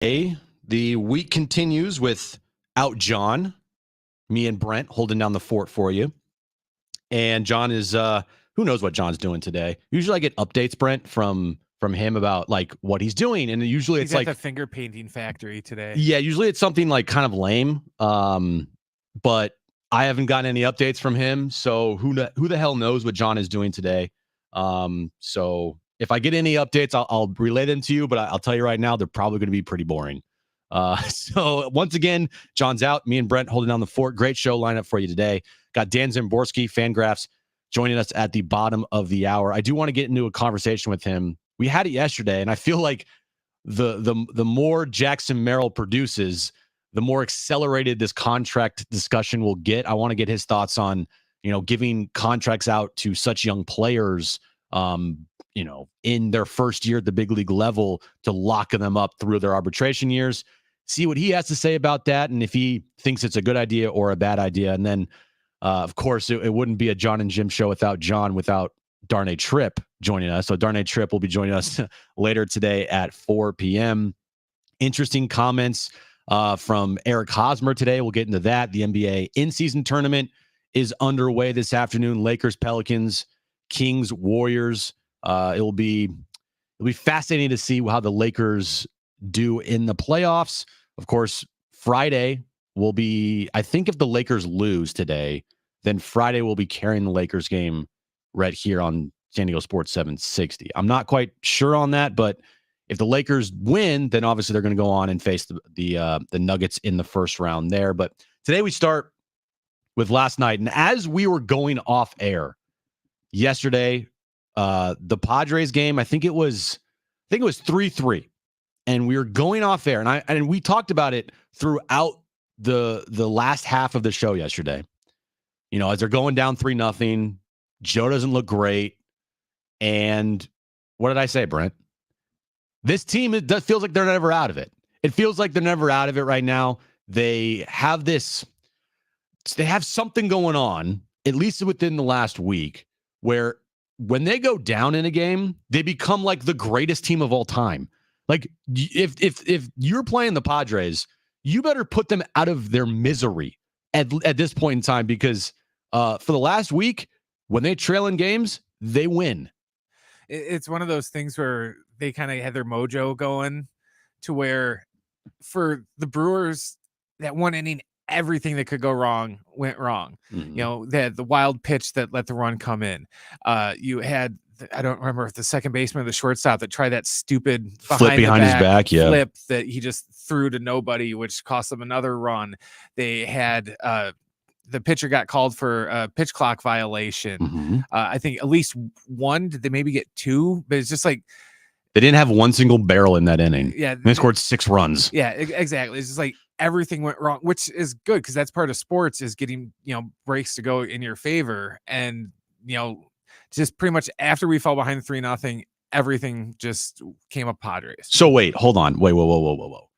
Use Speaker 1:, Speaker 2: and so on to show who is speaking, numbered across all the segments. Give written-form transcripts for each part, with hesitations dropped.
Speaker 1: The week continues without Jon. Me and Brent holding down the fort for you. And Jon is, who knows what Jon's doing today. Usually I get updates, Brent, from him about like what he's doing. And usually
Speaker 2: He's
Speaker 1: it's like
Speaker 2: the finger painting factory today.
Speaker 1: Yeah, usually it's something like kind of lame. But I haven't gotten any updates from him. So who the hell knows what Jon is doing today? So if I get any updates, I'll relay them to you, but I'll tell you right now, they're probably going to be pretty boring. So once again, Jon's out. Me and Brent holding down the fort. Great show lineup for you today. Got Dan Szymborski, Fangraphs, joining us at the bottom of the hour. I do want to get into a conversation with him. We had it yesterday, and I feel like the more Jackson Merrill produces, the more accelerated this contract discussion will get. I want to get his thoughts on, giving contracts out to such young players, in their first year at the big league level to lock them up through their arbitration years. See what he has to say about that, and if he thinks it's a good idea or a bad idea. And then, of course, it wouldn't be a Jon and Jim show without Darnay Tripp joining us. So Darnay Tripp will be joining us later today at 4 p.m. Interesting comments from Eric Hosmer today. We'll get into that. The NBA in-season tournament is underway this afternoon. Lakers, Pelicans, Kings, Warriors. It'll be fascinating to see how the Lakers do in the playoffs. Of course, Friday will be, I think if the Lakers lose today, then Friday will be carrying the Lakers game right here on San Diego Sports 760. I'm not quite sure on that, but if the Lakers win, then obviously they're going to go on and face the Nuggets in the first round there. But today we start with last night. And as we were going off air yesterday, the Padres game, I think it was 3-3. And we were going off air, and we talked about it throughout the last half of the show yesterday. As they're going down 3-0, Joe doesn't look great. And what did I say, Brent? This team, feels like they're never out of it. It feels like they're never out of it right now. They have something going on, at least within the last week, where when they go down in a game, they become like the greatest team of all time. Like if you're playing the Padres, you better put them out of their misery at this point in time, because for the last week, when they trail in games, they win.
Speaker 2: It's one of those things where they kind of had their mojo going to where for the Brewers, that one inning, everything that could go wrong went wrong.
Speaker 1: Mm-hmm.
Speaker 2: They had the wild pitch that let the run come in. You had, I don't remember if the second baseman or the shortstop that tried that stupid
Speaker 1: flip behind his back,
Speaker 2: flip that he just threw to nobody, which cost them another run. They had the pitcher got called for a pitch clock violation.
Speaker 1: Mm-hmm.
Speaker 2: I think at least one. Did they maybe get two? But it's just like
Speaker 1: they didn't have one single barrel in that inning.
Speaker 2: Yeah,
Speaker 1: they scored 6 runs.
Speaker 2: Yeah, exactly. It's just like everything went wrong, which is good because that's part of sports, is getting breaks to go in your favor. And just pretty much after we fell behind 3-0, everything just came up Padres.
Speaker 1: So wait, hold on. Whoa.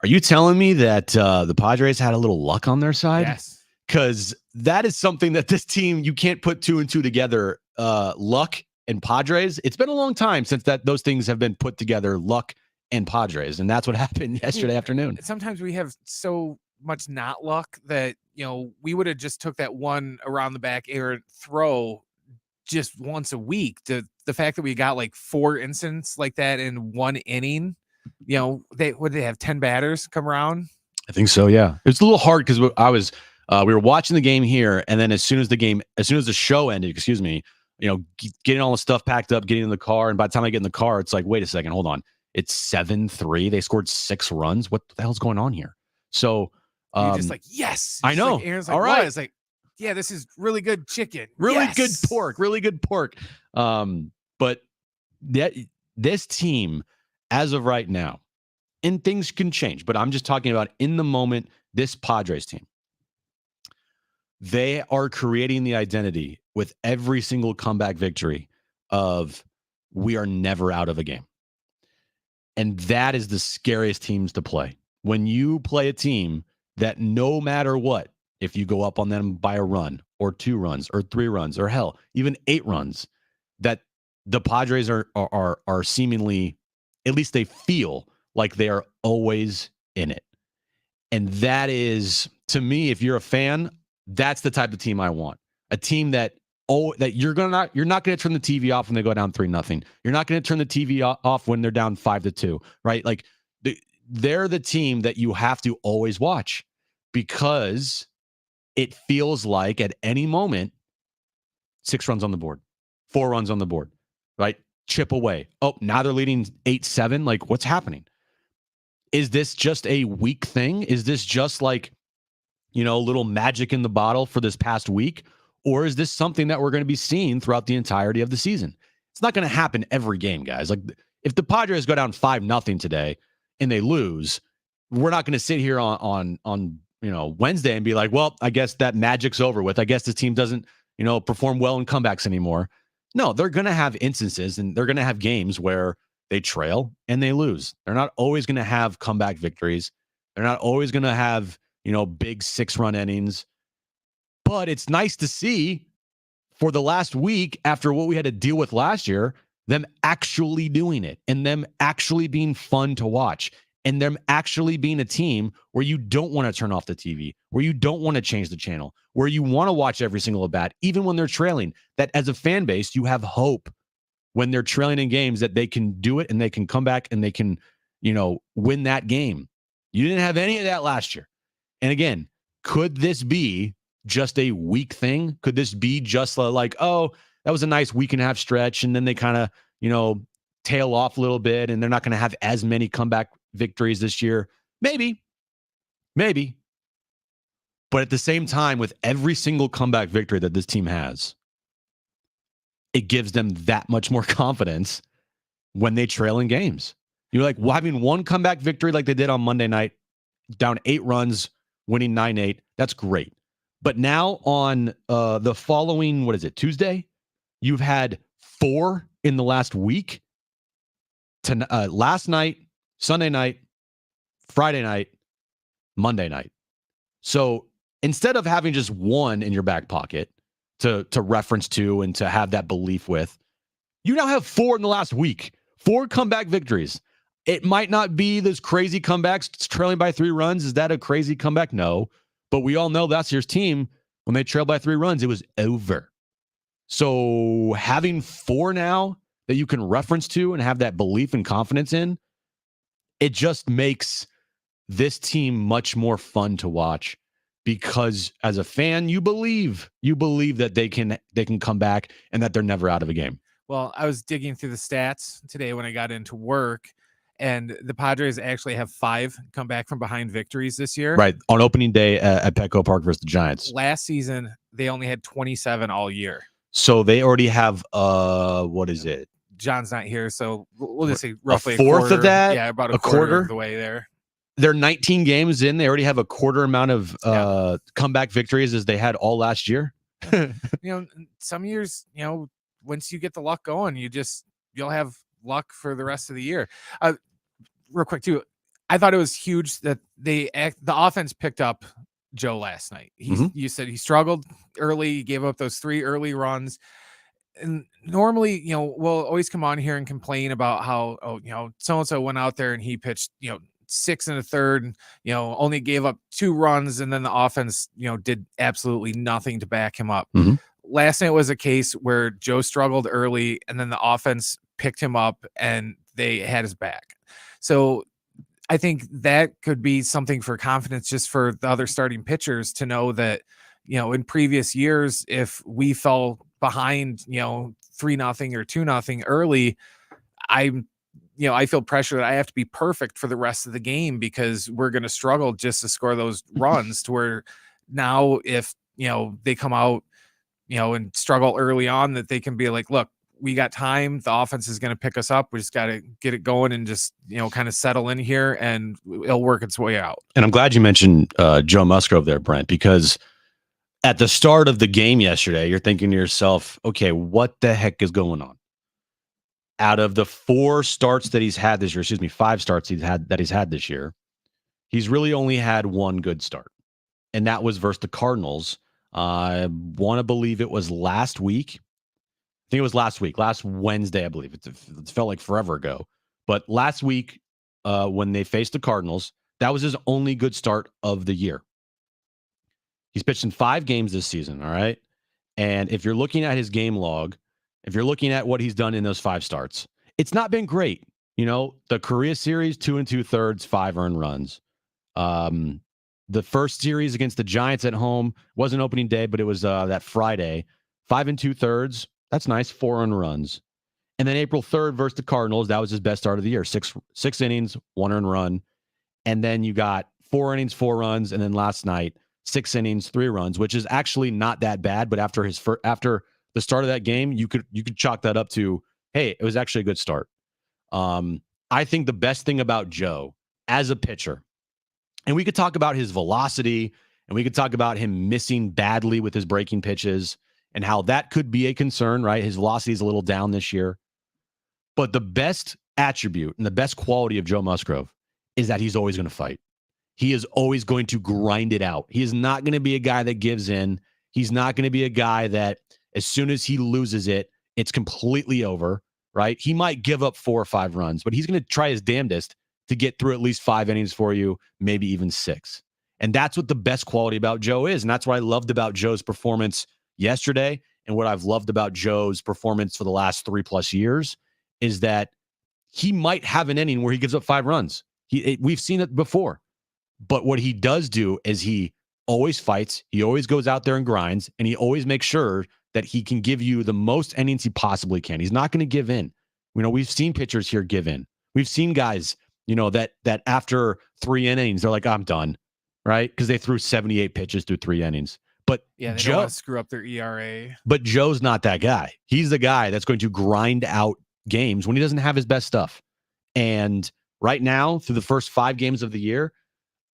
Speaker 1: Are you telling me that the Padres had a little luck on their side?
Speaker 2: Yes.
Speaker 1: Because that is something that this team, you can't put 2 and 2 together. Luck and Padres. It's been a long time since those things have been put together, luck and Padres. And that's what happened yesterday afternoon.
Speaker 2: Sometimes we have so much not luck that, we would have just took that one around the back air throw just once a week. The fact that we got like 4 incidents like that in one inning, they have 10 batters come around?
Speaker 1: I think so, yeah. It's a little hard because we were watching the game here, and then as soon as the show ended, getting all the stuff packed up, getting in the car, and by the time I get in the car, it's like, wait a second, hold on. It's 7-3. They scored 6 runs. What the hell's going on here? So
Speaker 2: you're just like, yes.
Speaker 1: I know.
Speaker 2: Like, Aaron's like,
Speaker 1: all right.
Speaker 2: It's like, yeah, this is really good chicken.
Speaker 1: Really good pork. But this team, as of right now, and things can change, but I'm just talking about in the moment, this Padres team, they are creating the identity with every single comeback victory of we are never out of a game. And that is the scariest teams to play. When you play a team that no matter what, if you go up on them by a run or 2 runs or 3 runs or hell, even 8 runs, that the Padres are seemingly, at least they feel like they are always in it. And that is, to me, if you're a fan, that's the type of team I want. A team that you're not going to turn the TV off when they go down 3-0. You're not going to turn the TV off when they're down 5-2, right? Like they're the team that you have to always watch, because it feels like at any moment 6 runs on the board, 4 runs on the board, right? Chip away. Oh, now they're leading 8-7. Like, what's happening? Is this just a weak thing? Is this just like, a little magic in the bottle for this past week? Or is this something that we're going to be seeing throughout the entirety of the season? It's not going to happen every game, guys. Like, if the Padres go down 5-0 today and they lose, we're not going to sit here on Wednesday and be like, well, I guess that magic's over with. I guess this team doesn't, perform well in comebacks anymore. No, they're going to have instances and they're going to have games where they trail and they lose. They're not always going to have comeback victories. They're not always going to have, big 6-run innings. But it's nice to see for the last week, after what we had to deal with last year, them actually doing it and them actually being fun to watch and them actually being a team where you don't want to turn off the TV, where you don't want to change the channel, where you want to watch every single at bat, even when they're trailing, that as a fan base, you have hope when they're trailing in games that they can do it and they can come back and they can, win that game. You didn't have any of that last year. And again, could this be just a weak thing? Could this be just like, oh, that was a nice week and a half stretch, and then they kind of, tail off a little bit and they're not going to have as many comeback victories this year? Maybe. But at the same time, with every single comeback victory that this team has, it gives them that much more confidence when they trail in games. You're like, well, having one comeback victory like they did on Monday night, down 8 runs, winning 9-8, that's great. But now on the following, Tuesday? You've had 4 in the last week. Last night, Sunday night, Friday night, Monday night. So instead of having just one in your back pocket to reference to and to have that belief with, you now have 4 in the last week. 4 comeback victories. It might not be those crazy comebacks. It's trailing by 3 runs. Is that a crazy comeback? No. But we all know last year's team, when they trailed by 3 runs, it was over. So having 4 now that you can reference to and have that belief and confidence in, it just makes this team much more fun to watch, because as a fan, you believe that they can come back and that they're never out of a game.
Speaker 2: Well, I was digging through the stats today when I got into work, and the Padres actually have 5 comeback from behind victories this year.
Speaker 1: Right. On opening day at Petco Park versus the Giants.
Speaker 2: Last season, they only had 27 all year.
Speaker 1: So they already have, what is it?
Speaker 2: John's not here, so we'll just say roughly
Speaker 1: a fourth of that.
Speaker 2: Yeah, about a quarter of the way there.
Speaker 1: They're 19 games in. They already have a quarter amount of comeback victories as they had all last year.
Speaker 2: Some years, once you get the luck going, you'll have luck for the rest of the year. Real quick too, I thought it was huge that the offense picked up Joe last night. You said he struggled early, he gave up those 3 early runs. And normally, we'll always come on here and complain about how, so-and-so went out there and he pitched, 6 1/3, only gave up 2 runs. And then the offense, did absolutely nothing to back him up.
Speaker 1: Mm-hmm.
Speaker 2: Last night was a case where Joe struggled early and then the offense picked him up and they had his back. So I think that could be something for confidence just for the other starting pitchers to know that, in previous years, if we fell behind, 3-0 or 2-0 early, I feel pressure that I have to be perfect for the rest of the game because we're going to struggle just to score those runs, to where now if, they come out, and struggle early on, that they can be like, look, we got time. The offense is going to pick us up. We just got to get it going and just, kind of settle in here and it'll work its way out. And
Speaker 1: I'm glad you mentioned Joe Musgrove there, Brent, because at the start of the game yesterday, you're thinking to yourself, okay, what the heck is going on? Out of the 4 starts that he's had this year, 5 starts he's had this year, he's really only had one good start. And that was versus the Cardinals. I want to believe it was last week. I think it was last Wednesday, I believe. It felt like forever ago. But last week, when they faced the Cardinals. That was his only good start of the year. He's pitched in 5 games this season, all right? And if you're looking at his game log, if you're looking at what he's done in those 5 starts, it's not been great. The Korea series, 2 2/3, 5 earned runs. The first series against the Giants at home wasn't opening day, but it was that Friday, 5 2/3. That's nice, 4 earned runs. And then April 3rd versus the Cardinals, that was his best start of the year. 6 innings, 1 earned run. And then you got 4 innings, 4 runs. And then last night, 6 innings, 3 runs, which is actually not that bad. But after the start of that game, you could chalk that up to, hey, it was actually a good start. I think the best thing about Joe as a pitcher, and we could talk about his velocity, and we could talk about him missing badly with his breaking pitches and how that could be a concern, right? His velocity is a little down this year. But the best attribute and the best quality of Joe Musgrove is that he's always going to fight. He is always going to grind it out. He is not going to be a guy that gives in. He's not going to be a guy that as soon as he loses it, it's completely over, right? He might give up 4 or 5 runs, but he's going to try his damnedest to get through at least 5 innings for you, maybe even 6. And that's what the best quality about Joe is. And that's what I loved about Joe's performance yesterday, and what I've loved about Joe's performance for the last 3+ years is that he might have an inning where he gives up 5 runs. We've seen it before. But what he does do is he always fights, he always goes out there and grinds, and he always makes sure that he can give you the most innings he possibly can. He's not going to give in. We've seen pitchers here give in. We've seen guys, that after 3 innings, they're like, I'm done, right? Because they threw 78 pitches through 3 innings. But
Speaker 2: yeah, they don't want to screw up their ERA.
Speaker 1: But Joe's not that guy. He's the guy that's going to grind out games when he doesn't have his best stuff. And right now, through the first 5 games of the year,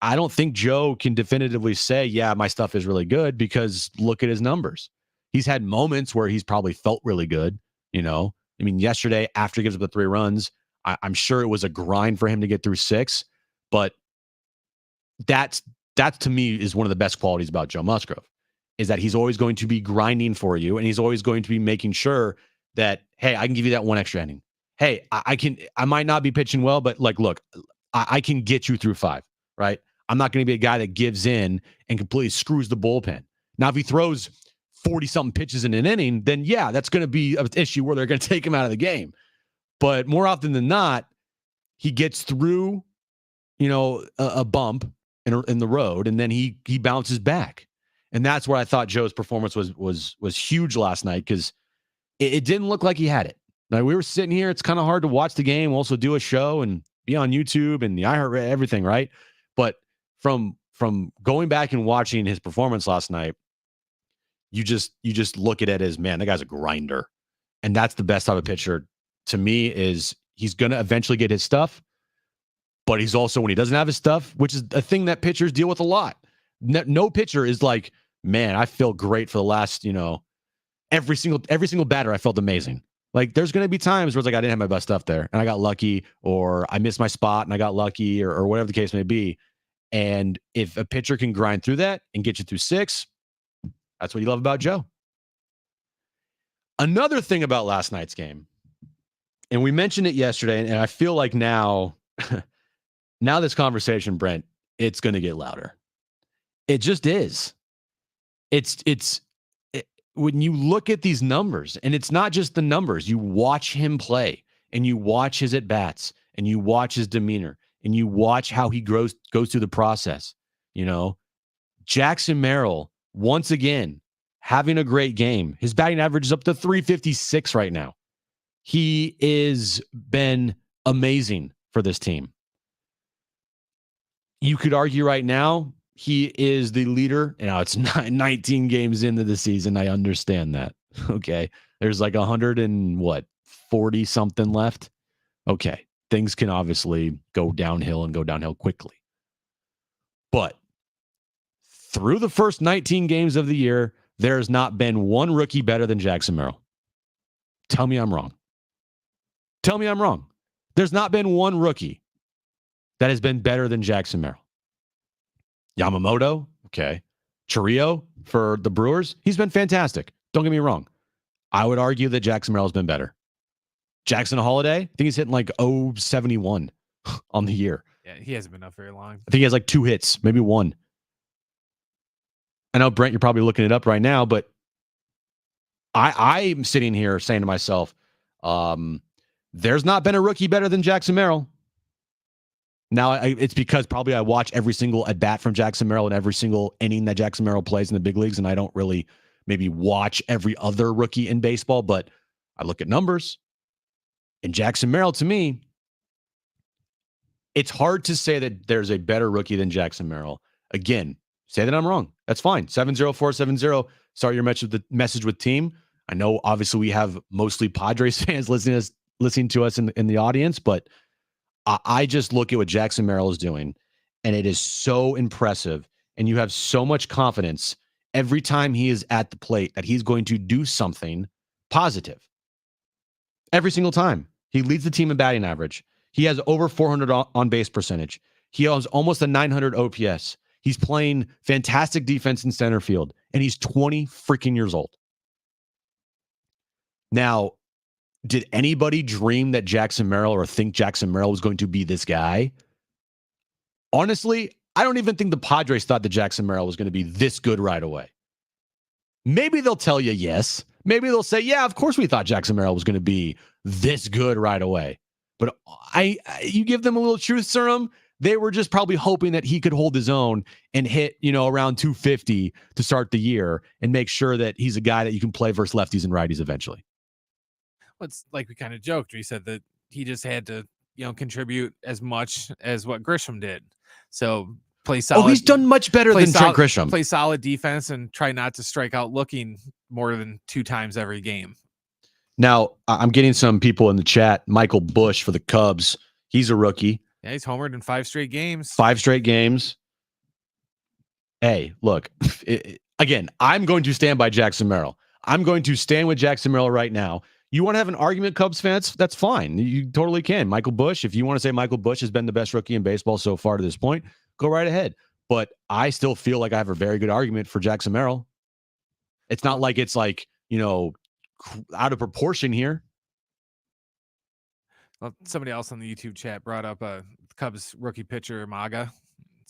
Speaker 1: I don't think Joe can definitively say, yeah, my stuff is really good, because look at his numbers. He's had moments where he's probably felt really good. Yesterday, after he gives up the 3 runs, I'm sure it was a grind for him to get through 6, but that to me is one of the best qualities about Joe Musgrove, is that he's always going to be grinding for you, and he's always going to be making sure that, hey, I can give you that 1 extra inning. Hey, I might not be pitching well, but look, I can get you through 5, right? I'm not going to be a guy that gives in and completely screws the bullpen. Now, if he throws 40-something pitches in an inning, then yeah, that's going to be an issue where they're going to take him out of the game. But more often than not, he gets through, a bump in the road, and then he bounces back. And that's where I thought Joe's performance was huge last night, because it didn't look like he had it. Now, we were sitting here. It's kind of hard to watch the game, also do a show and be on YouTube and the iHeart, everything, right? But from going back and watching his performance last night, you just look at it as, man, that guy's a grinder. And that's the best type of pitcher to me, is he's going to eventually get his stuff, but he's also, when he doesn't have his stuff, which is a thing that pitchers deal with a lot. No pitcher is like, man, I feel great for the last, every single batter, I felt amazing. Like, there's going to be times where it's like, I didn't have my best stuff there, and I got lucky, or I missed my spot and I got lucky, or whatever the case may be. And if a pitcher can grind through that and get you through 6, that's what you love about Joe. Another thing about last night's game, and we mentioned it yesterday, and I feel like now this conversation, Brent, it's going to get louder. It just is. When you look at these numbers, and it's not just the numbers, you watch him play, and you watch his at-bats, and you watch his demeanor, and you watch how he goes through the process. Jackson Merrill, once again, having a great game. His batting average is up to 356 right now. He is been amazing for this team. You could argue right now, he is the leader. It's 19 games into the season. I understand that. Okay. There's like 40 something left. Okay. Things can obviously go downhill, and go downhill quickly. But through the first 19 games of the year, there's not been one rookie better than Jackson Merrill. Tell me I'm wrong. Tell me I'm wrong. There's not been one rookie that has been better than Jackson Merrill. Yamamoto, okay. Chiriot for the Brewers, he's been fantastic. Don't get me wrong. I would argue that Jackson Merrill's been better. Jackson Holiday, I think he's hitting like 071 on the year.
Speaker 2: Yeah, he hasn't been up very long.
Speaker 1: I think he has like 2 hits, maybe 1. I know, Brent, you're probably looking it up right now, but I'm sitting here saying to myself, there's not been a rookie better than Jackson Merrill. Now, it's because probably I watch every single at-bat from Jackson Merrill and every single inning that Jackson Merrill plays in the big leagues, and I don't really maybe watch every other rookie in baseball, but I look at numbers. And Jackson Merrill, to me, it's hard to say that there's a better rookie than Jackson Merrill. Again, say that I'm wrong. That's fine. 70470. Start your message with team. I know, obviously, we have mostly Padres fans listening to us in the audience, but I just look at what Jackson Merrill is doing, and it is so impressive. And you have so much confidence every time he is at the plate that he's going to do something positive. Every single time. He leads the team in batting average. He has over 400 on base percentage. He has almost a 900 OPS. He's playing fantastic defense in center field, and he's 20 freaking years old. Now, did anybody dream that Jackson Merrill or think Jackson Merrill was going to be this guy? Honestly, I don't even think the Padres thought that Jackson Merrill was going to be this good right away. Maybe they'll tell you yes. Maybe they'll say, yeah, of course we thought Jackson Merrill was going to be this good right away. But you give them a little truth serum, they were just probably hoping that he could hold his own and hit, around 250 to start the year and make sure that he's a guy that you can play versus lefties and righties eventually.
Speaker 2: Well, it's like we kind of joked. We said that he just had to, contribute as much as what Grisham did. So play solid.
Speaker 1: Oh, he's done much better than Trent Grisham.
Speaker 2: Play solid defense and try not to strike out looking more than 2 times every game.
Speaker 1: Now, I'm getting some people in the chat. Michael Bush for the Cubs. He's a rookie.
Speaker 2: Yeah, he's homered in 5 straight games.
Speaker 1: 5 straight games. Hey, look, again, I'm going to stand by Jackson Merrill. I'm going to stand with Jackson Merrill right now. You want to have an argument, Cubs fans? That's fine. You totally can. Michael Bush, if you want to say Michael Bush has been the best rookie in baseball so far to this point, go right ahead. But I still feel like I have a very good argument for Jackson Merrill. It's not like it's like, out of proportion here.
Speaker 2: Well, somebody else on the YouTube chat brought up Cubs rookie pitcher Maga.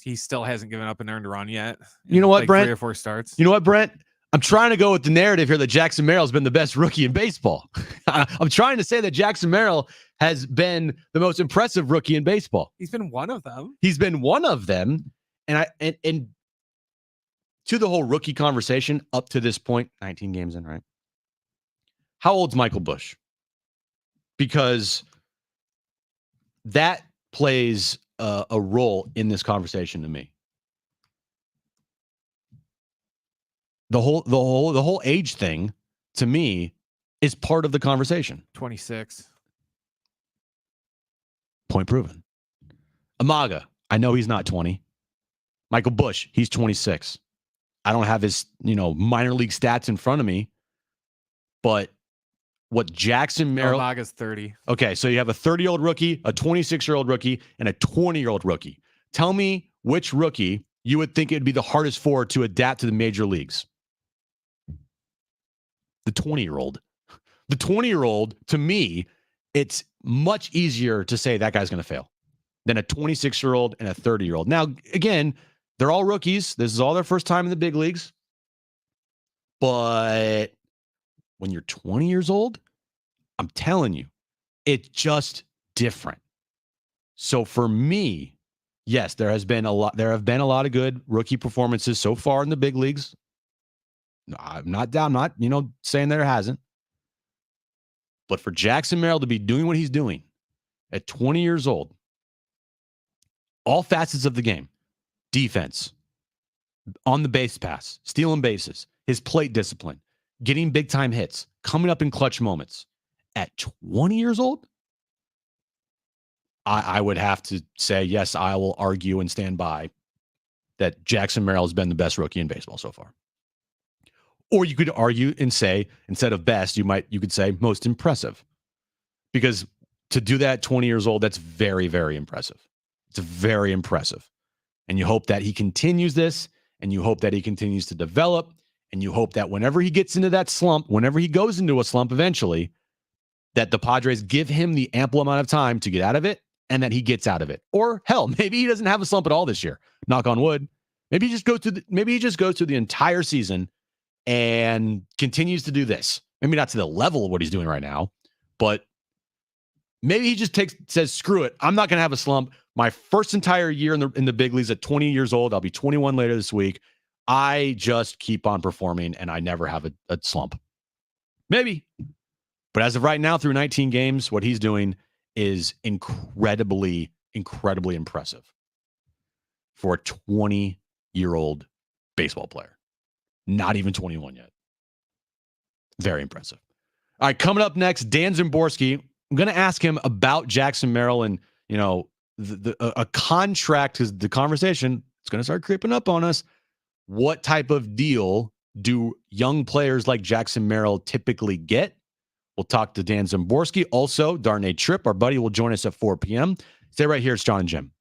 Speaker 2: He still hasn't given up an earned run yet.
Speaker 1: You know what,
Speaker 2: like
Speaker 1: Brent?
Speaker 2: 3 or 4 starts.
Speaker 1: You know what, Brent? I'm trying to go with the narrative here that Jackson Merrill's been the best rookie in baseball. I'm trying to say that Jackson Merrill has been the most impressive rookie in baseball.
Speaker 2: He's been one of them.
Speaker 1: He's been one of them. And to the whole rookie conversation up to this point, 19 games in, right? How old's Michael Bush? Because that plays a role in this conversation to me. The whole age thing to me is part of the conversation.
Speaker 2: 26.
Speaker 1: Point proven. Amaga, I know he's not 20. Michael Bush, he's 26. I don't have his, minor league stats in front of me, but what Jackson Merrill...
Speaker 2: Amaga's 30.
Speaker 1: Okay, so you have a 30-year-old rookie, a 26-year-old rookie, and a 20-year-old rookie. Tell me which rookie you would think it would be the hardest for to adapt to the major leagues. The 20-year-old. The 20-year-old, to me, it's much easier to say that guy's going to fail than a 26-year-old and a 30-year-old. Now, again, they're all rookies. This is all their first time in the big leagues. But when you're 20 years old, I'm telling you, it's just different. So for me, yes, there have been a lot of good rookie performances so far in the big leagues. I'm not saying there hasn't. But for Jackson Merrill to be doing what he's doing at 20 years old, all facets of the game, defense, on the base pass, stealing bases, his plate discipline, getting big time hits, coming up in clutch moments at 20 years old, I would have to say, yes, I will argue and stand by that Jackson Merrill has been the best rookie in baseball so far. Or you could argue and say, instead of best, you could say most impressive. Because to do that at 20 years old, that's very, very impressive. It's very impressive. And you hope that he continues this, and you hope that he continues to develop, and you hope that whenever he gets into that slump, whenever he goes into a slump eventually, that the Padres give him the ample amount of time to get out of it and that he gets out of it. Or hell, maybe he doesn't have a slump at all this year. Knock on wood. Maybe he just goes through the entire season and continues to do this. Maybe not to the level of what he's doing right now, but maybe he just says, screw it. I'm not going to have a slump. My first entire year in the big leagues at 20 years old, I'll be 21 later this week. I just keep on performing and I never have a slump. Maybe. But as of right now, through 19 games, what he's doing is incredibly, incredibly impressive for a 20-year-old baseball player. Not even 21 yet. Very impressive. All right, coming up next, Dan Szymborski. I'm going to ask him about Jackson Merrill and, a contract, because the conversation is going to start creeping up on us. What type of deal do young players like Jackson Merrill typically get? We'll talk to Dan Szymborski. Also, Darnay Tripp, our buddy, will join us at 4 p.m. Stay right here. It's Jon and Jim.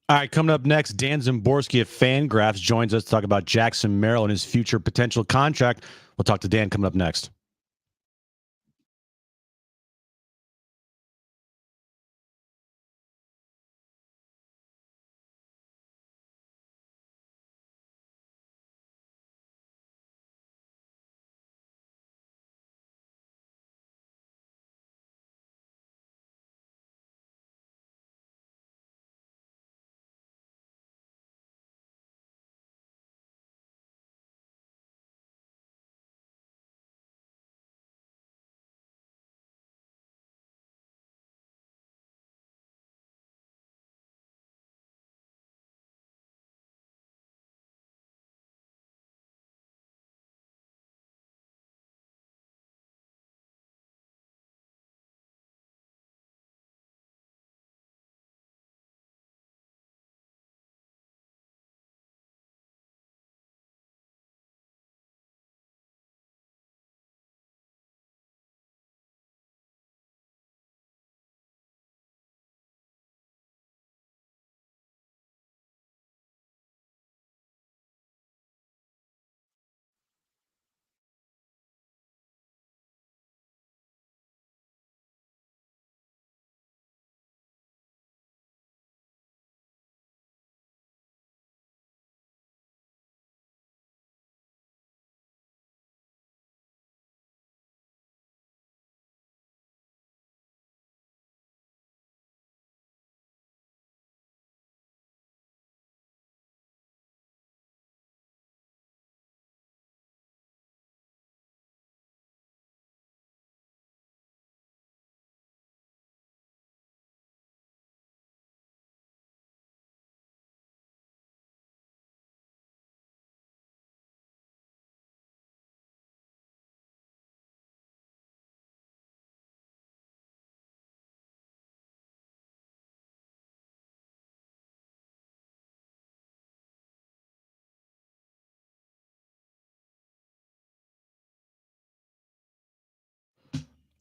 Speaker 1: All right, coming up next, Dan Szymborski of Fangraphs joins us to talk about Jackson Merrill and his future potential contract. We'll talk to Dan coming up next.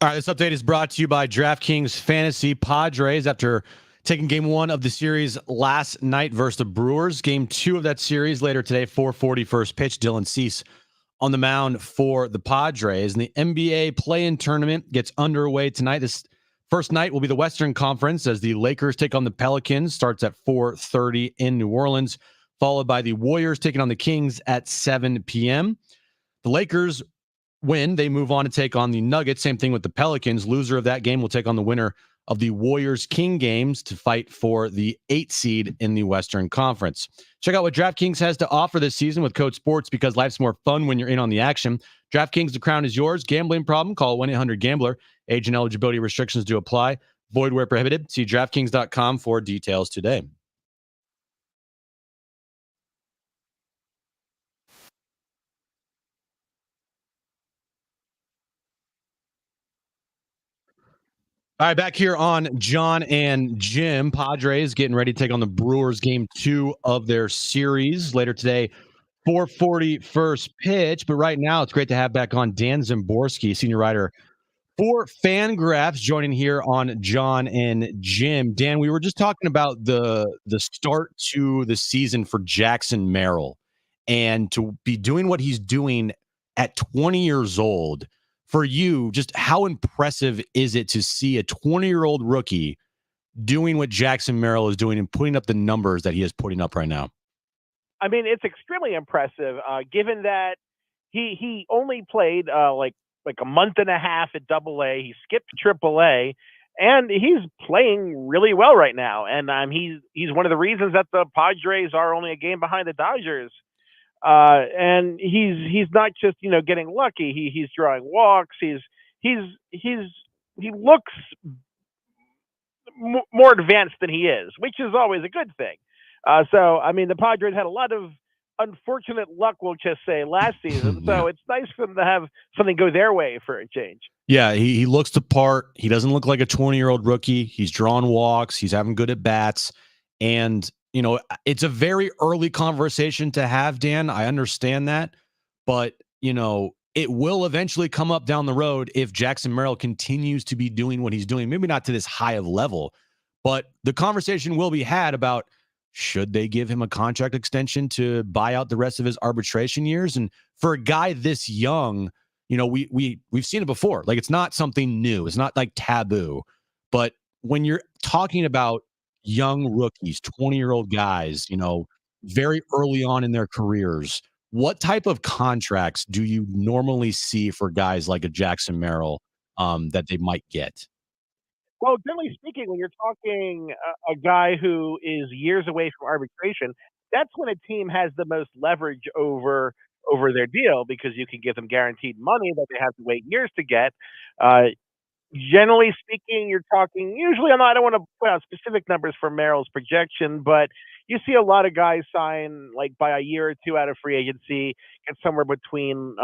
Speaker 1: All right, this update is brought to you by DraftKings Fantasy. Padres, after taking game 1 of the series last night versus the Brewers. Game 2 of that series later today, 4:40 first pitch. Dylan Cease on the mound for the Padres. And the NBA play-in tournament gets underway tonight. This first night will be the Western Conference as the Lakers take on the Pelicans. Starts at 4:30 in New Orleans, followed by the Warriors taking on the Kings at 7 p.m. The Lakers win, they move on to take on the Nuggets. Same thing with the Pelicans. Loser of that game will take on the winner of the Warriors King games to fight for the 8th seed in the Western Conference. Check out what DraftKings has to offer this season with code SPORTS because life's more fun when you're in on the action. DraftKings, the crown is yours. Gambling problem? Call 1-800-GAMBLER. Age and eligibility restrictions do apply. Void where prohibited. See DraftKings.com for details today. All right, back here on Jon and Jim. Padres getting ready to take on the Brewers game 2 of their series later today. 4:40 first pitch, but right now it's great to have back on Dan Szymborski, senior writer for Fangraphs, joining here on Jon and Jim. Dan, we were just talking about the start to the season for Jackson Merrill, and to be doing what he's doing at 20 years old. For you, just how impressive is it to see a 20-year-old rookie doing what Jackson Merrill is doing and putting up the numbers that he is putting up right now?
Speaker 3: I mean, it's extremely impressive, given that he only played like a month and a half at Double-A. He skipped Triple-A, and he's playing really well right now. And he's one of the reasons that the Padres are only a game behind the Dodgers. And he's not just getting lucky. He's drawing walks. He looks more advanced than he is, which is always a good thing. So, I mean, the Padres had a lot of unfortunate luck, we'll just say, last season. So it's nice for them to have something go their way for a change.
Speaker 1: Yeah, he looks the part. He doesn't look like a 20-year-old rookie. He's drawing walks. He's having good at bats. And, it's a very early conversation to have, Dan. I understand that. But, it will eventually come up down the road if Jackson Merrill continues to be doing what he's doing. Maybe not to this high of level, but the conversation will be had about, should they give him a contract extension to buy out the rest of his arbitration years? And for a guy this young, we've seen it before. Like, it's not something new. It's not like taboo. But when you're talking about young rookies, 20-year-old guys, very early on in their careers, what type of contracts do you normally see for guys like a Jackson Merrill that they might get?
Speaker 3: Well, generally speaking, when you're talking a guy who is years away from arbitration, that's when a team has the most leverage over their deal, because you can give them guaranteed money that they have to wait years to get. Uh, Generally speaking, you're talking usually. I don't want to put out specific numbers for Merrill's projection, but you see a lot of guys sign like by a year or two out of free agency, get somewhere between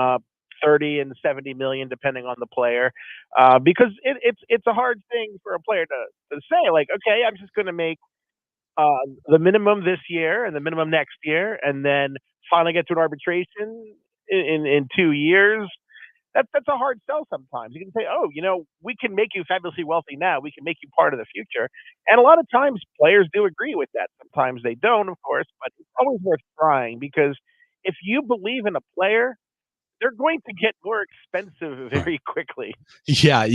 Speaker 3: 30 and 70 million, depending on the player, because it's a hard thing for a player to say, like, okay, I'm just going to make the minimum this year and the minimum next year, and then finally get to an arbitration in 2 years. That's a hard sell sometimes. You can say, oh, we can make you fabulously wealthy now. We can make you part of the future. And a lot of times players do agree with that. Sometimes they don't, of course, but it's always worth trying, because if you believe in a player, they're going to get more expensive very quickly.
Speaker 1: Yeah,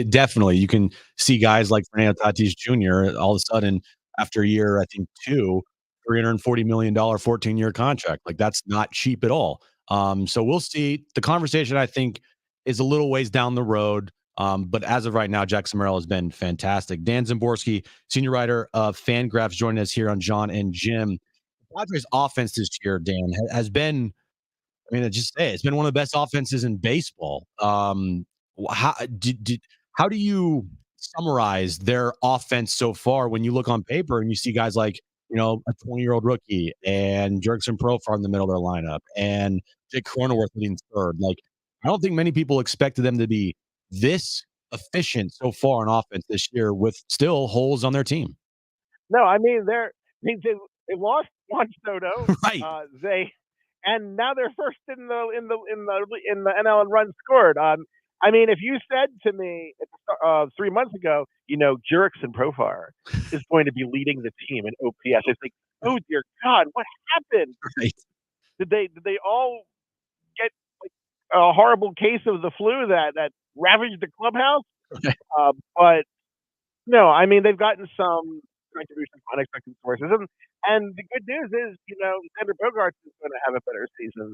Speaker 1: definitely. You can see guys like Fernando Tatis Jr. all of a sudden, after a year, I think two, $340 million 14-year contract. Like, that's not cheap at all. So we'll see. The conversation, I think, is a little ways down the road. But as of right now, Jackson Merrill has been fantastic. Dan Szymborski, senior writer of Fangraphs, joining us here on Jon and Jim. The Padres' offense this year, Dan, has been, I mean, I just say it's been one of the best offenses in baseball. How how do you summarize their offense so far when you look on paper and you see guys like, a 20-year-old rookie and Jurickson Profar in the middle of their lineup and Jake Cronenworth leading third? Like, I don't think many people expected them to be this efficient so far on offense this year with still holes on their team.
Speaker 3: No, I mean they lost Juan Soto.
Speaker 1: Right.
Speaker 3: They and now they're first in the NL in runs scored. I mean, if you said to me 3 months ago, Jurickson Profar is going to be leading the team in OPS, it's like, oh dear God, what happened?
Speaker 1: Right.
Speaker 3: Did they all get like a horrible case of the flu that ravaged the clubhouse?
Speaker 1: Right.
Speaker 3: But no, I mean they've gotten some contributions from unexpected sources, and the good news is, Xander Bogaerts is going to have a better season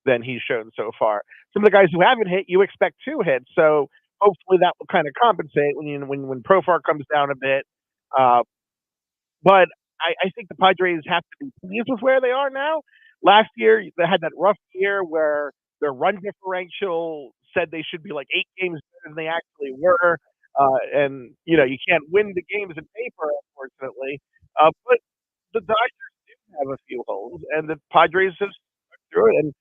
Speaker 3: than he's shown so far. Some of the guys who haven't hit, you expect to hit, so hopefully that will kind of compensate when Profar comes down a bit. But I think the Padres have to be pleased with where they are now. Last year they had that rough year where their run differential said they should be like 8 games better than they actually were. And you can't win the games in paper, unfortunately. But the Dodgers do have a few holes, and the Padres have stuck through it. And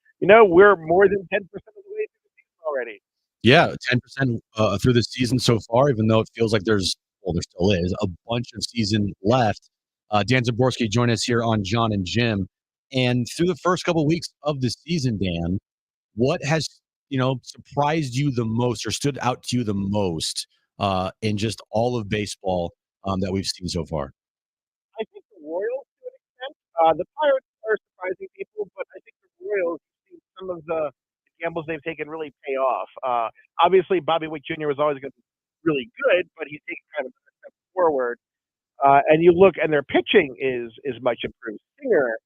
Speaker 3: we're more than 10% of the way through the season already.
Speaker 1: Yeah, 10% through the season so far, even though it feels like there still is a bunch of season left. Dan Szymborski joined us here on Jon and Jim. And through the first couple weeks of the season, Dan, what has surprised you the most or stood out to you the most in just all of baseball that we've seen so far?
Speaker 3: I think the Royals to an extent. The Pirates are surprising people, but I think the Royals see some of the gambles they've taken really pay off. Obviously, Bobby Wick Jr. was always going to be really good, but he's taken kind of a step forward. And you look, and their pitching is much improved. Singer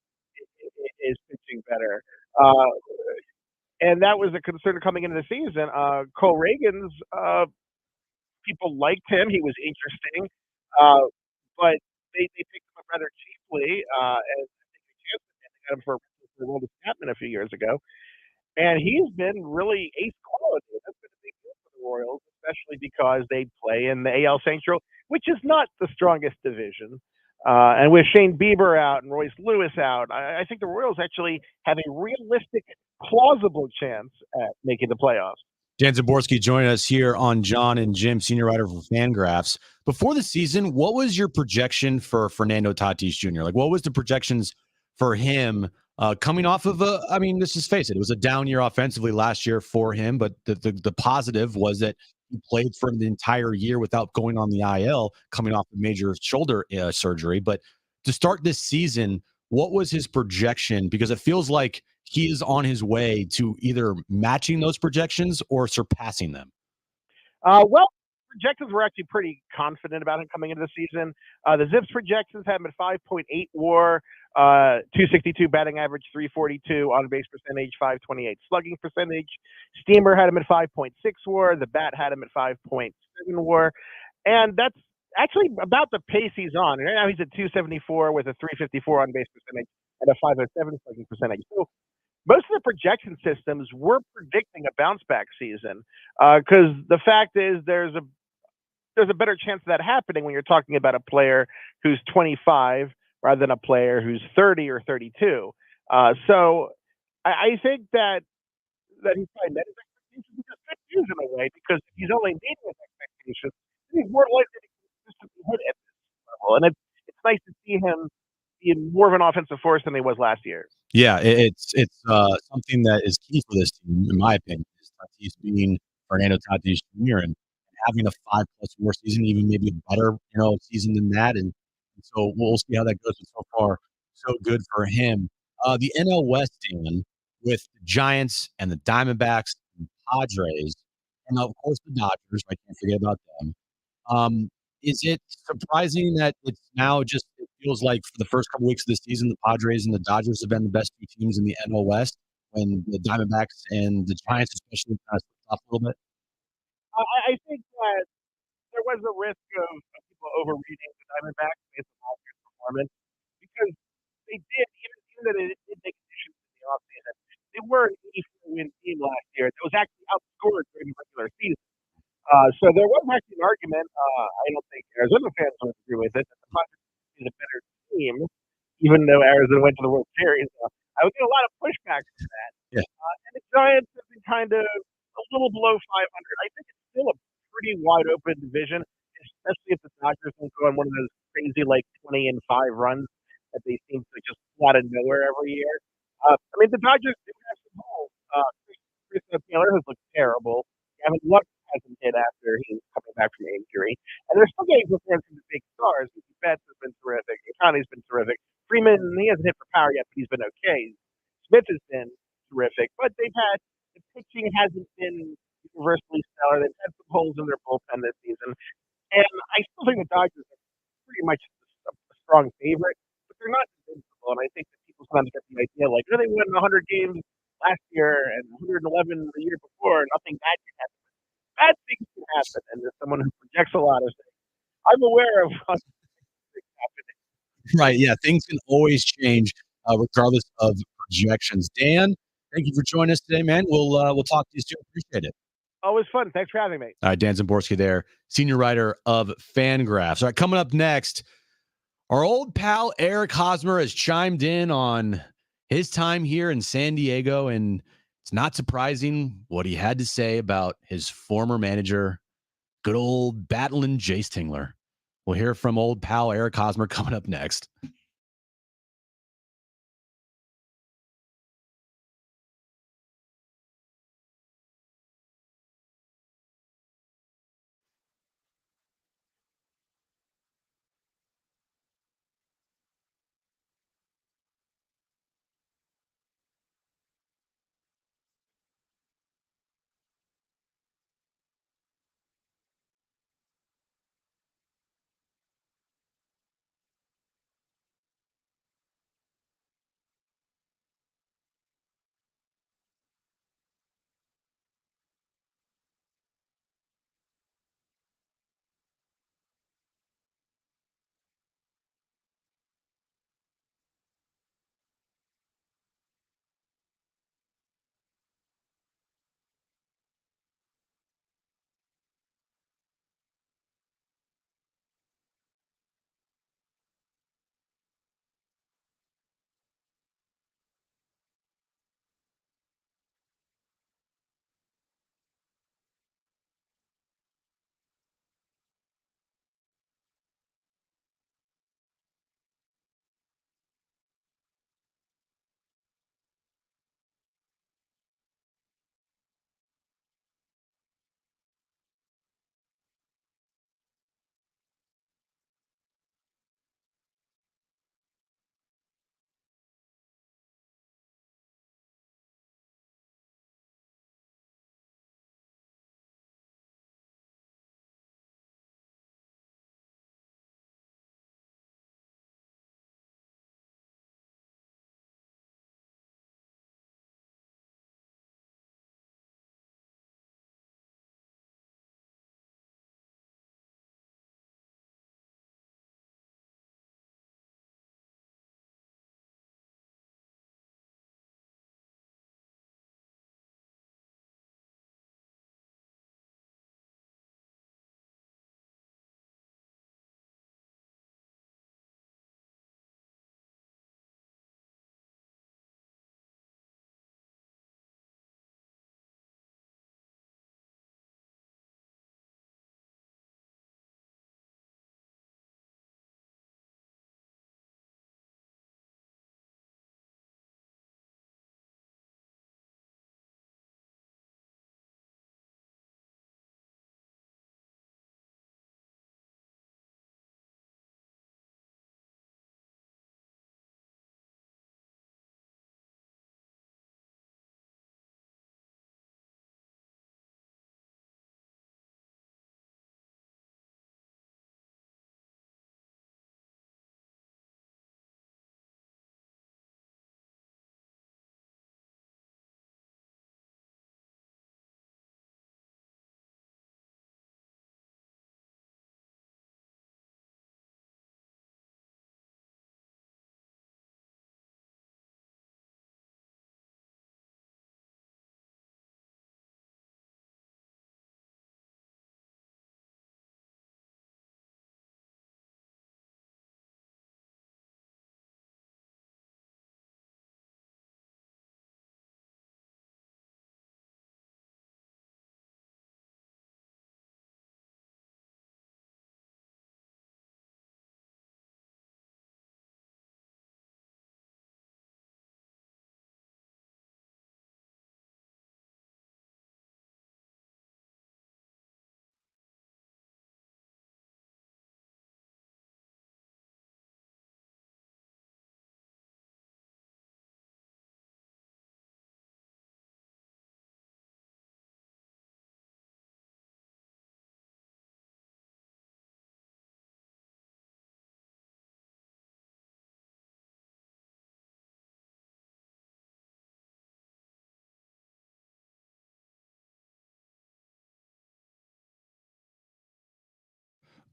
Speaker 3: is pitching better. And that was a concern coming into the season. Cole Reagan's, people liked him. He was interesting. But they picked him up rather cheaply. And I think they got him for World of Chapman a few years ago. And he's been really ace quality. That's been a big deal for the Royals, especially because they play in the AL Central, which is not the strongest division. And with Shane Bieber out and Royce Lewis out, I think the Royals actually have a realistic, plausible chance at making the playoffs.
Speaker 1: Dan Szymborski joining us here on Jon and Jim, senior writer for Fangraphs. Before the season, what was your projection for Fernando Tatis Jr.? Like, what was the projections for him coming off of let's just face it, it was a down year offensively last year for him, but the positive was that he played for the entire year without going on the IL, coming off a major shoulder surgery. But to start this season, what was his projection? Because it feels like he is on his way to either matching those projections or surpassing them.
Speaker 3: Well, projections were actually pretty confident about him coming into the season. The Zips projections had him at 5.8 WAR, 262 batting average, 342 on base percentage, 528 slugging percentage. Steamer had him at 5.6 WAR. The Bat had him at 5.7 WAR, and that's actually about the pace he's on. Right now he's at 274 with a 354 on base percentage and a 507 slugging percentage. So most of the projection systems were predicting a bounce back season, because the fact is there's a better chance of that happening when you're talking about a player who's 25 rather than a player who's 30 or 32. So I think that he's probably met his expectations, which is good news in a way, because if he's only meeting his expectations, he's more likely to consistently hit at this level. And it's nice to see him being more of an offensive force than he was last year.
Speaker 1: Yeah, it's something that is key for this team, in my opinion, is Tatis being Fernando Tatis Jr. and having a 5+ WAR season, even maybe a better season than that. And so we'll see how that goes. But so far, so good for him. The NL West, Dan, with the Giants and the Diamondbacks and Padres, and of course the Dodgers. I can't forget about them. Is it surprising that it's now just, it feels like for the first couple weeks of the season, the Padres and the Dodgers have been the best two teams in the NL West, when the Diamondbacks and the Giants especially kind of slipped off a little bit?
Speaker 3: I think that there was a risk of people overreading the Diamondbacks based on last year's performance, because they did, even though they did make additions in the offseason, they were an 84-win team last year that was actually outscored during the regular season. So there was actually an argument. I don't think Arizona fans would agree with it, that the Padres is a better team, even though Arizona went to the World Series. I would get a lot of pushback from that.
Speaker 1: Yeah.
Speaker 3: And the Giants have been kind of a little below 500. I think it's still a pretty wide open division, especially if the Dodgers don't go on one of those crazy 20-5 runs that they seem to just come out of nowhere every year. The Dodgers do have some holes. Chris Taylor has looked terrible. Evan Luck hasn't hit after he's coming back from injury. And they're still getting performances from the big stars. Betts has been terrific. Otani's been terrific. Freeman, he hasn't hit for power yet, but he's been okay. Smith has been terrific. But the pitching hasn't been universally stellar. They've had some holes in their bullpen this season. And I still think the Dodgers are pretty much a strong favorite, but they're not invincible. And I think that people sometimes get the idea like, oh, they won 100 games last year and 111 the year before. Nothing bad can happen. Bad things can happen. And as someone who projects a lot of things, I'm aware of things happening.
Speaker 1: Right. Yeah. Things can always change regardless of projections. Dan, thank you for joining us today, man. We'll talk to you soon. Appreciate it.
Speaker 3: Always fun. Thanks for having me.
Speaker 1: All right, Dan Szymborski there, senior writer of Fangraphs. All right, coming up next, our old pal Eric Hosmer has chimed in on his time here in San Diego, and it's not surprising what he had to say about his former manager, good old battling Jay Tingler. We'll hear from old pal Eric Hosmer coming up next.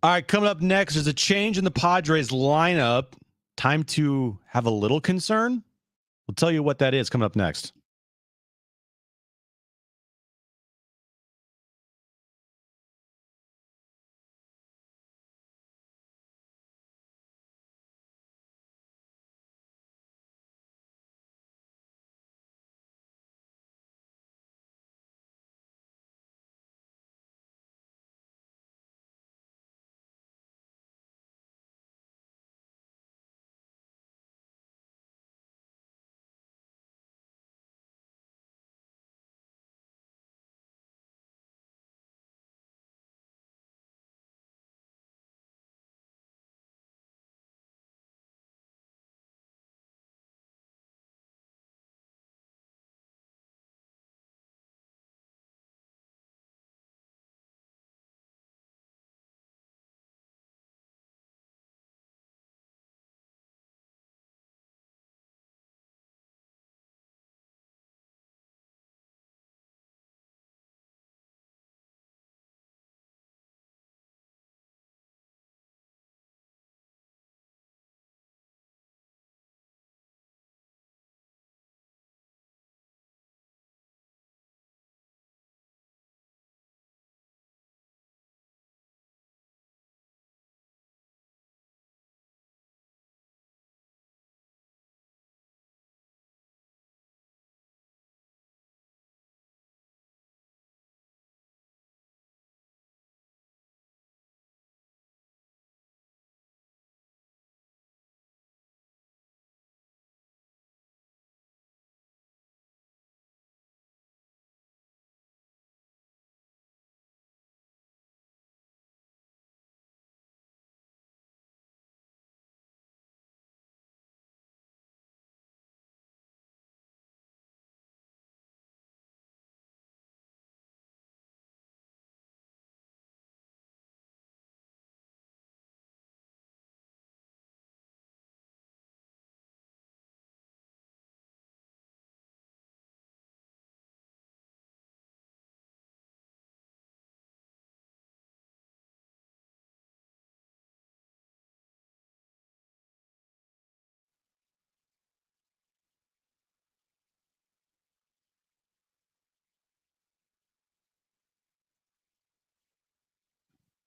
Speaker 1: All right, coming up next, there's a change in the Padres lineup. Time to have a little concern. We'll tell you what that is coming up next.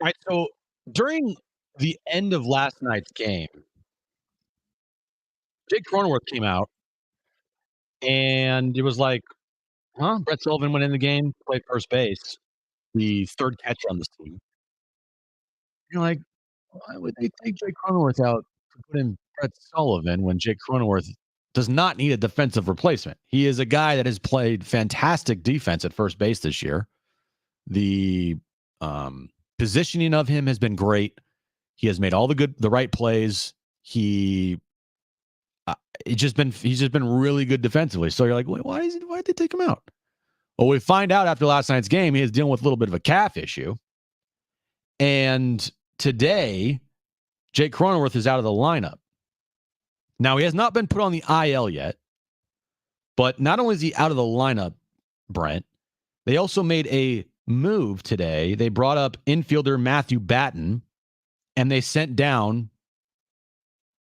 Speaker 1: All right, so during the end of last night's game, Jake Cronenworth came out, and it was like, huh? Brett Sullivan went in the game, played first base, the third catcher on this team. You're like, why would they take Jake Cronenworth out to put in Brett Sullivan when Jake Cronenworth does not need a defensive replacement? He is a guy that has played fantastic defense at first base this year. The positioning of him has been great. He has made all the right plays. He's just been really good defensively. So you're like, why did they take him out? Well, we find out after last night's game, he is dealing with a little bit of a calf issue. And today, Jake Cronenworth is out of the lineup. Now, he has not been put on the IL yet, but not only is he out of the lineup, Brent, they also made a move today. They brought up infielder Matthew Batten, and they sent down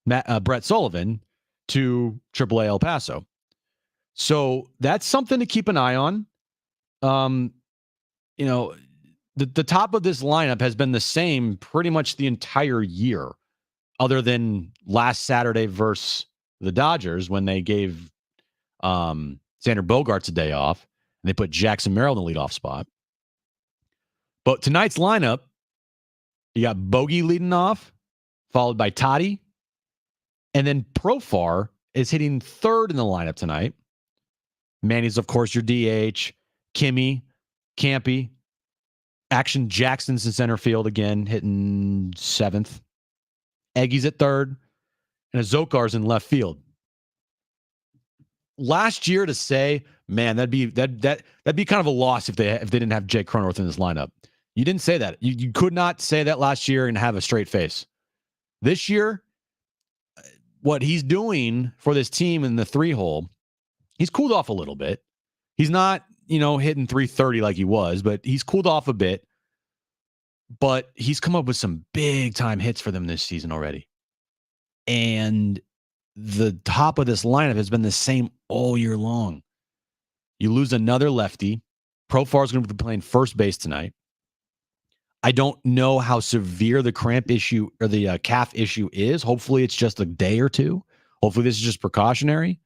Speaker 1: Brett Sullivan to AAA El Paso. So that's something to keep an eye on. The top of this lineup has been the same pretty much the entire year, other than last Saturday versus the Dodgers when they gave Xander Bogaerts a day off and they put Jackson Merrill in the leadoff spot. But tonight's lineup, you got Bogey leading off, followed by Toddy, and then Profar is hitting third in the lineup tonight. Manny's, of course, your DH. Kimmy, Campy, Action Jackson's in center field again, hitting seventh. Eggy's at third, and Azokar's in left field. Last year, to say, man, that'd be kind of a loss if they didn't have Jake Cronenworth in this lineup. You didn't say that. You could not say that last year and have a straight face. This year, what he's doing for this team in the 3-hole, he's cooled off a little bit. He's not, hitting 330 like he was, but he's cooled off a bit. but he's come up with some big time hits for them this season already. And the top of this lineup has been the same all year long. You lose another lefty. Profar is going to be playing first base tonight. I don't know how severe the cramp issue or the calf issue is. Hopefully it's just a day or two. Hopefully this is just precautionary.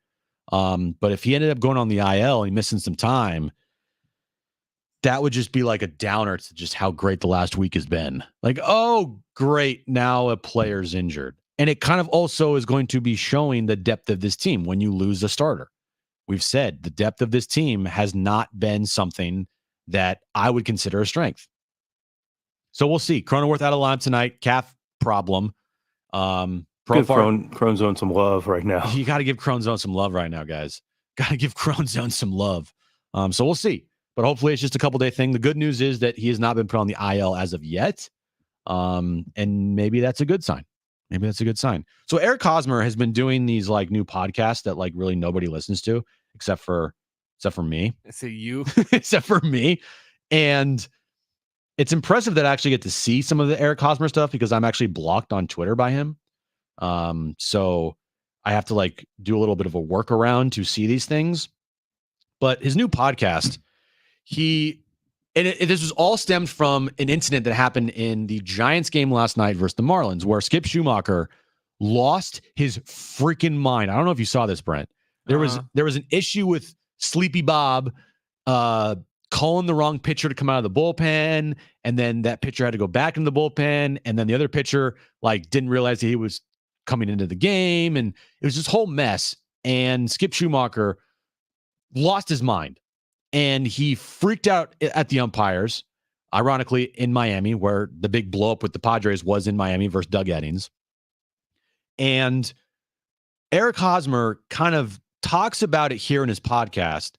Speaker 1: But if he ended up going on the IL and missing some time, that would just be like a downer to just how great the last week has been. Like, oh, great. Now a player's injured. And it kind of also is going to be showing the depth of this team when you lose a starter. We've said the depth of this team has not been something that I would consider a strength. So we'll see. Cronenworth out of line tonight. Calf problem.
Speaker 4: Give Cronezone some love right now.
Speaker 1: You got to give Cronezone some love right now, guys. Got to give Cronezone some love. So we'll see. But hopefully it's just a couple-day thing. The good news is that he has not been put on the IL as of yet. And maybe that's a good sign. So Eric Hosmer has been doing these like new podcasts that like really nobody listens to except for me.
Speaker 2: So you,
Speaker 1: except for me. And it's impressive that I actually get to see some of the Eric Hosmer stuff because I'm actually blocked on Twitter by him. So I have to like do a little bit of a workaround to see these things. But his new podcast, this was all stemmed from an incident that happened in the Giants game last night versus the Marlins, where Skip Schumacher lost his freaking mind. I don't know if you saw this, Brent. There was an issue with Sleepy Bob calling the wrong pitcher to come out of the bullpen, and then that pitcher had to go back into the bullpen, and then the other pitcher like didn't realize that he was coming into the game, and it was this whole mess. And Skip Schumacher lost his mind, and he freaked out at the umpires, ironically in Miami, where the big blow up with the Padres was in Miami versus Doug Eddings. And Eric Hosmer kind of talks about it here in his podcast,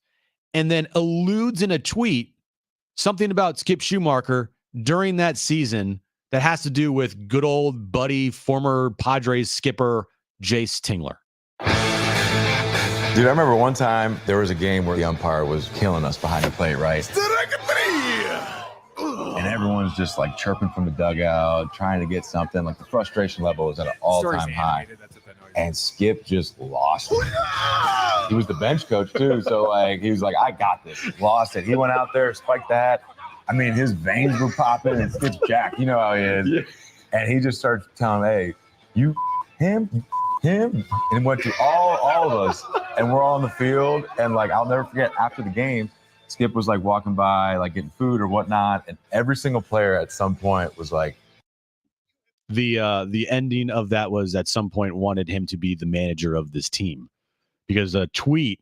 Speaker 1: and then alludes in a tweet something about Skip Schumacher during that season that has to do with good old buddy, former Padres skipper, Jace Tingler.
Speaker 5: Dude, I remember one time there was a game where the umpire was killing us behind the plate, right? And everyone's just like chirping from the dugout, trying to get something. Like the frustration level was at an all-time high. And Skip just lost it. He was the bench coach too, so like he was like, I got this. Lost it. He went out there, spiked that. I mean, his veins were popping and Skip's jacked. You know how he is. Yeah. And he just started telling him, hey, you, him, and it went to all of us. And we're all on the field. And like, I'll never forget, after the game, Skip was like walking by, like getting food or whatnot. And every single player at some point was like,
Speaker 1: the ending of that was at some point wanted him to be the manager of this team, because a tweet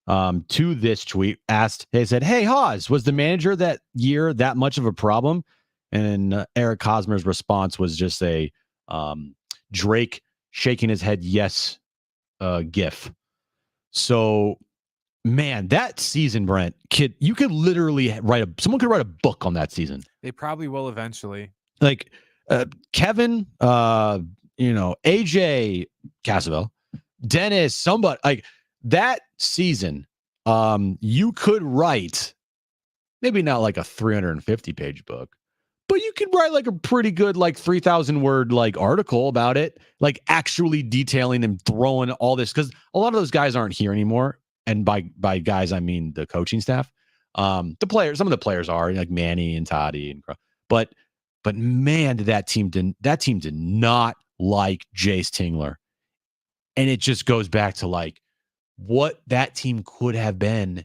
Speaker 1: to this tweet said, hey, Hos, was the manager that year that much of a problem? And Eric Hosmer's response was just a Drake shaking his head yes gif. So man, that season, Brent, you could literally someone could write a book on that season.
Speaker 2: They probably will eventually.
Speaker 1: Like Kevin, AJ Cassavell, Dennis, somebody like that season. You could write maybe not like a 350-page book, but you could write like a pretty good like 3,000 word like article about it, like actually detailing and throwing all this, because a lot of those guys aren't here anymore. And by guys, I mean the coaching staff. The players, some of the players are like Manny and Toddy, but man, that team did not like Jace Tingler. And it just goes back to like what that team could have been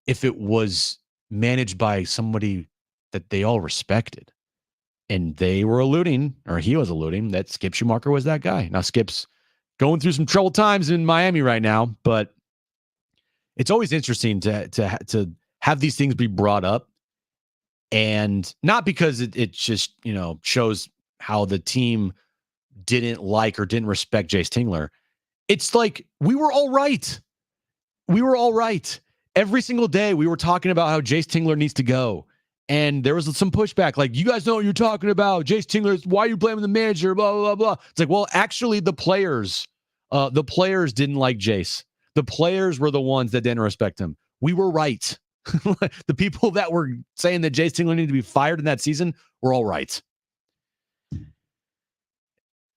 Speaker 1: if it was managed by somebody that they all respected. And they were alluding, or he was alluding, that Skip Schumacher was that guy. Now Skip's going through some troubled times in Miami right now, but it's always interesting to have these things be brought up. And not because it just, shows how the team didn't like or didn't respect Jace Tingler. It's like, we were all right. Every single day we were talking about how Jace Tingler needs to go. And there was some pushback. Like, you guys know what you're talking about. Jace Tingler, why are you blaming the manager? Blah, blah, blah. It's like, well, actually the players didn't like Jace. The players were the ones that didn't respect him. We were right. The people that were saying that Jay Tingler needed to be fired in that season were all right.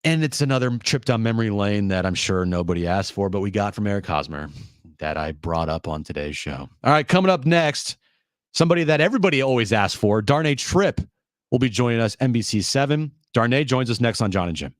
Speaker 1: And it's another trip down memory lane that I'm sure nobody asked for, but we got from Eric Hosmer that I brought up on today's show. All right, coming up next, somebody that everybody always asks for, Darnay Tripp, will be joining us, NBC 7. Darnay joins us next on Jon and Jim.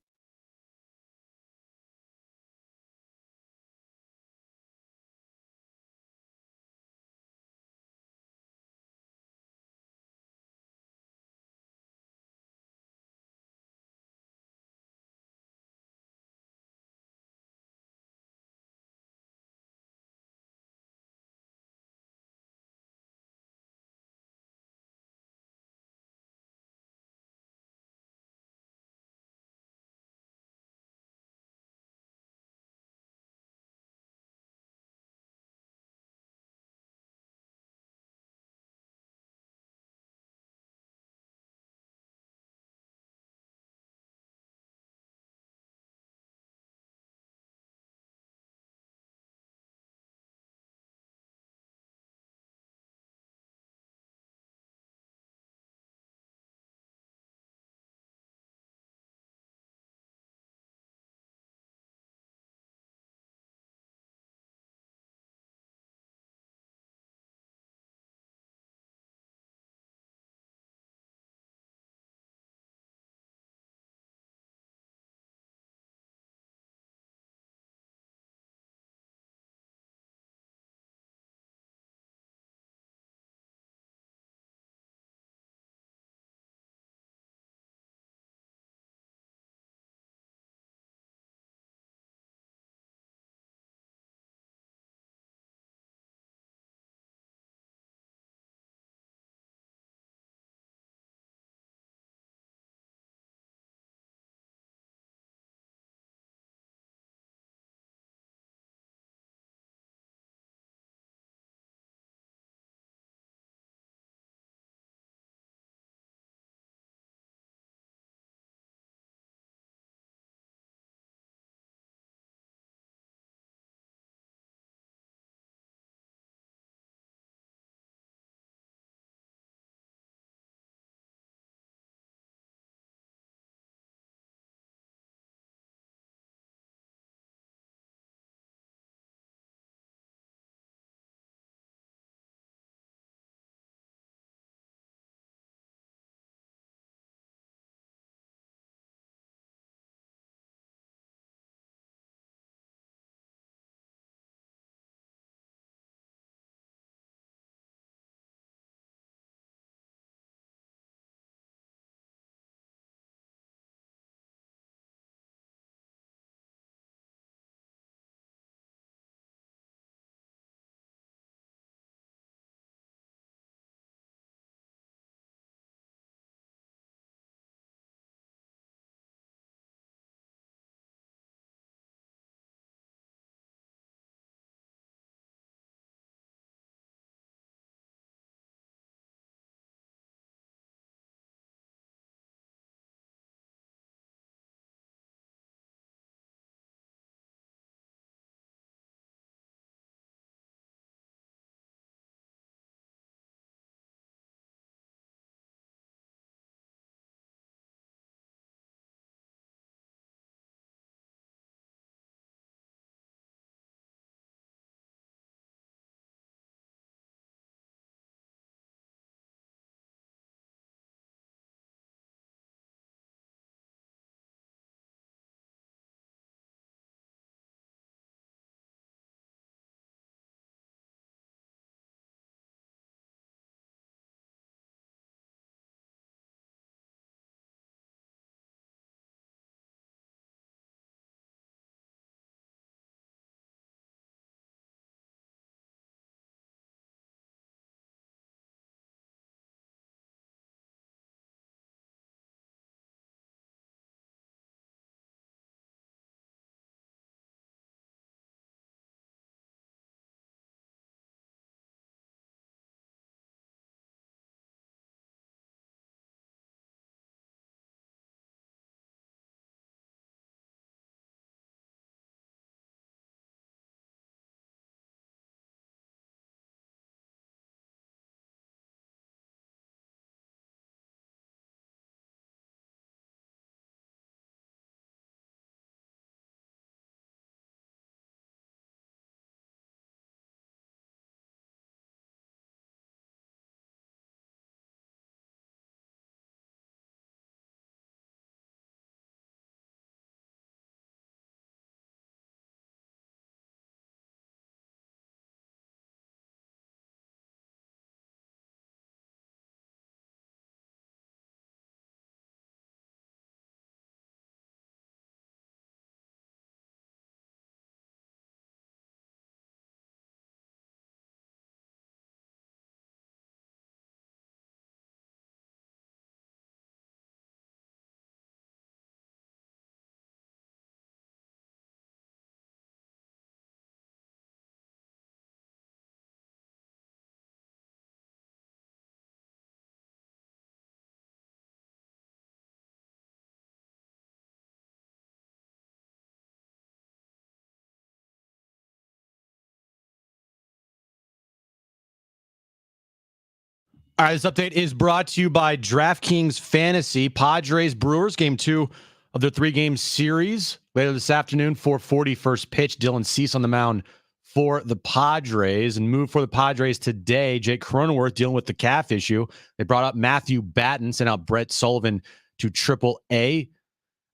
Speaker 1: All right, this update is brought to you by DraftKings Fantasy. Padres Brewers, game 2 of their 3-game series. Later this afternoon, 4:40 first pitch. Dylan Cease on the mound for the Padres. And move for the Padres today, Jake Cronenworth dealing with the calf issue. They brought up Matthew Batten, sent out Brett Sullivan to Triple-A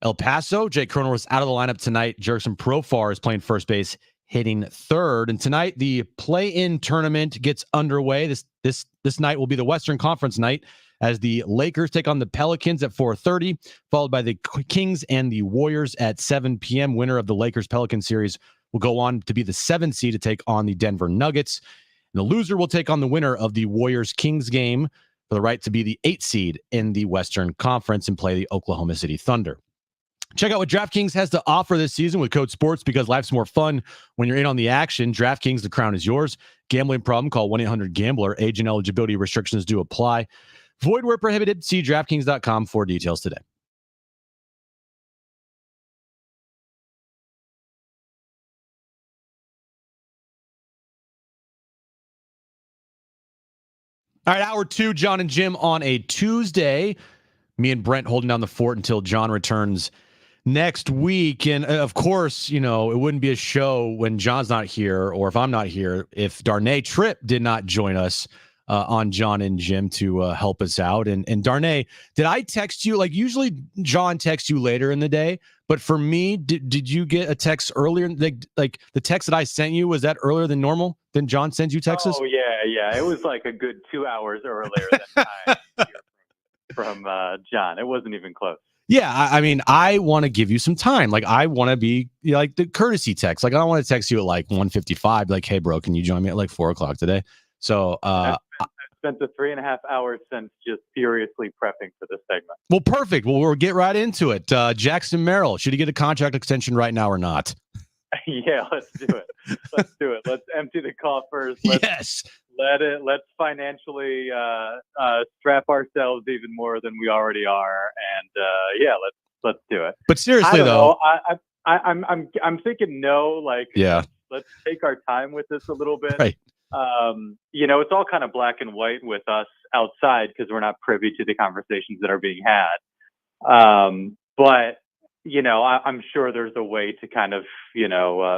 Speaker 1: El Paso. Jake Cronenworth's out of the lineup tonight. Jerson Profar is playing first base, hitting third. And tonight, the play-in tournament gets underway. This night will be the Western Conference night as the Lakers take on the Pelicans at 4:30, followed by the Kings and the Warriors at 7 p.m. Winner of the Lakers-Pelicans series will go on to be the 7th seed to take on the Denver Nuggets. And the loser will take on the winner of the Warriors-Kings game for the right to be the 8th seed in the Western Conference and play the Oklahoma City Thunder. Check out what DraftKings has to offer this season with code SPORTS because life's more fun when you're in on the action. DraftKings, the crown is yours. Gambling problem, call 1-800-GAMBLER. Age and eligibility restrictions do apply. Void where prohibited. See DraftKings.com for details today. All right, hour 2, Jon and Jim on a Tuesday. Me and Brent holding down the fort until Jon returns next week. And of course, it wouldn't be a show when Jon's not here or if I'm not here if Darnay Tripp did not join us on Jon and Jim to help us out. And Darnay, did I text you? Like usually Jon texts you later in the day, but for me, did you get a text earlier? Like the text that I sent you, was that earlier than normal than Jon sends you texts?
Speaker 6: Oh, yeah. It was like a good 2 hours earlier than I from Jon. It wasn't even close.
Speaker 1: Yeah, I mean, I want to give you some time. Like, I want to be like the courtesy text. Like, I don't want to text you at like 1:55. Like, hey, bro, can you join me at like 4:00 today? So,
Speaker 6: I spent the 3.5 hours since just furiously prepping for this segment.
Speaker 1: Well, perfect. Well, we'll get right into it. Jackson Merrill, should he get a contract extension right now or not?
Speaker 6: Yeah, let's do it. Let's empty the coffers.
Speaker 1: Yes.
Speaker 6: Let's financially strap ourselves even more than we already are, and let's do it.
Speaker 1: But seriously, though,
Speaker 6: I'm thinking no. Like,
Speaker 1: yeah,
Speaker 6: let's take our time with this a little bit.
Speaker 1: Right.
Speaker 6: It's all kind of black and white with us outside because we're not privy to the conversations that are being had. But I'm sure there's a way to kind of,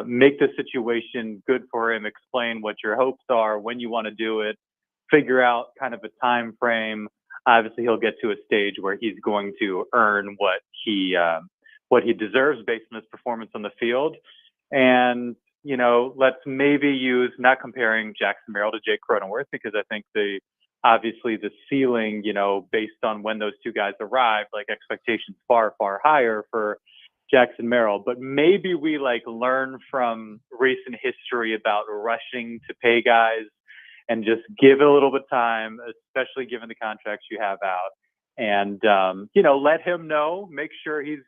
Speaker 6: make the situation good for him, explain what your hopes are, when you want to do it, figure out kind of a time frame. Obviously, he'll get to a stage where he's going to earn what he deserves based on his performance on the field. And, let's maybe use, not comparing Jackson Merrill to Jake Cronenworth, because I think obviously the ceiling, based on when those two guys arrived, like expectations far, far higher for Jackson Merrill. But maybe we learn from recent history about rushing to pay guys and just give it a little bit of time, especially given the contracts you have out. And, let him know, make sure he's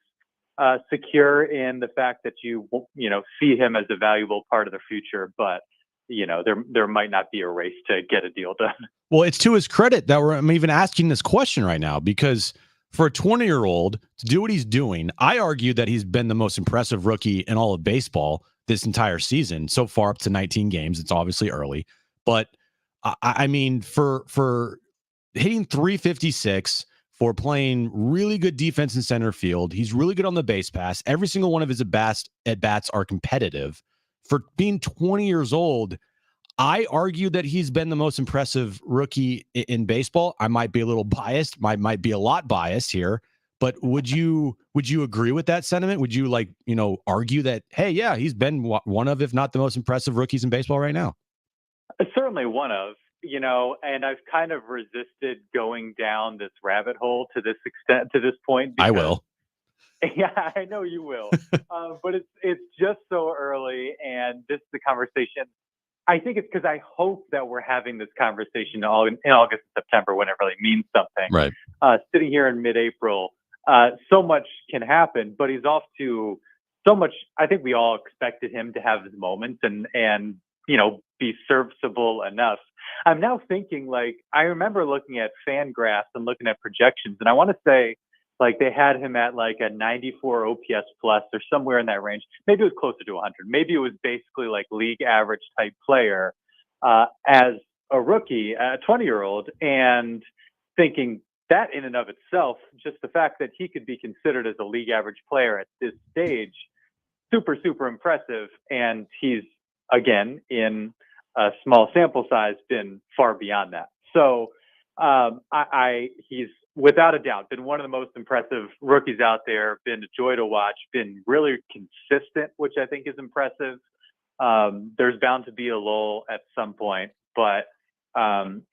Speaker 6: secure in the fact that you see him as a valuable part of the future. But there might not be a race to get a deal done. Well,
Speaker 1: it's to his credit that I'm even asking this question right now, because for a 20-year-old to do what he's doing, I argue that he's been the most impressive rookie in all of baseball this entire season so far, up to 19 games. It's obviously early, but I mean, for hitting 356, for playing really good defense in center field, he's really good on the base pass. Every single one of his at-bats are competitive. For being 20 years old, I argue that he's been the most impressive rookie in baseball. I might be a little biased, might be a lot biased here, but would you agree with that sentiment? Would you argue that, hey, yeah, he's been one of, if not the most impressive rookies in baseball right now?
Speaker 6: Certainly one of, and I've kind of resisted going down this rabbit hole to this extent, to this point.
Speaker 1: I will.
Speaker 6: Yeah, I know you will. But it's just so early, and this is the conversation. I think it's because I hope that we're having this conversation in August and September when it really means something.
Speaker 1: Right.
Speaker 6: Sitting here in mid-April, so much can happen, but he's off to so much. I think we all expected him to have his moments and be serviceable enough. I'm now thinking, I remember looking at FanGraphs and looking at projections, and I want to say, they had him at a 94 OPS plus or somewhere in that range. Maybe it was closer to 100. Maybe it was basically league average type player as a rookie, a 20-year-old, and thinking that in and of itself, just the fact that he could be considered as a league average player at this stage, super, super impressive. And he's, again, in a small sample size, been far beyond that. So he's without a doubt been one of the most impressive rookies out there, been a joy to watch, been really consistent, which I think is impressive. There's bound to be a lull at some point, but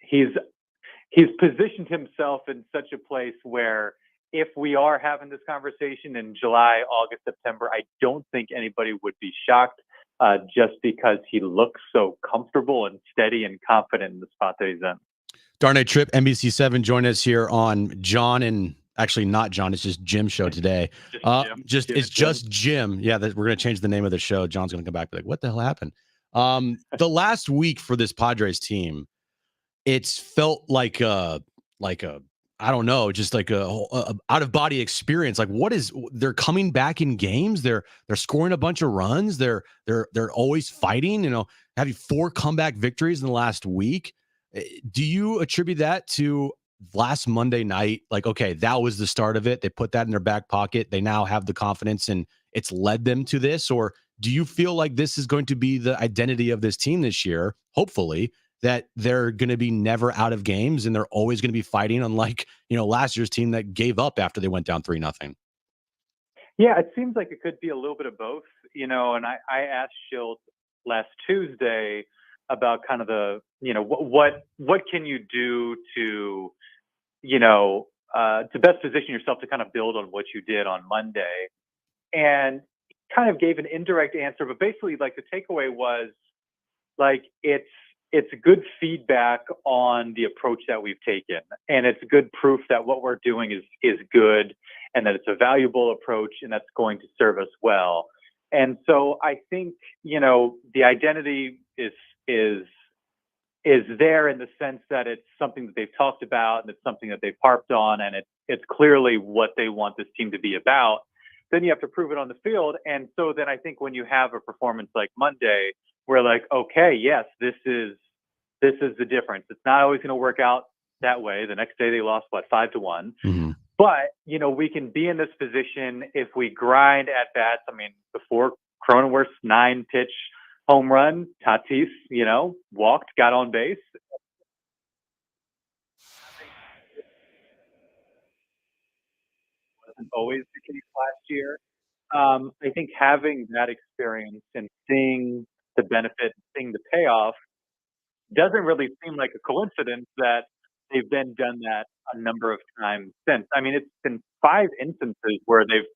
Speaker 6: he's positioned himself in such a place where if we are having this conversation in July, August, September, I don't think anybody would be shocked just because he looks so comfortable and steady and confident in the spot that he's in.
Speaker 1: Darnay Tripp, NBC7, join us here on Jon and actually not Jon. It's just Jim show today. Just Jim. Yeah, we're going to change the name of the show. Jon's going to come back and be like, what the hell happened? The last week for this Padres team, it's felt like a I don't know, just like a out of body experience. Like they're coming back in games. They're scoring a bunch of runs. They're always fighting, having 4 comeback victories in the last week. Do you attribute that to last Monday night? Like, okay, that was the start of it. They put that in their back pocket. They now have the confidence and it's led them to this. Or do you feel like this is going to be the identity of this team this year? Hopefully, that they're going to be never out of games and they're always going to be fighting, unlike, last year's team that gave up after they went down 3-0.
Speaker 6: Yeah, it seems like it could be a little bit of both, and I asked Schilt last Tuesday about kind of the, what can you do to, to best position yourself to kind of build on what you did on Monday. And kind of gave an indirect answer, but basically like the takeaway was like, it's good feedback on the approach that we've taken. And it's good proof that what we're doing is good and that it's a valuable approach and that's going to serve us well. And so I think, the identity is there in the sense that it's something that they've talked about and it's something that they've harped on and it's clearly what they want this team to be about. Then you have to prove it on the field. And so then I think when you have a performance like Monday, we're like, okay, yes, this is the difference. It's not always going to work out that way. The next day they lost 5-1.
Speaker 1: Mm-hmm.
Speaker 6: But, we can be in this position if we grind at bats. I mean, before Cronenworth's 9-pitch home run, Tatis, walked, got on base. Wasn't always the case last year. I think having that experience and seeing the benefit, seeing the payoff, doesn't really seem like a coincidence that they've then done that a number of times since. I mean, it's been 5 instances where they've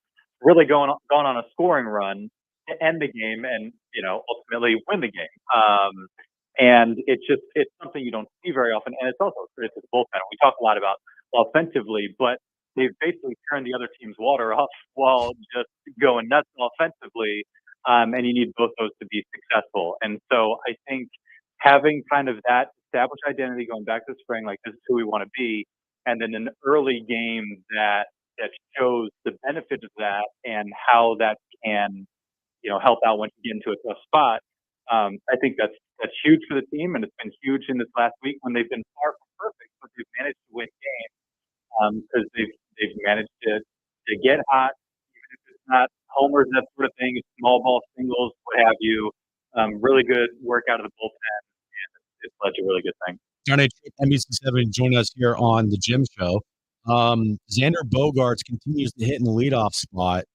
Speaker 6: really gone on a scoring run to end the game and, ultimately win the game. And it's something you don't see very often. And it's also a bullpen. We talk a lot about offensively, but they've basically turned the other team's water off while just going nuts offensively. And you need both those to be successful. And so I think having kind of that established identity going back to spring, like this is who we want to be, and then an early game that shows the benefit of that and how that can, help out once you get into a tough spot. I think that's huge for the team, and it's been huge in this last week when they've been far from perfect, but they've managed to win games because they've managed to get hot, even if it's not homers, that sort of thing, small ball singles, what have you. Really good work out of the bullpen, and it's led to a really good thing.
Speaker 1: Darnay Tripp, NBC7, join us here on the Jim Show. Xander Bogaerts continues to hit in the leadoff spot.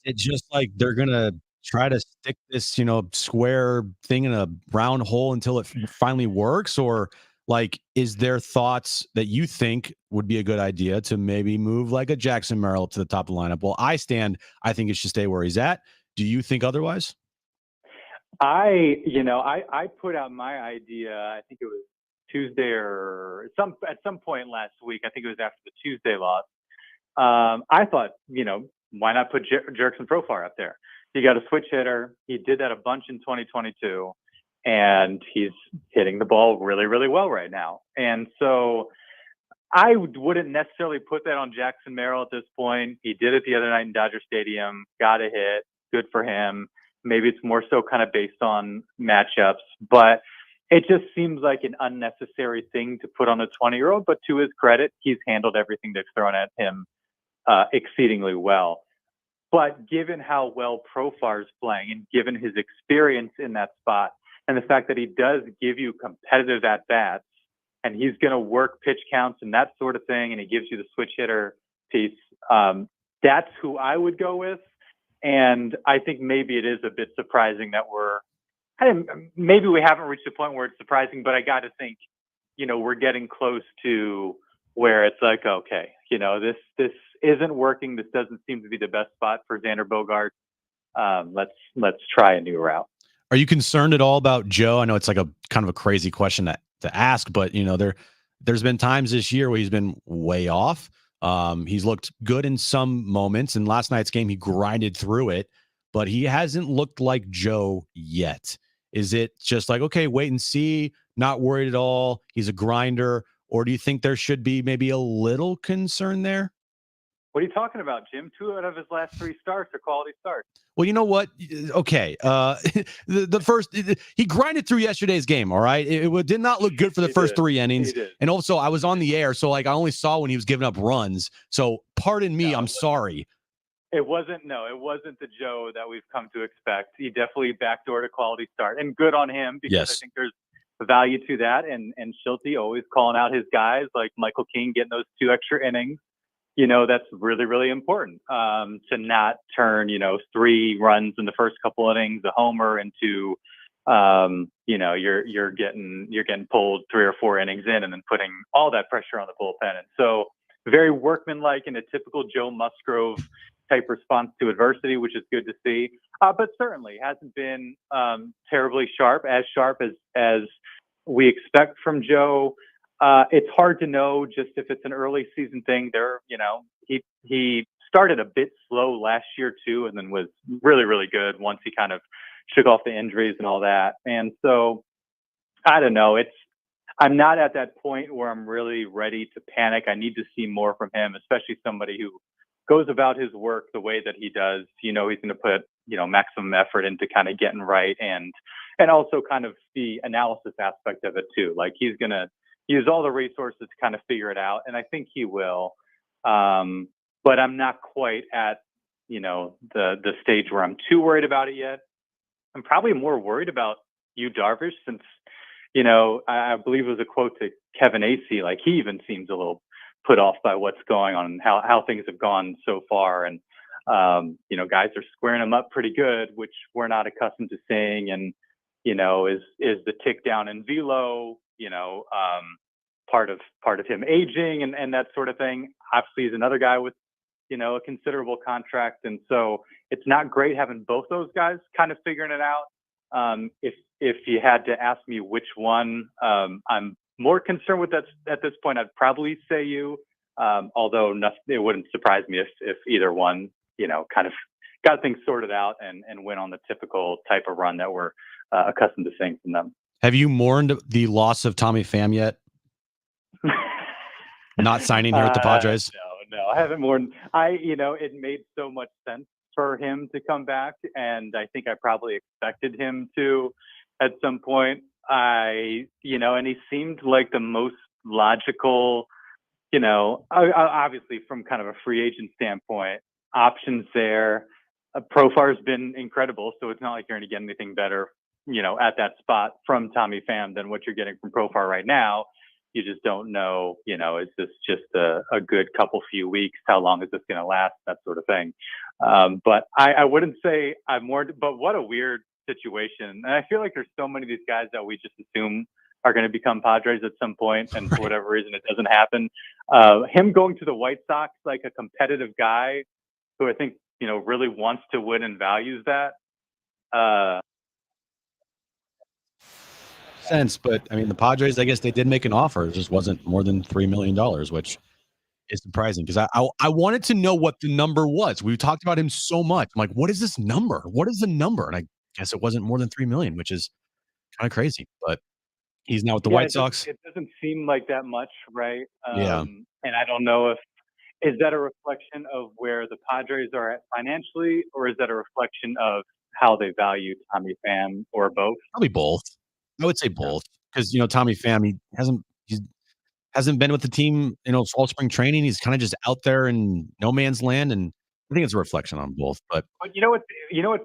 Speaker 1: It's just like they're gonna try to stick this, square thing in a round hole until it finally works, or like, is there thoughts that you think would be a good idea to maybe move like a Jackson Merrill up to the top of the lineup? Well, I think it should stay where he's at. Do you think otherwise?
Speaker 6: I put out my idea, I think it was Tuesday or at some point last week. I think it was after the Tuesday loss. I thought, why not put Jurickson Profar up there? He got a switch hitter. He did that a bunch in 2022, and he's hitting the ball really, really well right now. And so I wouldn't necessarily put that on Jackson Merrill at this point. He did it the other night in Dodger Stadium, got a hit, good for him. Maybe it's more so kind of based on matchups, but it just seems like an unnecessary thing to put on a 20-year-old. But to his credit, he's handled everything that's thrown at him exceedingly well. But given how well Profar's playing and given his experience in that spot and the fact that he does give you competitive at-bats and he's going to work pitch counts and that sort of thing, and he gives you the switch hitter piece, that's who I would go with. And I think maybe it is a bit surprising that maybe we haven't reached the point where it's surprising, but I got to think, we're getting close to where it's like, okay, this isn't working. This doesn't seem to be the best spot for Xander Bogaerts. Let's try a new route.
Speaker 1: Are you concerned at all about Joe? I know it's like a kind of a crazy question to ask, but there's been times this year where he's been way off. He's looked good in some moments, and last night's game he grinded through it, but he hasn't looked like Joe yet. Is it just like, okay, wait and see, not worried at all, he's a grinder, or do you think there should be maybe a little concern there?
Speaker 6: What are you talking about, Jim? 2 out of his last 3 starts are quality starts.
Speaker 1: Well, you know what? Okay. The first, he grinded through yesterday's game. All right. It did not look good for the first 3 innings. And also I was on the air. So I only saw when he was giving up runs. So pardon me. I'm sorry.
Speaker 6: It wasn't the Joe that we've come to expect. He definitely backdoored a quality start, and good on him, because I think there's value to that. And Schulte always calling out his guys like Michael King getting those 2 extra innings. That's really, really important, to not turn, 3 runs in the first couple innings, a homer, into, you're getting pulled 3 or 4 innings in and then putting all that pressure on the bullpen. And so very workmanlike in a typical Joe Musgrove type response to adversity, which is good to see. But certainly hasn't been terribly sharp as we expect from Joe. It's hard to know just if it's an early season thing. He started a bit slow last year too, and then was really, really good once he kind of shook off the injuries and all that. And so I don't know. I'm not at that point where I'm really ready to panic. I need to see more from him, especially somebody who goes about his work the way that he does. He's going to put, maximum effort into kind of getting right, and also kind of the analysis aspect of it too. Like, he's going to use all the resources to kind of figure it out. And I think he will. But I'm not quite at, the stage where I'm too worried about it yet. I'm probably more worried about Yu Darvish, since, I believe it was a quote to Kevin Acee. Like, he even seems a little put off by what's going on and how things have gone so far. And, guys are squaring him up pretty good, which we're not accustomed to seeing. And, is the tick down in velo, part of him aging and that sort of thing. Obviously, he's another guy with, a considerable contract. And so it's not great having both those guys kind of figuring it out. If you had to ask me which one I'm more concerned with at this point, I'd probably say you. Although it wouldn't surprise me if either one, kind of got things sorted out and went on the typical type of run that we're accustomed to seeing from them.
Speaker 1: Have you mourned the loss of Tommy Pham yet? Not signing here with the Padres?
Speaker 6: No, I haven't mourned. It made so much sense for him to come back, and I think I probably expected him to at some point. And he seemed like the most logical, obviously from kind of a free agent standpoint, options there. Profar's been incredible, so it's not like you're going to get anything better, at that spot from Tommy Pham than what you're getting from Profar right now. You just don't know, is this just a good few weeks? How long is this going to last? That sort of thing. But I wouldn't say I'm more, but what a weird situation. And I feel like there's so many of these guys that we just assume are going to become Padres at some point, and for whatever reason, it doesn't happen. Him going to the White Sox, like a competitive guy who I think, really wants to win and values that.
Speaker 1: Sense, but I mean, the Padres, I guess they did make an offer. It just wasn't more than $3 million, which is surprising, because I wanted to know what the number was. We talked about him so much. I'm like, what is this number? What is the number? And I guess it wasn't more than $3 million, which is kind of crazy. But he's now with the White Sox.
Speaker 6: It doesn't seem like that much, right?
Speaker 1: Yeah.
Speaker 6: And I don't know is that a reflection of where the Padres are at financially, or is that a reflection of how they value Tommy Pham, or both?
Speaker 1: Probably both. I would say both. because Tommy Pham, he hasn't been with the team, all spring training. He's kind of just out there in no man's land, and I think it's a reflection on both. But
Speaker 6: you know what's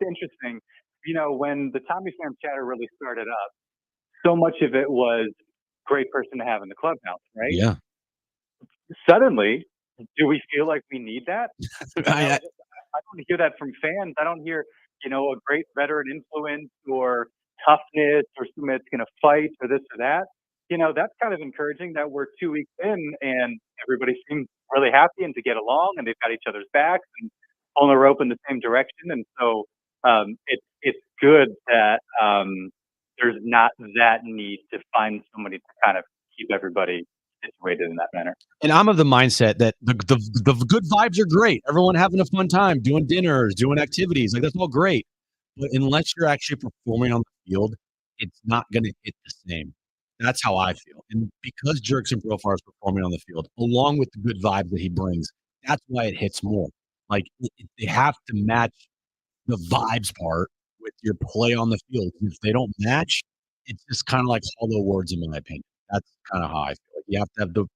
Speaker 6: interesting? When the Tommy Pham chatter really started up, so much of it was great person to have in the clubhouse, right?
Speaker 1: Yeah.
Speaker 6: Suddenly, do we feel like we need that?
Speaker 1: I
Speaker 6: don't hear that from fans. I don't hear, a great veteran influence or toughness or somebody that's going to fight or this or that. That's kind of encouraging that we're 2 weeks in and everybody seems really happy and to get along and they've got each other's backs and pulling the rope in the same direction. And so it's good that there's not that need to find somebody to kind of keep everybody situated in that manner.
Speaker 1: And I'm of the mindset that the good vibes are great. Everyone having a fun time, doing dinners, doing activities, like that's all great. But unless you're actually performing on the field, it's not going to hit the same. That's how I feel. And because Jurickson Profar is performing on the field, along with the good vibes that he brings, that's why it hits more. Like they have to match the vibes part with your play on the field. If they don't match, it's just kind of like hollow words, in my opinion. That's kind of how I feel. Like you have to have the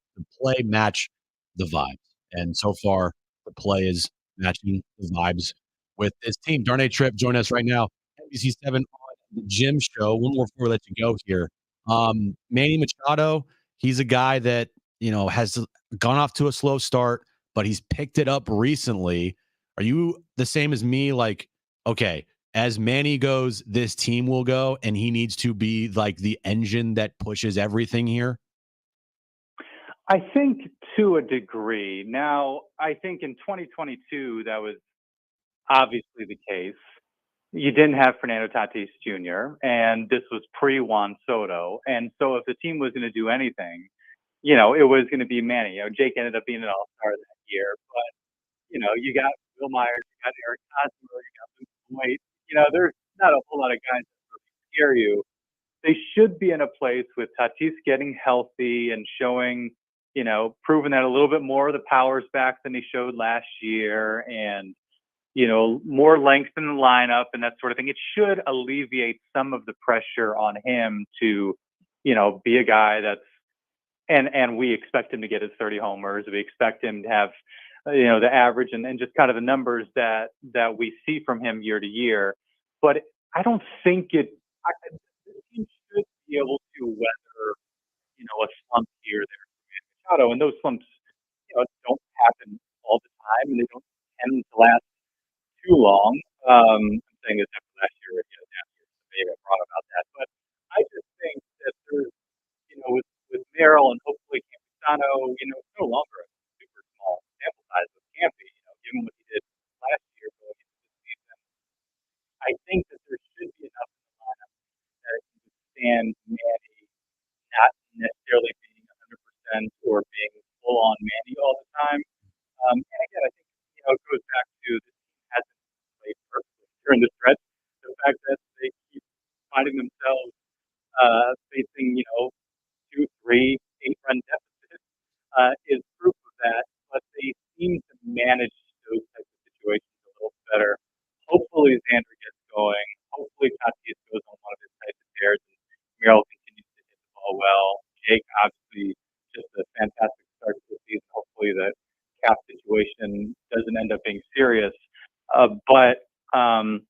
Speaker 1: play match the vibes. And so far, the play is matching the vibes with this team. Darnay Tripp joining us right now, NBC 7 on the Jim Show. One more before we let you go here. Manny Machado, he's a guy that, has gone off to a slow start, but he's picked it up recently. Are you the same as me? Like, okay, as Manny goes, this team will go, and he needs to be like the engine that pushes everything here?
Speaker 6: I think to a degree. Now, I think in 2022, that was obviously the case. You didn't have Fernando Tatis Jr., and this was pre-Juan Soto. And so if the team was going to do anything, it was going to be Manny. Jake ended up being an all-star that year. But, you got Will Myers, you got Eric Hosmer, you got Luke Voigt. There's not a whole lot of guys that really scare you. They should be in a place with Tatis getting healthy and showing, proving that a little bit more of the power's back than he showed last year and, more length in the lineup and that sort of thing. It should alleviate some of the pressure on him to, be a guy that's, and we expect him to get his 30 homers. We expect him to have, the average and just kind of the numbers that we see from him year to year. But I don't think the team should be able to weather, a slump here or there for Machado. And those slumps, don't happen all the time and they don't tend to last too long. I'm saying this after last year, maybe I'm wrong about that. But I just think that there's, with Merrill and hopefully Campusano, it's no longer a super small sample size with Campy, given what he did last year going into the season. I think that there should be enough in the lineup that can withstand Manny not necessarily being 100% or being full on Manny all the time. And again, I think, it goes back to this team hasn't played perfectly during the stretch. The fact that they keep finding themselves facing, 2, 3, 8-run deficits is proof of that. But they seem to manage those types of situations a little better. Hopefully, Xander gets going. Hopefully, Tatis goes on one of his types of tears. And Merrill continues to hit the ball well. Jake, obviously, just a fantastic start to the season. Hopefully, the cap situation doesn't end up being serious. But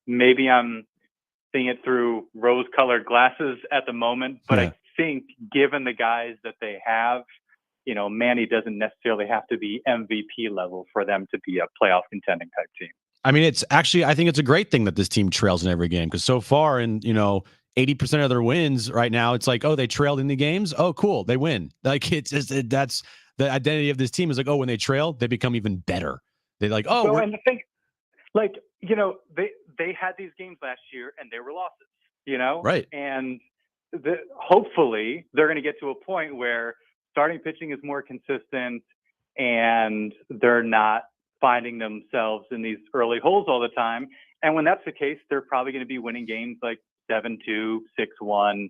Speaker 6: maybe I'm seeing it through rose-colored glasses at the moment. But I think given the guys that they have, Manny doesn't necessarily have to be MVP level for them to be a playoff contending type team.
Speaker 1: I mean, I think it's a great thing that this team trails in every game because so far in, 80% of their wins right now, it's like, oh, they trailed in the games. Oh, cool. They win. Like that's the identity of this team is like, oh, when they trail, they become even better. They like, oh,
Speaker 6: and the thing, like, they had these games last year and they were losses,
Speaker 1: right.
Speaker 6: And hopefully they're going to get to a point where starting pitching is more consistent and they're not finding themselves in these early holes all the time. And when that's the case, they're probably going to be winning games like 7-2, 6-1.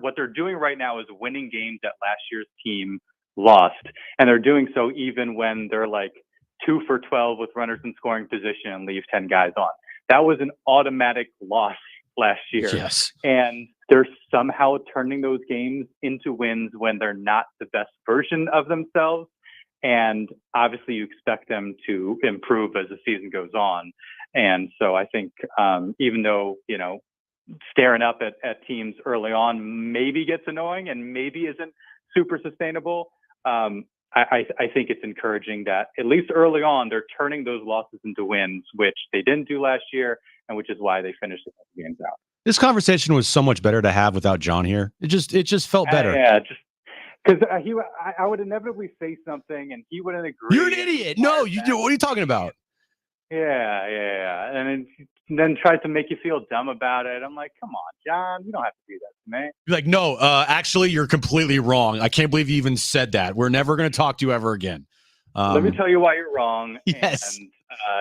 Speaker 6: What they're doing right now is winning games that last year's team lost. And they're doing so even when they're like 2 for 12 with runners in scoring position and leave 10 guys on. That was an automatic loss last year.
Speaker 1: Yes.
Speaker 6: And they're somehow turning those games into wins when they're not the best version of themselves. And obviously you expect them to improve as the season goes on. And so I think even though, staring up at teams early on maybe gets annoying and maybe isn't super sustainable, I think it's encouraging that at least early on, they're turning those losses into wins, which they didn't do last year, and which is why they finished the games out.
Speaker 1: This conversation was so much better to have without Jon here. It just felt better.
Speaker 6: Yeah, just because I would inevitably say something and he wouldn't agree.
Speaker 1: You're an idiot. No, you do. What are you talking about?
Speaker 6: Yeah. And then tries to make you feel dumb about it. I'm like, come on, Jon, you don't have to do that to me.
Speaker 1: You're like, no, actually, you're completely wrong. I can't believe you even said that. We're never going to talk to you ever again.
Speaker 6: Let me tell you why you're wrong.
Speaker 1: Yes.
Speaker 6: And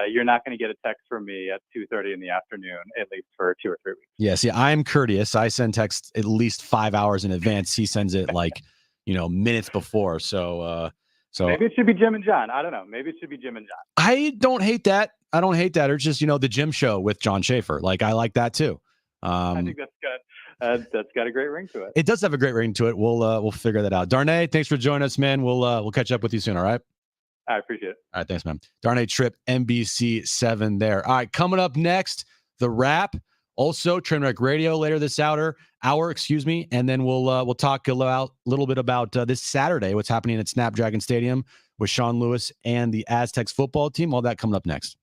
Speaker 6: you're not going to get a text from me at 2:30 in the afternoon, at least for 2 or 3 weeks.
Speaker 1: Yes. Yeah, I'm courteous. I send text at least 5 hours in advance. He sends it minutes before. So
Speaker 6: maybe it should be Jim and Jon. I don't know. Maybe it should be Jim and Jon.
Speaker 1: I don't hate that. Or just, the Jim show with Jon Schaefer. Like, I like that too.
Speaker 6: I think that's good. That's got a great ring to it.
Speaker 1: It does have a great ring to it. We'll figure that out. Darnay, thanks for joining us, man. We'll catch up with you soon. All right.
Speaker 6: I appreciate it.
Speaker 1: All right. Thanks, man. Darnay Tripp, NBC7 there. All right. Coming up next, the wrap. Also, Trainwreck Radio later this hour, and then we'll talk a little bit about this Saturday, what's happening at Snapdragon Stadium with Sean Lewis and the Aztecs football team. All that coming up next.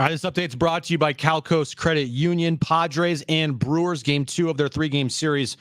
Speaker 1: All right, this update's brought to you by Cal Coast Credit Union. Padres and Brewers, game 2 of their 3-game series.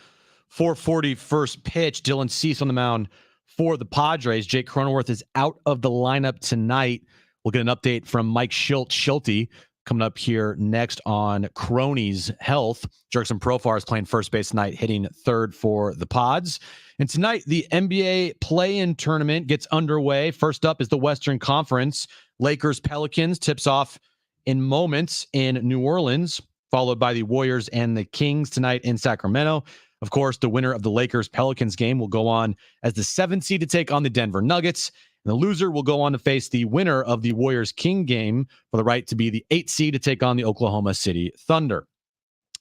Speaker 1: 4:40 first pitch. Dylan Cease on the mound for the Padres. Jake Cronenworth is out of the lineup tonight. We'll get an update from Mike Schulte coming up here next on Crony's health. Jackson Merrill is playing first base tonight, hitting third for the Pods. And tonight, the NBA play-in tournament gets underway. First up is the Western Conference. Lakers Pelicans tips off in moments in New Orleans, followed by the Warriors and the Kings tonight in Sacramento. Of course, the winner of the Lakers-Pelicans game will go on as the 7th seed to take on the Denver Nuggets. And the loser will go on to face the winner of the Warriors-King game for the right to be the 8th seed to take on the Oklahoma City Thunder.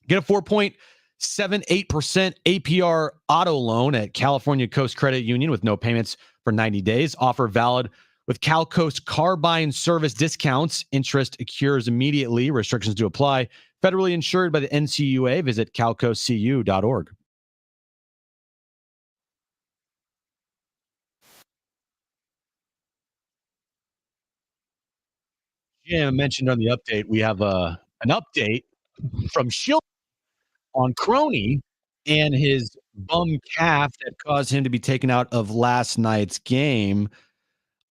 Speaker 1: Get a 4.78% APR auto loan at California Coast Credit Union with no payments for 90 days. Offer valid with Cal Coast car buying service discounts. Interest accrues immediately. Restrictions do apply. Federally insured by the NCUA. Visit calcoastcu.org. Jim mentioned on the update, we have an update from Schill on Crony and his bum calf that caused him to be taken out of last night's game.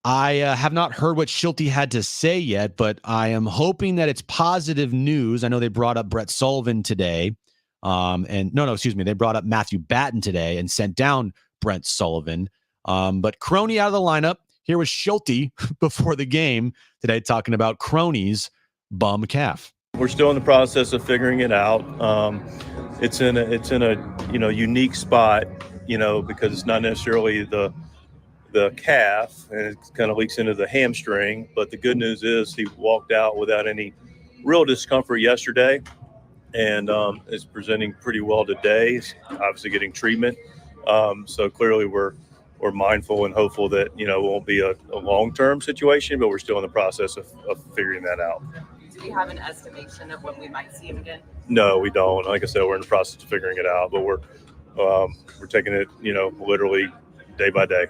Speaker 1: I have not heard what Schulte had to say yet, but I am hoping that it's positive news. I know they brought up Brett Sullivan today. They brought up Matthew Batten today and sent down Brent Sullivan. But Crony out of the lineup. Here was Schulte before the game today talking about Crony's bum calf.
Speaker 4: We're still in the process of figuring it out. It's in a unique spot, because it's not necessarily the calf, and it kind of leaks into the hamstring. But the good news is he walked out without any real discomfort yesterday, and is presenting pretty well today. He's obviously getting treatment. So clearly we're mindful and hopeful that, it won't be a long-term situation, but we're still in the process of figuring that out.
Speaker 7: Do we have an estimation of when we might see him again?
Speaker 4: No, we don't. Like I said, we're in the process of figuring it out, but we're taking it, literally day by day.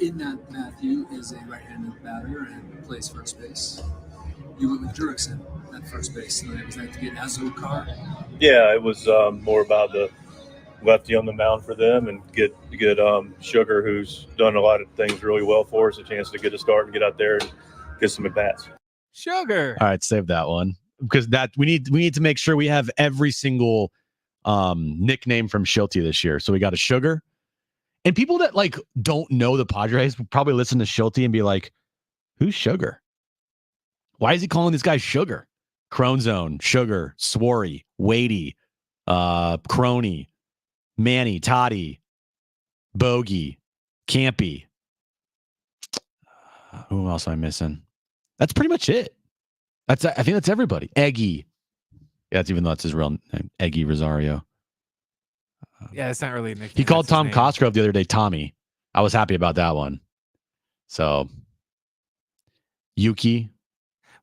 Speaker 8: In that, Matthew is a right-handed batter and plays first base. You went with Jurickson at first base tonight. Was that to get Azokar?
Speaker 4: Yeah, it was more about the lefty on the mound for them and get Sugar, who's done a lot of things really well for us, a chance to get a start and get out there and get some at-bats.
Speaker 2: Sugar.
Speaker 1: All right, save that one because we need to make sure we have every single nickname from Schulte this year. So we got a Sugar. And people that don't know the Padres will probably listen to Schulte and be like, who's Sugar? Why is he calling this guy Sugar? Crone Zone, Sugar, Swarry, Weighty, Crony, Manny, Toddy, Bogey, Campy. Who else am I missing? That's pretty much it. I think that's everybody. Eggy. Yeah, that's even though that's his real name. Eggy Rosario.
Speaker 2: Yeah, it's not really a nickname.
Speaker 1: He called Tom Cosgrove the other day Tommy. I was happy about that one. So, Yuki.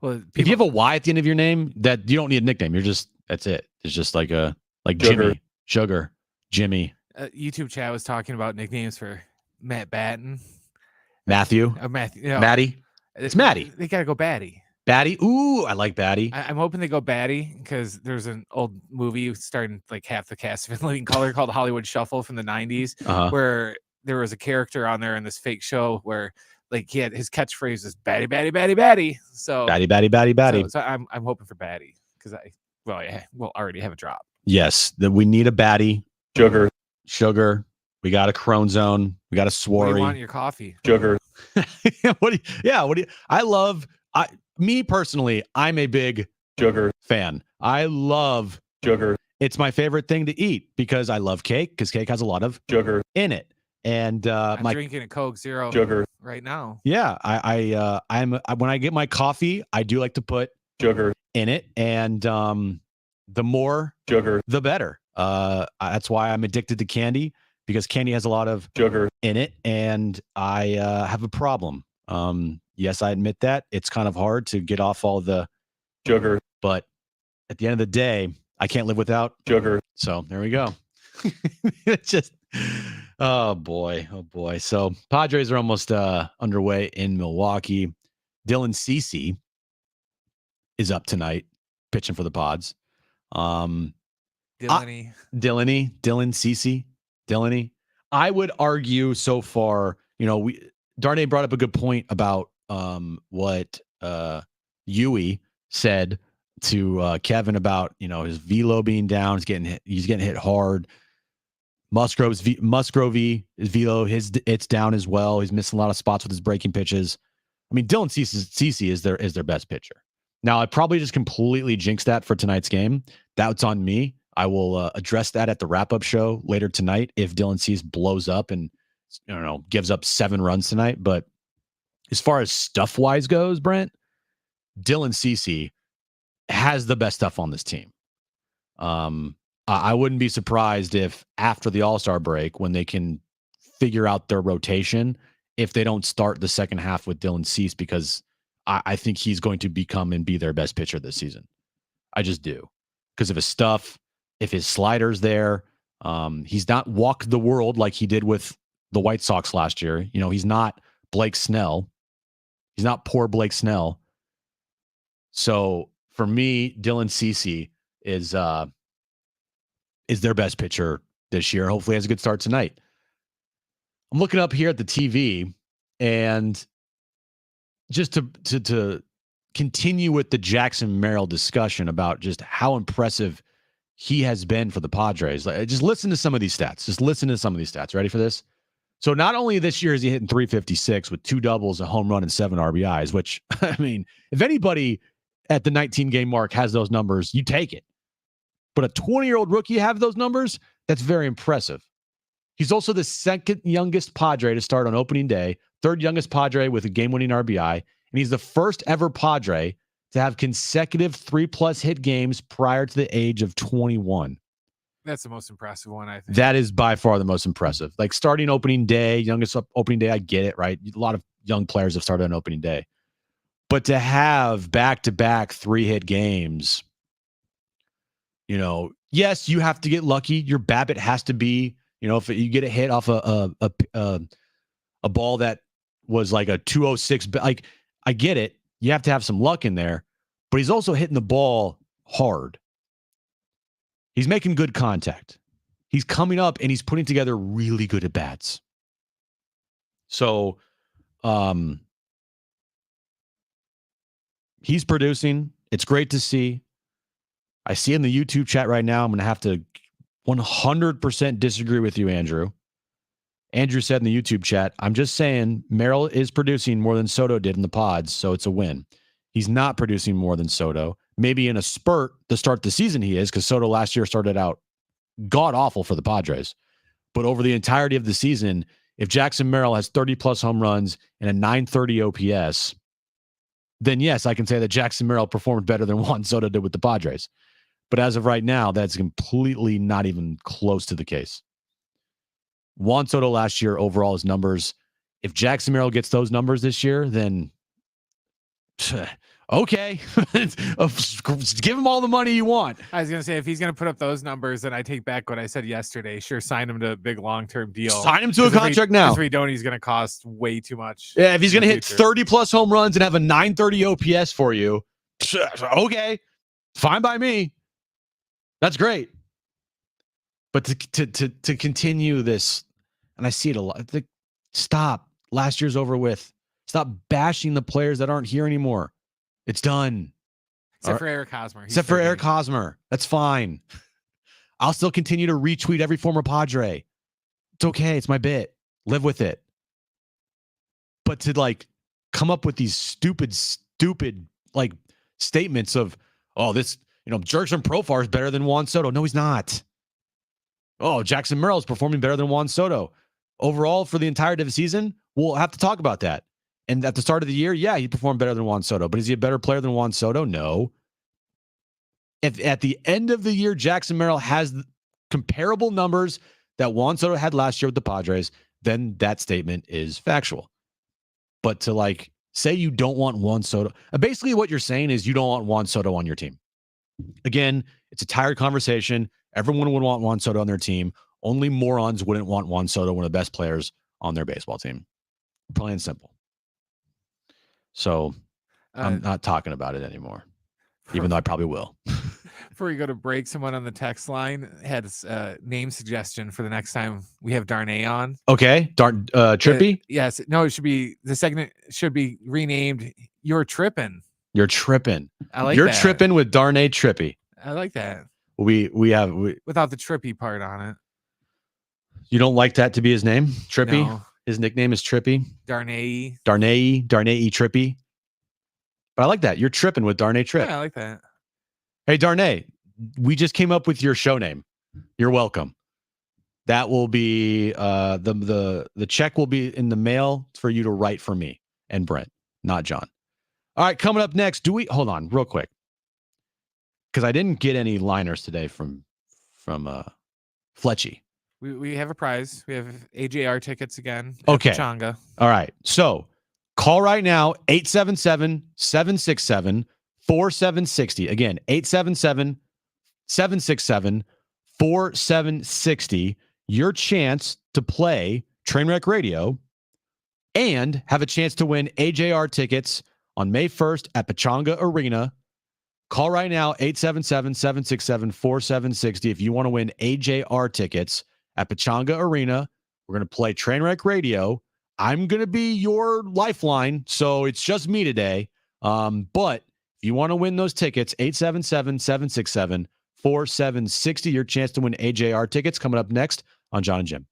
Speaker 2: Well,
Speaker 1: if you have a Y at the end of your name, that you don't need a nickname. That's it. It's just like Jimmy, Sugar, Jimmy.
Speaker 2: YouTube chat was talking about nicknames for Matt Batten.
Speaker 1: Matthew. Matty. It's Matty.
Speaker 2: They got to go Batty.
Speaker 1: Batty. Ooh, I like Batty.
Speaker 2: I'm hoping they go Batty because there's an old movie starting half the cast of In Living Color called Hollywood Shuffle from the 90s, where there was a character on there in this fake show where he had his catchphrase is Batty, Batty, Batty, Batty. So Batty,
Speaker 1: Batty, Batty, Batty.
Speaker 2: So I'm hoping for Batty because we'll already have a drop.
Speaker 1: Yes, we need a Batty. Sugar. We got a Crone Zone. We got a Swarry.
Speaker 2: What do you want in your coffee?
Speaker 4: Sugar.
Speaker 1: Me personally, I'm a big
Speaker 4: Sugar
Speaker 1: fan. I love
Speaker 4: Sugar.
Speaker 1: It's my favorite thing to eat because I love cake because cake has a lot of
Speaker 4: sugar
Speaker 1: in it. And
Speaker 2: I'm drinking a Coke Zero
Speaker 4: Sugar
Speaker 2: right now.
Speaker 1: Yeah, I'm when I get my coffee, I do like to put
Speaker 4: sugar
Speaker 1: in it, and the more
Speaker 4: sugar,
Speaker 1: the better. That's why I'm addicted to candy because candy has a lot of
Speaker 4: sugar
Speaker 1: in it, and I have a problem. Yes, I admit that it's kind of hard to get off all the
Speaker 4: sugar,
Speaker 1: but at the end of the day, I can't live without
Speaker 4: sugar.
Speaker 1: So there we go. It's just, oh boy. So Padres are almost underway in Milwaukee. Dylan Cease is up tonight, pitching for the Pods.
Speaker 2: Dylan Cease. I would argue so far, Darnay brought up a good point about what Yui said to Kevin about, his velo being down. He's getting hit hard. Musgrove his velo, it's down as well. He's missing a lot of spots with his breaking pitches. I mean, Dylan Cease is their best pitcher. Now, I probably just completely jinxed that for tonight's game. That's on me. I will address that at the wrap-up show later tonight if Dylan Cease blows up and gives up 7 runs tonight. But as far as stuff-wise goes, Brent, Dylan Cease has the best stuff on this team. I wouldn't be surprised if after the All-Star break, when they can figure out their rotation, if they don't start the second half with Dylan Cease, because I think he's going to become and be their best pitcher this season. I just do. Because of his stuff, if his slider's there, he's not walked the world like he did with the White Sox last year. He's not Blake Snell. He's not poor Blake Snell. So for me, Dylan Cease is their best pitcher this year. Hopefully has a good start tonight. I'm looking up here at the TV, and just to continue with the Jackson Merrill discussion about just how impressive he has been for the Padres. Just listen to some of these stats. Ready for this? So not only this year is he hitting 356 with 2 doubles, a home run, and 7 RBIs, which, I mean, if anybody at the 19-game mark has those numbers, you take it. But a 20-year-old rookie have those numbers, that's very impressive. He's also the second youngest Padre to start on opening day, third youngest Padre with a game-winning RBI, and he's the first ever Padre to have consecutive 3+ hit games prior to the age of 21. That's the most impressive one, I think.
Speaker 1: That is by far the most impressive. Like starting opening day, youngest opening day, I get it, right? A lot of young players have started on opening day. But to have back-to-back 3-hit games, yes, you have to get lucky. Your BABIP has to be, if you get a hit off a ball that was like a 206, like I get it. You have to have some luck in there, but he's also hitting the ball hard. He's making good contact. He's coming up and he's putting together really good at bats. So, he's producing. It's great to see. I see in the YouTube chat right now, I'm going to have to 100% disagree with you, Andrew. Andrew said in the YouTube chat, I'm just saying Merrill is producing more than Soto did in the Pods, so it's a win. He's not producing more than Soto. Maybe in a spurt to start the season he is, because Soto last year started out god-awful for the Padres. But over the entirety of the season, if Jackson Merrill has 30-plus home runs and a 930 OPS, then yes, I can say that Jackson Merrill performed better than Juan Soto did with the Padres. But as of right now, that's completely not even close to the case. Juan Soto last year, overall, his numbers, if Jackson Merrill gets those numbers this year, then okay. Give him all the money you want.
Speaker 2: I was going to say, if he's going to put up those numbers, then I take back what I said yesterday. Sure, sign him to a big long-term deal.
Speaker 1: Sign him to a contract now.
Speaker 2: Because He's going to cost way too much.
Speaker 1: Yeah, if he's going to hit 30-plus home runs and have a 930 OPS for you, okay, fine by me. That's great. But to continue this, and I see it a lot, stop. Last year's over with. Stop bashing the players that aren't here anymore. It's done.
Speaker 2: Except for Eric Hosmer.
Speaker 1: Except for Eric Hosmer. That's fine. I'll still continue to retweet every former Padre. It's okay. It's my bit. Live with it. But to come up with these stupid statements of, oh, this, Jurickson Profar is better than Juan Soto. No, he's not. Oh, Jackson Merrill is performing better than Juan Soto. Overall, for the entirety of the season, we'll have to talk about that. And at the start of the year, yeah, he performed better than Juan Soto. But is he a better player than Juan Soto? No. If at the end of the year, Jackson Merrill has comparable numbers that Juan Soto had last year with the Padres, then that statement is factual. But to say you don't want Juan Soto, basically what you're saying is you don't want Juan Soto on your team. Again, it's a tired conversation. Everyone would want Juan Soto on their team. Only morons wouldn't want Juan Soto, one of the best players on their baseball team. Plain and simple. So I'm not talking about it anymore. even though I probably will.
Speaker 2: Before you go to break, someone on the text line had a name suggestion for the next time we have Darnay on.
Speaker 1: Okay, Trippy.
Speaker 2: Yes, no, it should be the segment should be renamed. You're tripping.
Speaker 1: You're tripping.
Speaker 2: I like
Speaker 1: You're
Speaker 2: that.
Speaker 1: tripping with Darnay Trippy.
Speaker 2: I like that.
Speaker 1: We
Speaker 2: Without the trippy part on it.
Speaker 1: You don't like that to be his name, Trippy?
Speaker 2: No.
Speaker 1: His nickname is Trippy.
Speaker 2: Darnay
Speaker 1: Trippy. But I like that. You're tripping with Darnay Tripp.
Speaker 2: Yeah, I like that.
Speaker 1: Hey, Darnay, we just came up with your show name. You're welcome. That will be the check will be in the mail for you to write for me and Brent, not John. All right, coming up next, hold on real quick. Because I didn't get any liners today from Fletchy.
Speaker 2: We have a prize. We have AJR tickets again.
Speaker 1: Okay.
Speaker 2: Changa.
Speaker 1: All right. So call right now, 877-767-4760. Again, 877-767-4760. Your chance to play Trainwreck Radio and have a chance to win AJR tickets on May 1st at Pechanga Arena. Call right now, 877-767-4760 if you want to win AJR tickets at Pechanga Arena. We're going to play Trainwreck Radio. I'm going to be your lifeline, so it's just me today. But if you want to win those tickets, 877-767-4760. Your chance to win AJR tickets coming up next on Jon and Jim.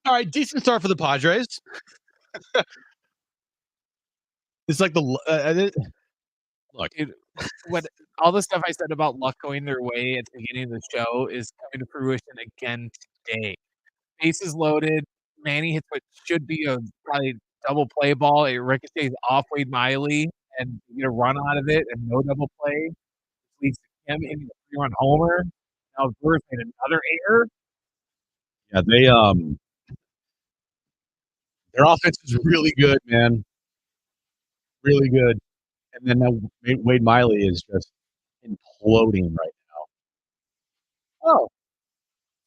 Speaker 1: All right, decent start for the Padres. It's like look.
Speaker 2: Dude, what all the stuff I said about luck going their way at the beginning of the show is coming to fruition again today. Bases loaded. Manny hits what should be a probably double play ball. It ricochets off Wade Miley and you get a run out of it and no double play. Leads to him into a 3-run homer. Now Brewers made another error.
Speaker 1: Yeah, their offense is really good, man. Really good. And then now Wade Miley is just imploding right now.
Speaker 2: Oh,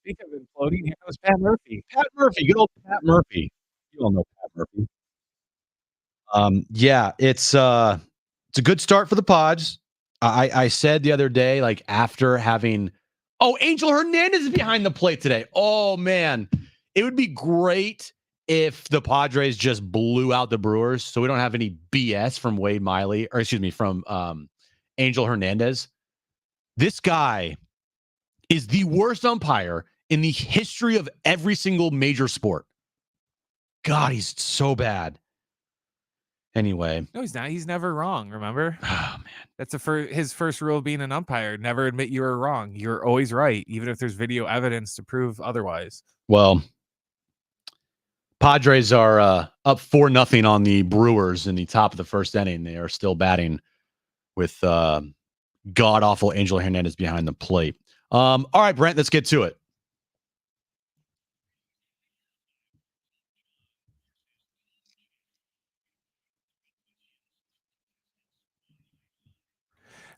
Speaker 2: speaking of imploding, here goes Pat Murphy.
Speaker 1: Pat Murphy, good old Pat Murphy. You all know Pat Murphy. Yeah, it's a good start for the Pods. I said the other day, like after having, Angel Hernandez is behind the plate today. Oh man, it would be great if the Padres just blew out the Brewers, so we don't have any BS from Wade Miley, or excuse me, from Angel Hernandez. This guy is the worst umpire in the history of every single major sport. God, he's so bad. Anyway.
Speaker 2: No, he's not. He's never wrong, remember?
Speaker 1: Oh, man.
Speaker 2: That's his first rule of being an umpire. Never admit you were wrong. You're always right, even if there's video evidence to prove otherwise.
Speaker 1: Well, Padres are up 4-0 on the Brewers in the top of the first inning. They are still batting with god-awful Angel Hernandez behind the plate. All right, Brent, let's get to it.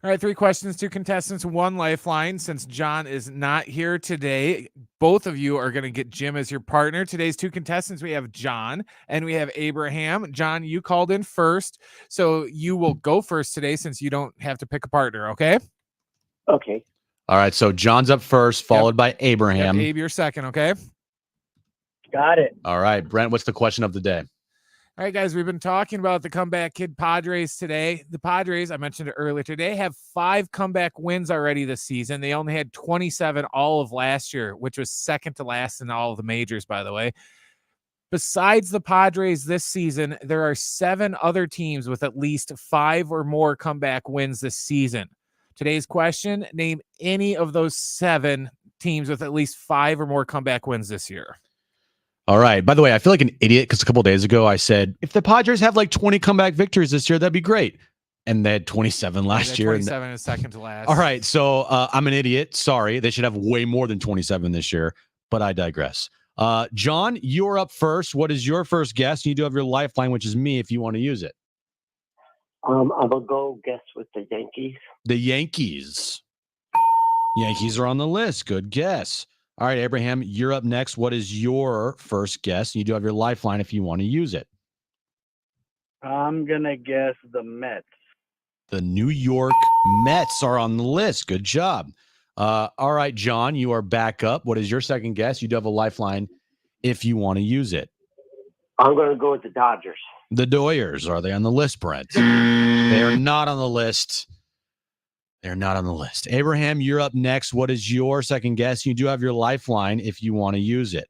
Speaker 2: All right, 3 questions, 2 contestants, 1 lifeline. Since Jon is not here today, both of you are going to get Jim as your partner. Today's 2 contestants, we have Jon and we have Abraham. Jon, you called in first, so you will go first today since you don't have to pick a partner, okay?
Speaker 3: Okay.
Speaker 1: All right, so Jon's up first, followed by Abraham.
Speaker 2: Abe, you're second, okay?
Speaker 3: Got it.
Speaker 1: All right, Brent, what's the question of the day?
Speaker 2: All right, guys, we've been talking about the comeback kid Padres today. The Padres, I mentioned it earlier today, have 5 comeback wins already this season. They only had 27 all of last year, which was second to last in all of the majors, by the way. Besides the Padres this season, there are 7 other teams with at least 5 or more comeback wins this season. Today's question, name any of those 7 teams with at least 5 or more comeback wins this year.
Speaker 1: All right. By the way, I feel like an idiot because a couple of days ago I said, if the Padres have like 20 comeback victories this year, that'd be great. And they had 27 last year.
Speaker 2: 27 is second to last.
Speaker 1: All right. So I'm an idiot. Sorry. They should have way more than 27 this year, but I digress. Jon, you're up first. What is your first guess? You do have your lifeline, which is me if you want to use it.
Speaker 9: I'm going to go guess with the Yankees.
Speaker 1: The Yankees. Yankees are on the list. Good guess. All right, Abraham, you're up next. What is your first guess? You do have your lifeline if you want to use it.
Speaker 9: I'm going to guess the Mets.
Speaker 1: The New York Mets are on the list. Good job. All right, Jon, you are back up. What is your second guess? You do have a lifeline if you want to use it.
Speaker 9: I'm going to go with the Dodgers.
Speaker 1: The Doyers. Are they on the list, Brent? They are not on the list. They're not on the list. Abraham, you're up next. What is your second guess? You do have your lifeline if you want to use it.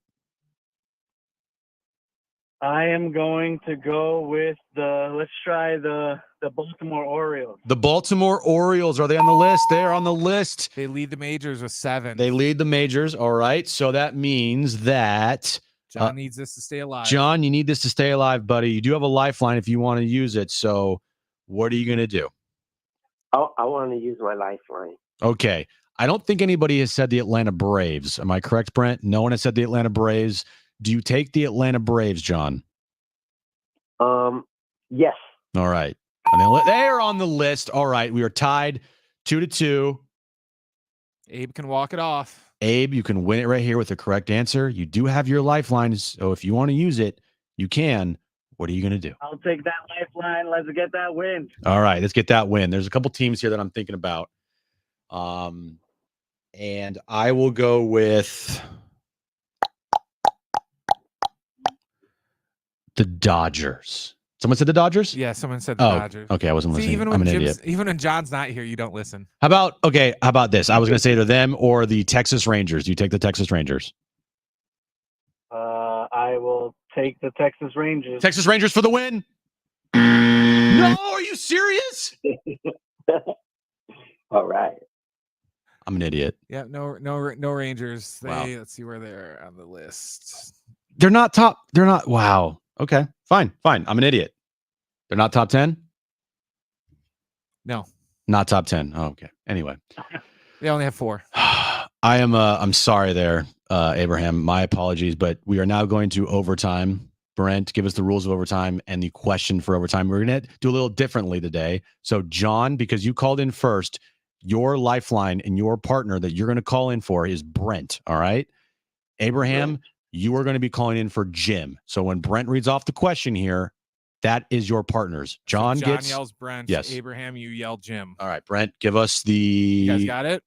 Speaker 9: I am going to go with let's try the Baltimore Orioles.
Speaker 1: The Baltimore Orioles. Are they on the list? They're on the list.
Speaker 2: They lead the majors with 7.
Speaker 1: They lead the majors. All right. So that means that
Speaker 2: Jon needs this to stay alive.
Speaker 1: Jon, you need this to stay alive, buddy. You do have a lifeline if you want to use it. So what are you going to do?
Speaker 9: I want to use my lifeline.
Speaker 1: Okay. I don't think anybody has said the Atlanta Braves. Am I correct, Brent? No one has said the Atlanta Braves. Do you take the Atlanta Braves, Jon?
Speaker 9: Yes.
Speaker 1: All right. And they are on the list. All right. We are tied 2-2.
Speaker 2: Abe can walk it off.
Speaker 1: Abe, you can win it right here with the correct answer. You do have your lifeline. So if you want to use it, you can. What are you going to do?
Speaker 9: I'll take that lifeline. Let's get that win.
Speaker 1: All right, let's get that win. There's a couple teams here that I'm thinking about. And I will go with the Dodgers. Someone said the Dodgers?
Speaker 2: Yeah, someone said the Dodgers.
Speaker 1: Okay, I wasn't listening.
Speaker 2: Even
Speaker 1: I'm an idiot.
Speaker 2: Even when Jon's not here, you don't listen.
Speaker 1: How about this? I was going to say to them or the Texas Rangers. Do you take the Texas Rangers?
Speaker 9: I will take the Texas Rangers.
Speaker 1: Texas Rangers for the win. No, are you serious?
Speaker 10: All right.
Speaker 1: I'm an idiot.
Speaker 2: Yeah, no Rangers.
Speaker 1: Wow.
Speaker 2: Let's see where they're on the list.
Speaker 1: They're not top. They're not. Wow. Okay. Fine. I'm an idiot. They're not top 10?
Speaker 2: No.
Speaker 1: Not top 10. Oh, okay. Anyway.
Speaker 2: They only have 4.
Speaker 1: I'm sorry there, Abraham. My apologies, but we are now going to overtime. Brent, give us the rules of overtime and the question for overtime. We're going to do a little differently today. So, John, because you called in first, your lifeline and your partner that you're going to call in for is Brent. All right. Abraham, you are going to be calling in for Jim. So when Brent reads off the question here, that is your partners. John
Speaker 2: yells Brent.
Speaker 1: Yes.
Speaker 2: Abraham, you yell Jim.
Speaker 1: All right, Brent, give us the.
Speaker 2: You guys got it?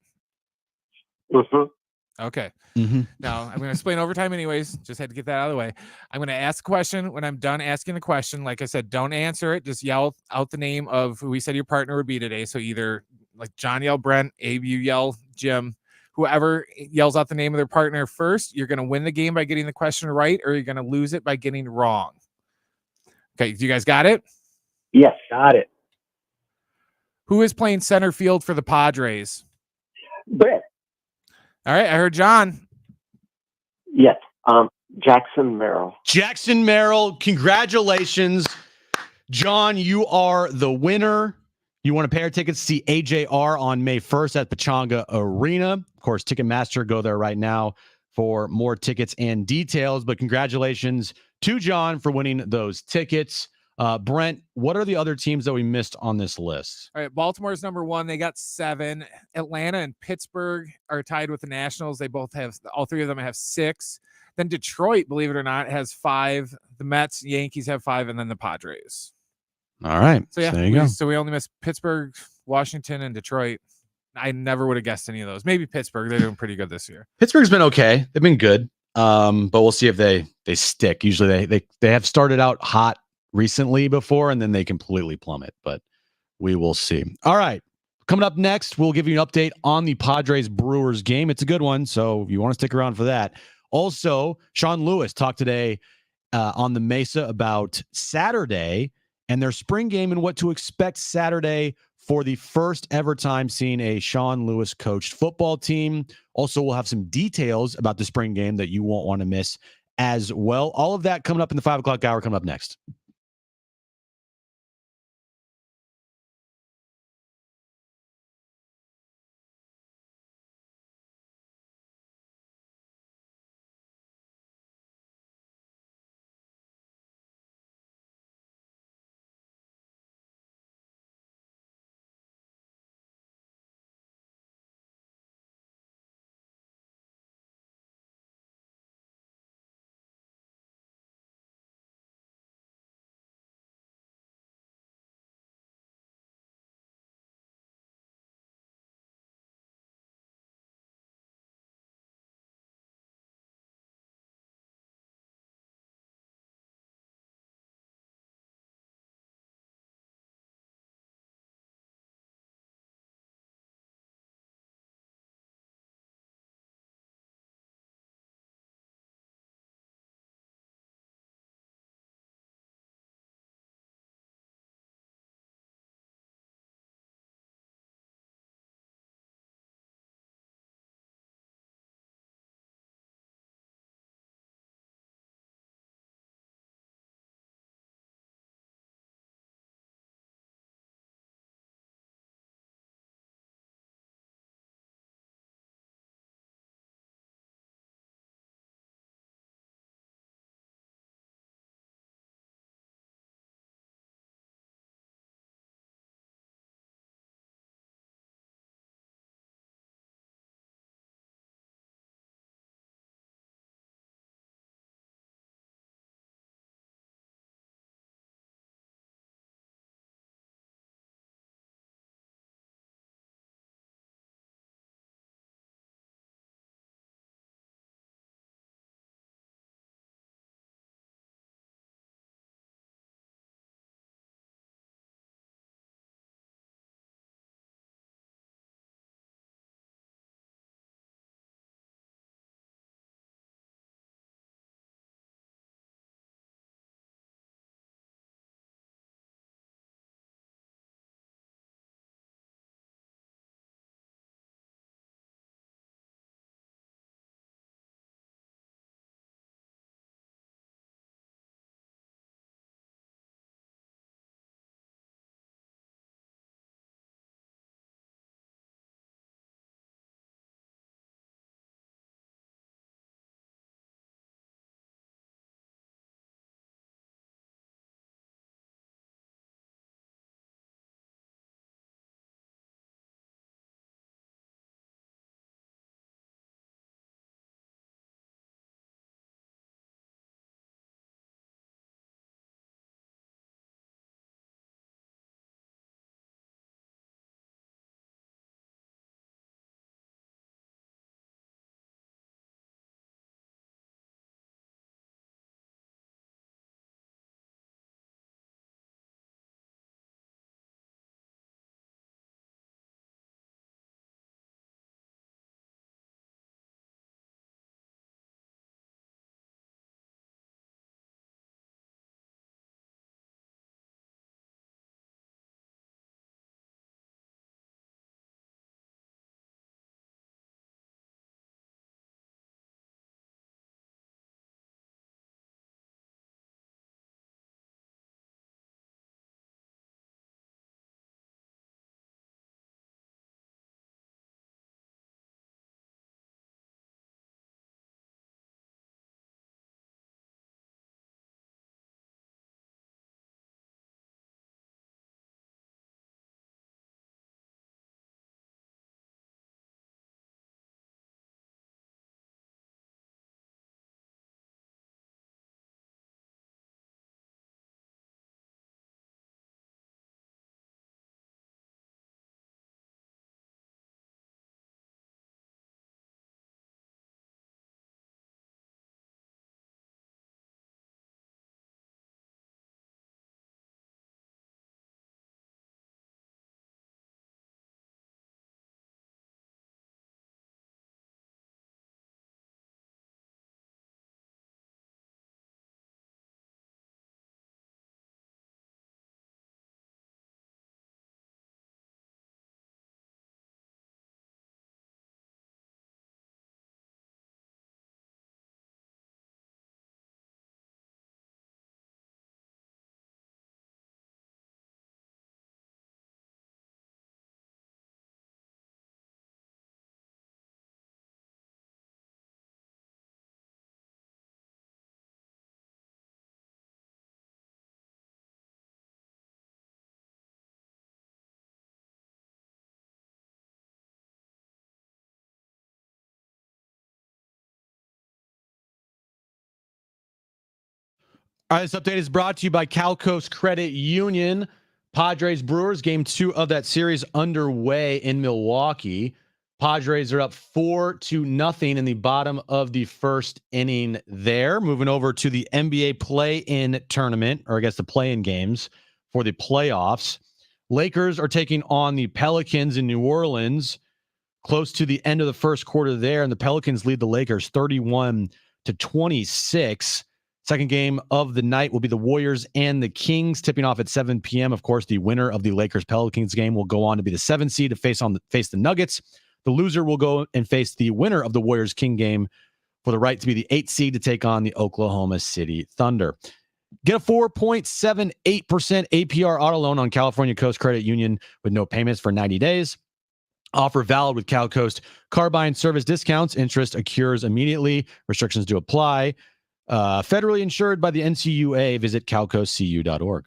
Speaker 2: Okay.
Speaker 1: Mm-hmm.
Speaker 2: Now I'm going to explain overtime anyways. Just had to get that out of the way. I'm going to ask a question. When I'm done asking the question, like I said, don't answer it. Just yell out the name of who we said your partner would be today. So either like John yell Brent, Abe, you yell Jim. Whoever yells out the name of their partner first, you're going to win the game by getting the question right, or you're going to lose it by getting wrong. Okay, you guys got it?
Speaker 10: Yes, got it.
Speaker 2: Who is playing center field for the Padres?
Speaker 10: Brett.
Speaker 2: All right, I heard John.
Speaker 10: Yes, Jackson Merrill.
Speaker 1: Jackson Merrill, congratulations. John, you are the winner. You want a pair of tickets to see AJR on May 1st at Pechanga Arena. Of course, Ticketmaster, go there right now for more tickets and details. But congratulations to John for winning those tickets. Brent, what are the other teams that we missed on this list?
Speaker 2: All right, Baltimore's number 1. They got 7. Atlanta and Pittsburgh are tied with the Nationals. They both have, all 3 of them have 6. Then Detroit, believe it or not, has 5. The Mets, Yankees have 5, and then the Padres.
Speaker 1: All right.
Speaker 2: So yeah,
Speaker 1: there you go.
Speaker 2: So we only missed Pittsburgh, Washington, and Detroit. I never would have guessed any of those. Maybe Pittsburgh. They're doing pretty good this year.
Speaker 1: Pittsburgh's been okay. They've been good. But we'll see if they stick. Usually they have started out hot recently before, and then they completely plummet. But we will see. All right. Coming up next, we'll give you an update on the Padres Brewers game. It's a good one, so you want to stick around for that. Also, Sean Lewis talked today on the Mesa about Saturday and their spring game and what to expect Saturday for the first ever time seeing a Sean Lewis coached football team. Also, we'll have some details about the spring game that you won't want to miss as well. All of that coming up in the 5 o'clock hour, coming up next. All right, this update is brought to you by Cal Coast Credit Union. Padres Brewers game 2 of that series underway in Milwaukee. Padres are up 4-0 in the bottom of the first inning there. Moving over to the NBA play-in tournament, or I guess the play-in games for the playoffs. Lakers are taking on the Pelicans in New Orleans. Close to the end of the first quarter there, and the Pelicans lead the Lakers 31-26. Second game of the night will be the Warriors and the Kings, tipping off at 7 p.m. Of course, the winner of the Lakers-Pelicans game will go on to be the 7th seed to face the Nuggets. The loser will go and face the winner of the Warriors-King game for the right to be the 8th seed to take on the Oklahoma City Thunder. Get a 4.78% APR auto loan on California Coast Credit Union with no payments for 90 days. Offer valid with Cal Coast Carbine service discounts. Interest accrues immediately. Restrictions do apply. Federally insured by the NCUA. Visit calcoastcu.org.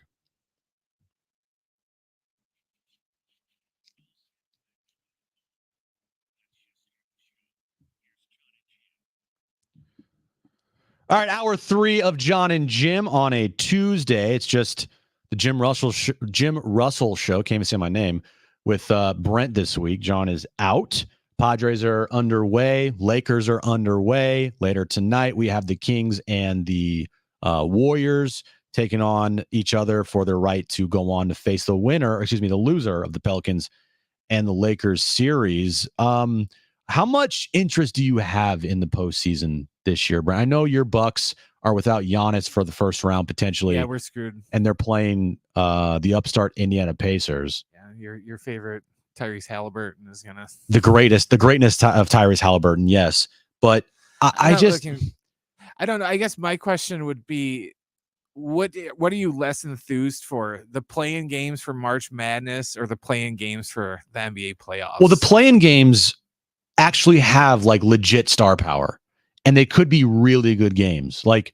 Speaker 1: All right, hour 3 of Jon and Jim on a Tuesday. It's just the Jim Russell show. Can't even say my name. With Brent this week. Jon is out. Padres are underway. Lakers are underway. Later tonight, we have the Kings and the Warriors taking on each other for their right to go on to face the loser of the Pelicans and the Lakers series. How much interest do you have in the postseason this year, Brent? I know your Bucks are without Giannis for the first round potentially.
Speaker 2: Yeah, we're screwed.
Speaker 1: And they're playing the upstart Indiana Pacers.
Speaker 2: Yeah, your favorite Tyrese Halliburton is gonna
Speaker 1: the greatness of Tyrese Halliburton. Yes, but I
Speaker 2: don't know. I guess my question would be, what are you less enthused for, the play-in games for March Madness or the play-in games for the NBA playoffs?
Speaker 1: Well, the play-in games actually have like legit star power, and they could be really good games, like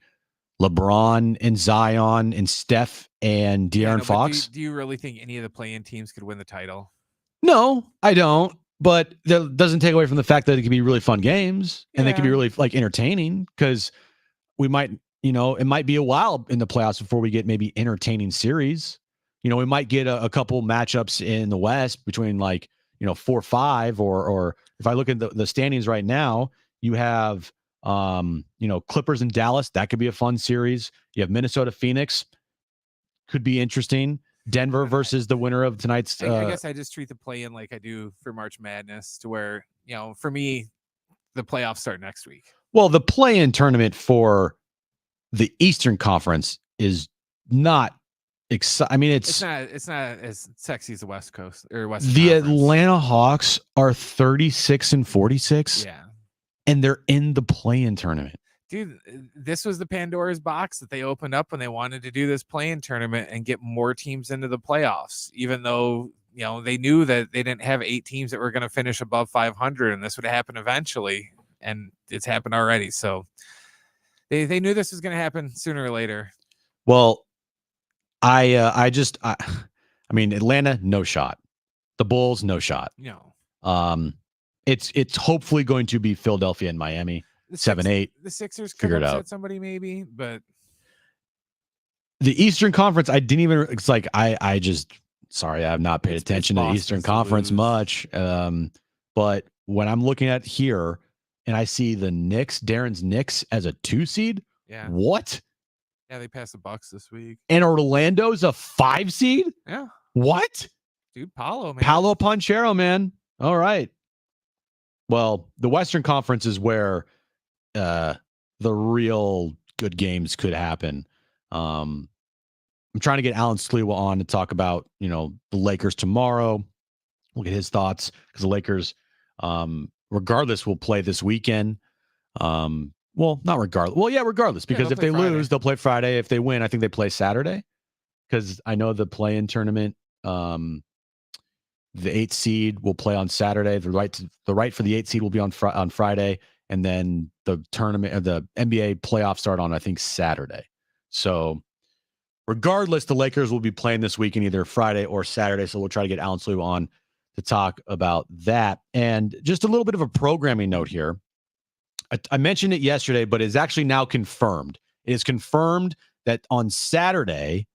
Speaker 1: LeBron and Zion and Steph and De'Aaron Fox.
Speaker 2: Do you really think any of the play-in teams could win the title?
Speaker 1: No, I don't. But that doesn't take away from the fact that it can be really fun games and they can be really like entertaining, because we might, it might be a while in the playoffs before we get maybe entertaining series. We might get a couple matchups in the West between 4-5 or if I look at the standings right now, you have Clippers and Dallas. That could be a fun series. You have Minnesota, Phoenix. Could be interesting. Denver versus the winner of tonight's.
Speaker 2: I guess I just treat the play-in like I do for March Madness, to where, for me, the playoffs start next week.
Speaker 1: Well, the play-in tournament for the Eastern Conference is not exciting. I mean, it's
Speaker 2: not as sexy as the West Coast or West.
Speaker 1: The
Speaker 2: Conference.
Speaker 1: Atlanta Hawks are 36-46.
Speaker 2: Yeah,
Speaker 1: and they're in the play-in tournament.
Speaker 2: Dude, this was the Pandora's box that they opened up when they wanted to do this play-in tournament and get more teams into the playoffs, even though, they knew that they didn't have 8 teams that were going to finish above 500, and this would happen eventually, and it's happened already. So they knew this was going to happen sooner or later.
Speaker 1: Well, I mean, Atlanta, no shot. The Bulls, no shot.
Speaker 2: No.
Speaker 1: It's hopefully going to be Philadelphia and Miami. 7-8.
Speaker 2: The Sixers could upset somebody maybe, but
Speaker 1: the Eastern Conference, I didn't even. It's like I just sorry, I have not paid attention to the Eastern Conference much. But when I'm looking at here and I see the Knicks, Darren's Knicks as a 2 seed.
Speaker 2: Yeah.
Speaker 1: What?
Speaker 2: Yeah, they passed the Bucks this week.
Speaker 1: And Orlando's a 5 seed.
Speaker 2: Yeah.
Speaker 1: What?
Speaker 2: Dude, Paolo
Speaker 1: Panchero, man. All right. Well, the Western Conference is where the real good games could happen. I'm trying to get Alan Sliwa on to talk about, the Lakers tomorrow. We'll get his thoughts, because the Lakers, regardless, will play this weekend. Well, not regardless. Well, yeah, regardless, because if they lose, they'll play Friday. If they win, I think they play Saturday, because I know the play-in tournament, the 8th seed will play on Saturday. The right for the 8th seed will be on Friday. And then the tournament, the NBA playoffs start on, I think, Saturday. So regardless, the Lakers will be playing this weekend, either Friday or Saturday. So we'll try to get Alan Slew on to talk about that. And just a little bit of a programming note here. I mentioned it yesterday, but it's actually now confirmed. It is confirmed that on Saturday,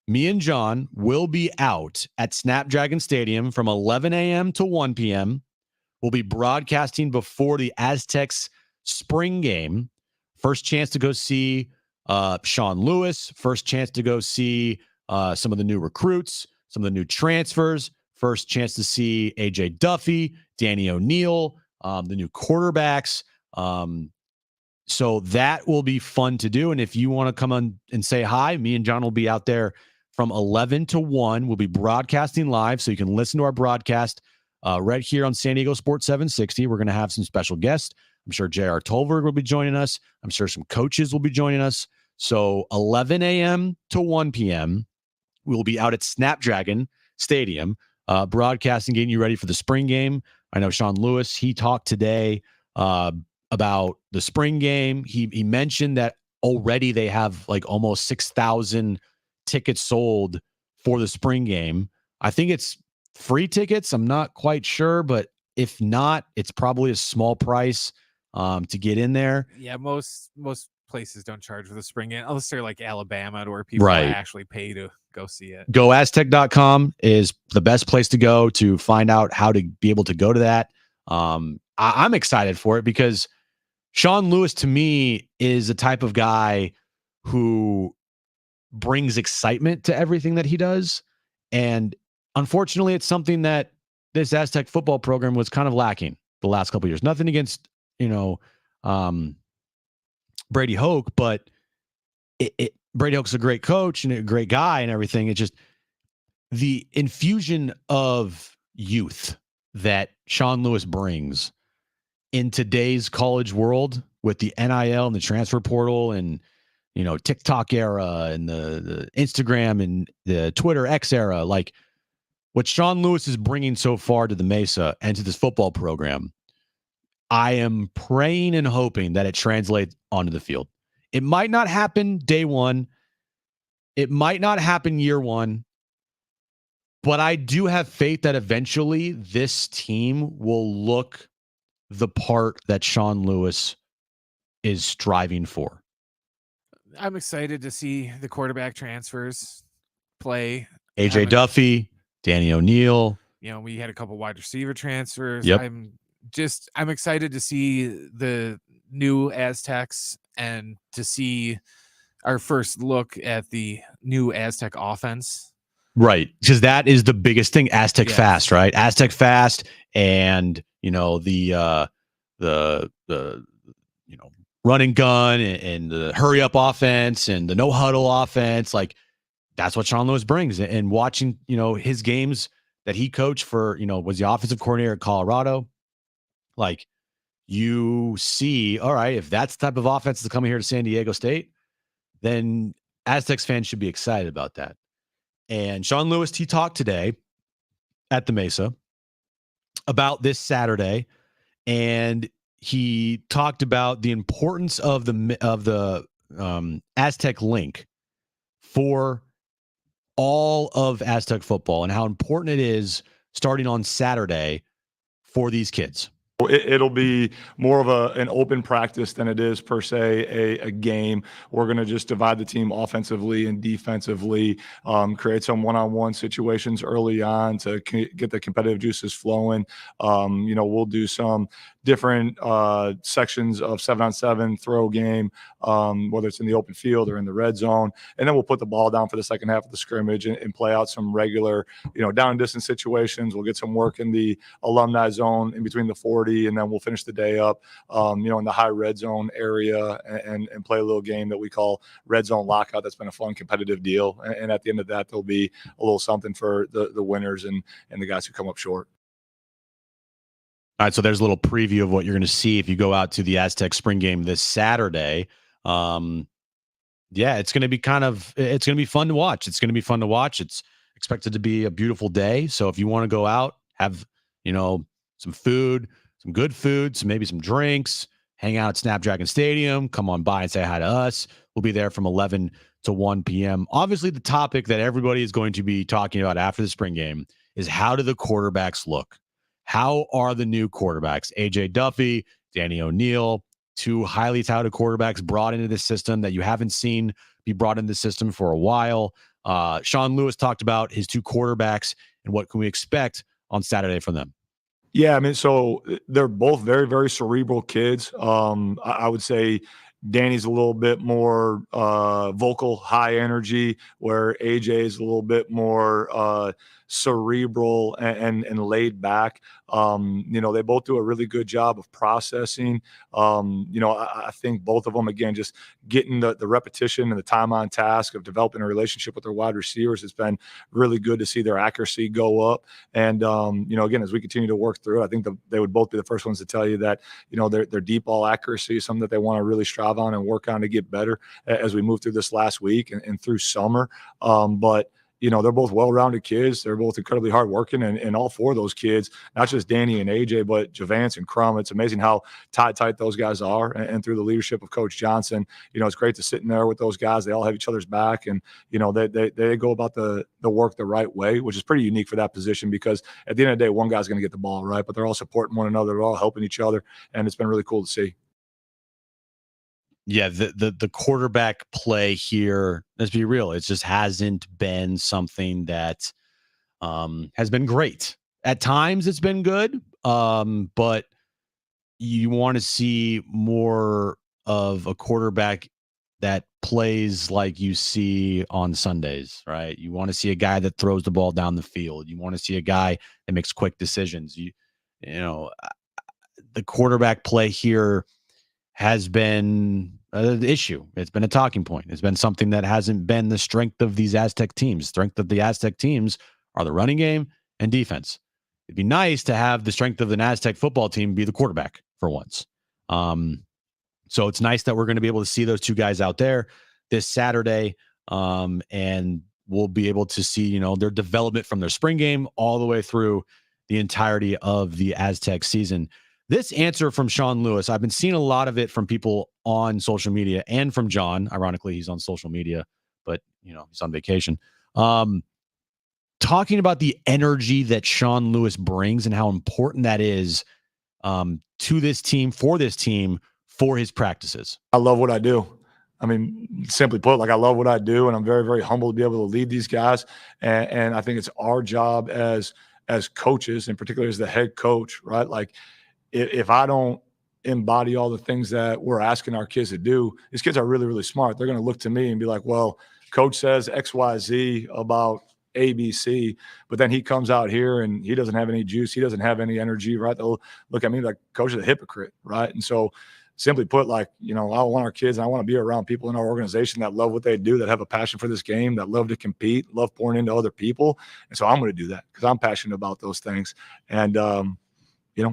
Speaker 1: me and John will be out at Snapdragon Stadium from 11 a.m. to 1 p.m. We'll be broadcasting before the Aztecs spring game. First chance to go see Sean Lewis. First chance to go see some of the new recruits, some of the new transfers. First chance to see AJ Duffy, Danny O'Neal, the new quarterbacks. So that will be fun to do. And if you want to come on and say hi, me and John will be out there from 11 to 1. We'll be broadcasting live, so you can listen to our broadcast right here on San Diego Sports 760. We're going to have some special guests. I'm sure J.R. Tolberg will be joining us. I'm sure some coaches will be joining us. So 11 a.m. to 1 p.m., we will be out at Snapdragon Stadium broadcasting, getting you ready for the spring game. I know Sean Lewis, he talked today about the spring game. He mentioned that already they have like almost 6,000 tickets sold for the spring game. I think it's free tickets. I'm not quite sure, but if not, it's probably a small price to get in there.
Speaker 2: Yeah, most places don't charge for the spring game unless they're like Alabama, to where people actually pay to go see it.
Speaker 1: GoAztec.com is the best place to go to find out how to be able to go to that. I'm excited for it because Sean Lewis, to me, is the type of guy who brings excitement to everything that he does. And unfortunately, it's something that this Aztec football program was kind of lacking the last couple of years. Nothing against, Brady Hoke, but Brady Hoke's a great coach and a great guy and everything. It's just the infusion of youth that Sean Lewis brings in today's college world with the NIL and the transfer portal and, TikTok era and the Instagram and the Twitter X era. Like what Sean Lewis is bringing so far to the Mesa and to this football program, I am praying and hoping that it translates onto the field. It might not happen day one. It might not happen year one. But I do have faith that eventually this team will look the part that Sean Lewis is striving for.
Speaker 2: I'm excited to see the quarterback transfers play.
Speaker 1: AJ Duffy, Danny O'Neal.
Speaker 2: We had a couple wide receiver transfers.
Speaker 1: Yep.
Speaker 2: I'm excited to see the new Aztecs and to see our first look at the new Aztec offense.
Speaker 1: Right. Because that is the biggest thing. Aztec Fast, right? Aztec Fast and, the run and gun and the hurry up offense and the no huddle offense. Like that's what Sean Lewis brings. And watching, his games that he coached for, was the offensive coordinator at Colorado. Like you see, all right, if that's the type of offense that's coming here to San Diego State, then Aztecs fans should be excited about that. And Sean Lewis, he talked today at the Mesa about this Saturday, and he talked about the importance of the Aztec link for all of Aztec football and how important it is starting on Saturday for these kids.
Speaker 11: It'll be more of an open practice than it is per se a game. We're going to just divide the team offensively and defensively, create some one-on-one situations early on to get the competitive juices flowing. We'll do some different sections of 7-on-7 throw game, whether it's in the open field or in the red zone. And then we'll put the ball down for the second half of the scrimmage and play out some regular, down and distance situations. We'll get some work in the alumni zone in between the 40, and then we'll finish the day up, in the high red zone area and play a little game that we call red zone lockout. That's been a fun competitive deal. And at the end of that, there'll be a little something for the winners and the guys who come up short.
Speaker 1: All right, so there's a little preview of what you're going to see if you go out to the Aztec spring game this Saturday. It's going to be it's going to be fun to watch. It's going to be fun to watch. It's expected to be a beautiful day. So if you want to go out, have, some food, some good food, maybe some drinks, hang out at Snapdragon Stadium, come on by and say hi to us. We'll be there from 11 to 1 p.m. Obviously, the topic that everybody is going to be talking about after the spring game is how do the quarterbacks look? How are the new quarterbacks? AJ Duffy, Danny O'Neal, two highly touted quarterbacks brought into this system that you haven't seen be brought into the system for a while. Sean Lewis talked about his two quarterbacks and what can we expect on Saturday from them.
Speaker 11: Yeah, I mean, so they're both very, very cerebral kids. I would say Danny's a little bit more vocal, high energy, where AJ is a little bit more cerebral and laid back. They both do a really good job of processing. I think both of them, again, just getting the repetition and the time on task of developing a relationship with their wide receivers. It's been really good to see their accuracy go up. And, again, as we continue to work through it, I think they would both be the first ones to tell you that, their deep ball accuracy is something that they want to really strive on and work on to get better as we move through this last week and through summer. But they're both well-rounded kids. They're both incredibly hardworking, and all four of those kids, not just Danny and AJ, but Javance and Crum. It's amazing how tight those guys are. And through the leadership of Coach Johnson, it's great to sit in there with those guys. They all have each other's back, and they go about the work the right way, which is pretty unique for that position because at the end of the day, one guy's going to get the ball right, but they're all supporting one another. They're all helping each other, and it's been really cool to see.
Speaker 1: Yeah, the quarterback play here, let's be real, it just hasn't been something that has been great. At times it's been good, but you want to see more of a quarterback that plays like you see on Sundays, right? You want to see a guy that throws the ball down the field. You want to see a guy that makes quick decisions. The quarterback play here has been an issue. It's been a talking point. It's been something that hasn't been the strength of these Aztec teams. Strength of the Aztec teams are the running game and defense. It'd be nice to have the strength of an Aztec football team be the quarterback for once. So it's nice that we're going to be able to see those two guys out there this Saturday, and we'll be able to see, their development from their spring game all the way through the entirety of the Aztec season. This answer from Sean Lewis, I've been seeing a lot of it from people on social media and from John. Ironically, he's on social media, but he's on vacation. Talking about the energy that Sean Lewis brings and how important that is to this team, for his practices.
Speaker 11: I love what I do. I mean, simply put, I love what I do, and I'm very, very humbled to be able to lead these guys. And I think it's our job as coaches, and particularly as the head coach, right? If I don't embody all the things that we're asking our kids to do, these kids are really, really smart. They're going to look to me and be like, well, coach says X, Y, Z about ABC, but then he comes out here and he doesn't have any juice. He doesn't have any energy, right? They'll look at me like coach is a hypocrite, right? And so simply put, I want our kids and I want to be around people in our organization that love what they do, that have a passion for this game, that love to compete, love pouring into other people. And so I'm going to do that because I'm passionate about those things. And,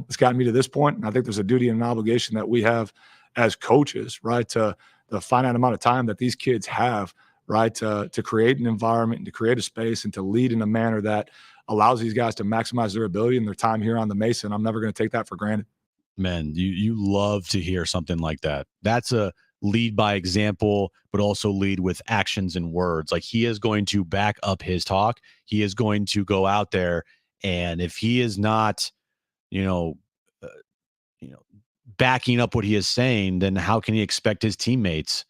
Speaker 11: it's gotten me to this point. And I think there's a duty and an obligation that we have as coaches, right, to the finite amount of time that these kids have, right, to create an environment and to create a space and to lead in a manner that allows these guys to maximize their ability and their time here on the Mesa. And I'm never going to take that for granted.
Speaker 1: Man, you love to hear something like that. That's a lead by example, but also lead with actions and words. He is going to back up his talk. He is going to go out there, and if he is not backing up what he is saying, then how can he expect his teammates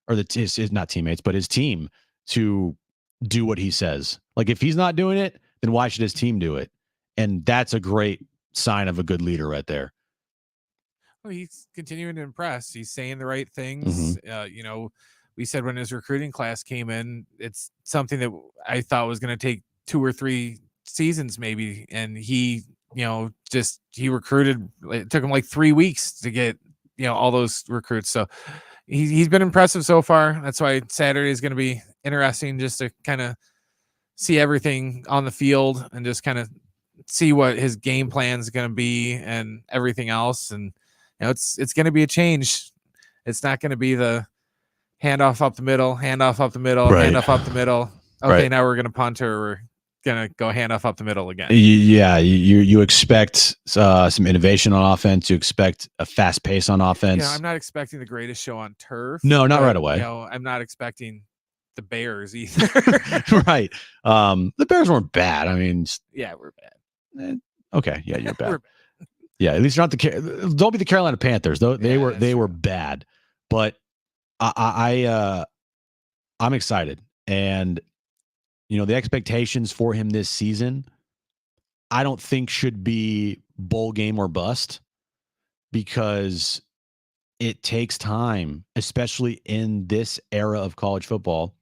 Speaker 1: or his not teammates, but his team to do what he says? If he's not doing it, then why should his team do it? And that's a great sign of a good leader right there.
Speaker 2: Well, he's continuing to impress. He's saying the right things. We said when his recruiting class came in, it's something that I thought was going to take 2 or 3 seasons maybe. And he recruited. It took him 3 weeks to get all those recruits. So he's been impressive so far. That's why Saturday is going to be interesting, just to kind of see everything on the field and just kind of see what his game plan is going to be and everything else. And it's going to be a change. It's not going to be the handoff up the middle, handoff up the middle,
Speaker 1: right.
Speaker 2: handoff up the middle. Okay, right. Now we're going to punt, or we're going to go handoff up the middle again.
Speaker 1: Yeah, you expect some innovation on offense. You expect a fast pace on offense.
Speaker 2: I'm not expecting the greatest show on turf.
Speaker 1: No, not right away.
Speaker 2: I'm not expecting the Bears either.
Speaker 1: Right. The Bears weren't bad. I mean,
Speaker 2: yeah, we're bad.
Speaker 1: Okay, yeah, you're bad. Yeah, at least you're not don't be the Carolina Panthers. Though they were bad, but I'm excited, and the expectations for him this season, I don't think should be bowl game or bust, because it takes time, especially in this era of college football.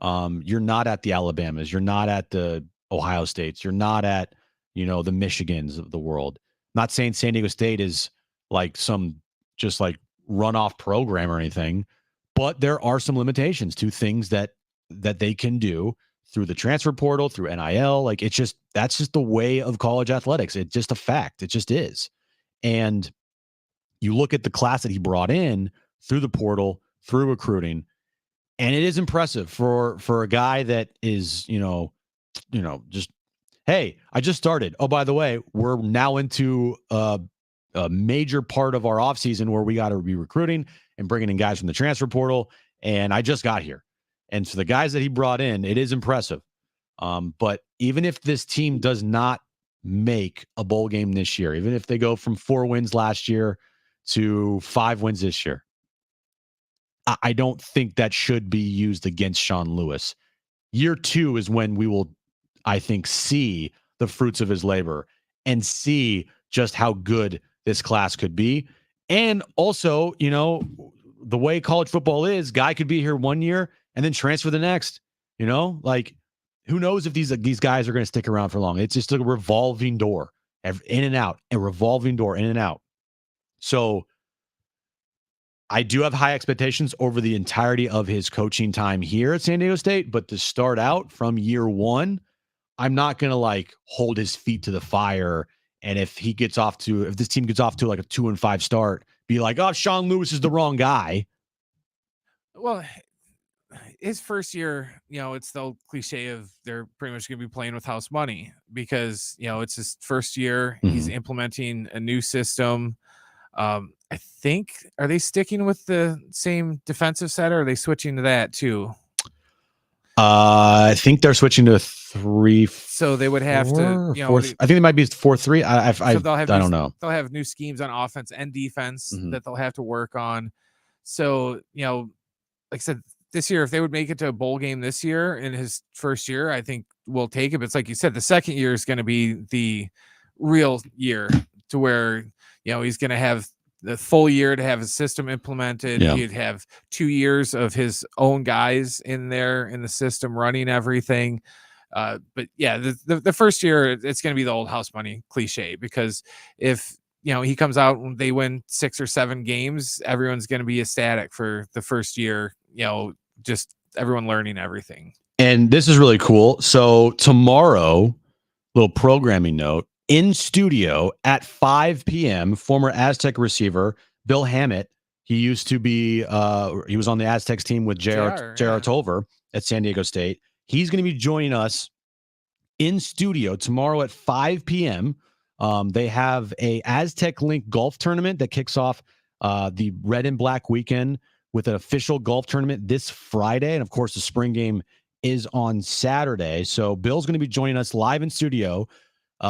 Speaker 1: You're not at the Alabamas, you're not at the Ohio States, you're not at the Michigans of the world. Not saying San Diego State is like some just like runoff program or anything, but there are some limitations to things that they can do through the transfer portal, through NIL. Like that's just the way of college athletics. It's just a fact. It just is. And you look at the class that he brought in through the portal, through recruiting, and it is impressive for a guy that is, just, hey, I just started. Oh, by the way, we're now into a major part of our offseason where we got to be recruiting and bringing in guys from the transfer portal. And I just got here. And for the guys that he brought in, it is impressive. But even if this team does not make a bowl game this year, even if they go from 4 wins last year to 5 wins this year, I don't think that should be used against Sean Lewis. Year 2 is when we will, I think, see the fruits of his labor and see just how good this class could be. And also, the way college football is, guy could be here 1 year and then transfer the next. Like, who knows if these guys are going to stick around for long. It's just a revolving door, in and out, a revolving door, in and out. So I do have high expectations over the entirety of his coaching time here at San Diego State, but to start out from year 1, I'm not going to hold his feet to the fire. And if this team gets off to like a 2-5 start, be like, oh, Sean Lewis is the wrong guy.
Speaker 2: Well, his first year, it's the old cliche of they're pretty much going to be playing with house money, because, it's his first year. Mm-hmm. He's implementing a new system. I think, are they sticking with the same defensive set, or are they switching to that too?
Speaker 1: I think they're switching to 3.
Speaker 2: So they would have to,
Speaker 1: I think they might be 4-3. I don't know.
Speaker 2: They'll have new schemes on offense and defense that they'll have to work on. So, like I said, this year, if they would make it to a bowl game this year in his first year, I think we'll take it. But it's like you said, the second year is going to be the real year, to where, he's going to have the full year to have his system implemented. Yeah. He'd have 2 years of his own guys in there in the system running everything. But yeah, the first year, it's going to be the old house money cliche, because if, he comes out and they win 6 or 7 games, everyone's going to be ecstatic for the first year, just everyone learning everything.
Speaker 1: And this is really cool. So tomorrow, little programming note, in studio at 5 p.m., former Aztec receiver Bill Hammett. He used to be, he was on the Aztecs team with J.R. Tolver at San Diego State. He's going to be joining us in studio tomorrow at 5 p.m. They have a Aztec Link golf tournament that kicks off the Red and Black weekend with an official golf tournament this Friday. And of course, the spring game is on Saturday. So Bill's going to be joining us live in studio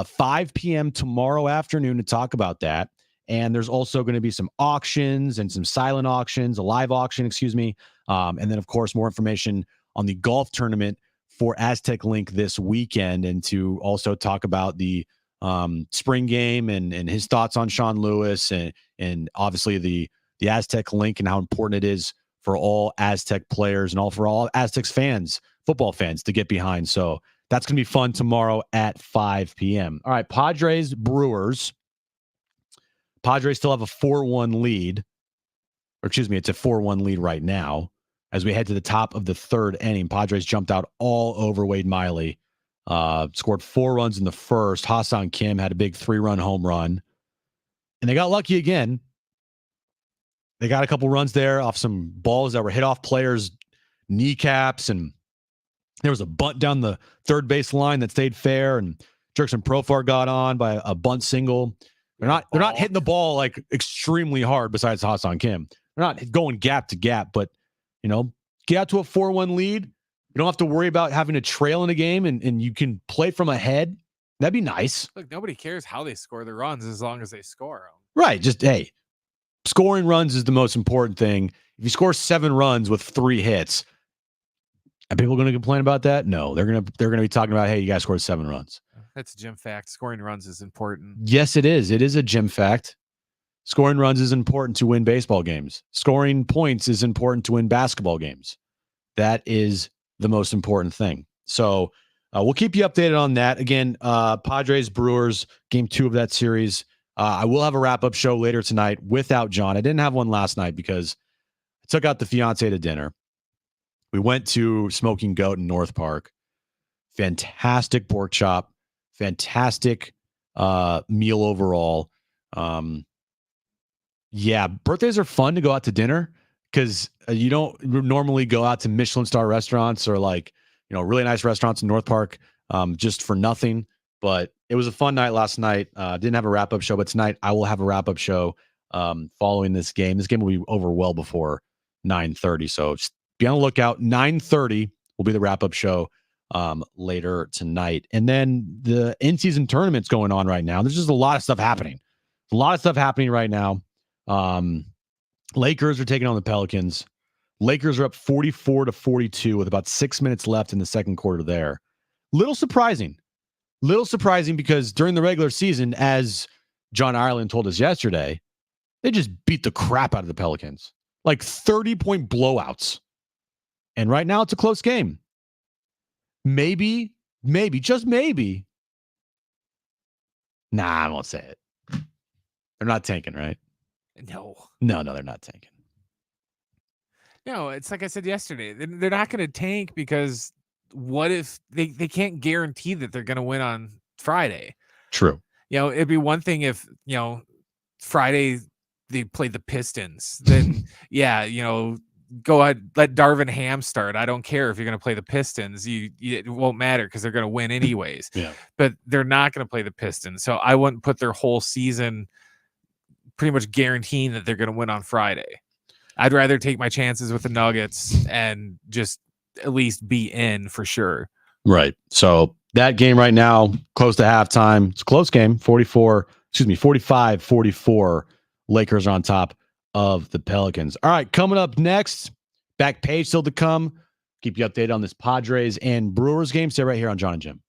Speaker 1: 5 p.m. tomorrow afternoon to talk about that. And there's also going to be some auctions and some silent auctions, a live auction, and then, of course, more information on the golf tournament for Aztec Link this weekend, and to also talk about the spring game and his thoughts on Sean Lewis and obviously the Aztec Link and how important it is for all Aztec players and for all Aztecs fans, football fans, to get behind. So that's going to be fun tomorrow at 5 p.m. All right, Padres, Brewers. Padres still have a 4-1 lead. Or excuse me, it's a 4-1 lead right now. As we head to the top of the 3rd inning, Padres jumped out all over Wade Miley. Scored 4 runs in the first. Ha-Seong Kim had a big 3-run home run. And they got lucky again. They got a couple runs there off some balls that were hit off players' kneecaps, and there was a bunt down the third base line that stayed fair, and Jurickson Profar got on by a bunt single. They're not hitting the ball like extremely hard besides Ha-Seong Kim. They're not going gap to gap, but get out to a 4-1 lead. You don't have to worry about having a trail in a game, and you can play from ahead That'd be nice.
Speaker 2: Look, nobody cares how they score the runs as long as they score them.
Speaker 1: Right. Just, hey, scoring runs is the most important thing. If you score 7 runs with 3 hits, are people going to complain about that? No, they're going to be talking about, hey, you guys scored 7 runs.
Speaker 2: That's a gym fact. Scoring runs is important.
Speaker 1: Yes, it is. It is a gym fact. Scoring runs is important to win baseball games. Scoring points is important to win basketball games. That is the most important thing. So we'll keep you updated on that. Again, Padres, Brewers, game 2 of that series. I will have a wrap-up show later tonight without John. I didn't have one last night because I took out the fiance to dinner. We went to Smoking Goat in North Park. Fantastic pork chop. Fantastic meal overall. Yeah, birthdays are fun to go out to dinner because you don't normally go out to Michelin star restaurants or really nice restaurants in North Park just for nothing. But it was a fun night last night. Didn't have a wrap-up show, but tonight I will have a wrap-up show following this game. This game will be over well before 9:30. So just be on the lookout. 9:30 will be the wrap-up show later tonight. And then the in-season tournament's going on right now. There's just a lot of stuff happening. A lot of stuff happening right now. Lakers are taking on the Pelicans. Lakers are up 44-42 with about 6 minutes left in the second quarter there. Little surprising because during the regular season, as John Ireland told us yesterday, they just beat the crap out of the Pelicans. Like 30-point blowouts. And right now it's a close game. Maybe, just maybe. Nah, I won't say it. They're not tanking, right?
Speaker 2: No,
Speaker 1: they're not tanking.
Speaker 2: No, it's like I said yesterday. They're not going to tank because what if they can't guarantee that they're going to win on Friday?
Speaker 1: True.
Speaker 2: It'd be one thing if, Friday they played the Pistons. Then, go ahead, let Darvin Ham start. I don't care if you're going to play the Pistons. It won't matter because they're going to win anyways.
Speaker 1: Yeah.
Speaker 2: But they're not going to play the Pistons. So I wouldn't put their whole season pretty much guaranteeing that they're going to win on Friday. I'd rather take my chances with the Nuggets and just at least be in for sure.
Speaker 1: Right. So that game right now, close to halftime. It's a close game. 45-44. Lakers are on top of the Pelicans. All right. Coming up next, back page still to come. Keep you updated on this Padres and Brewers game. Stay right here on Jon and Jim.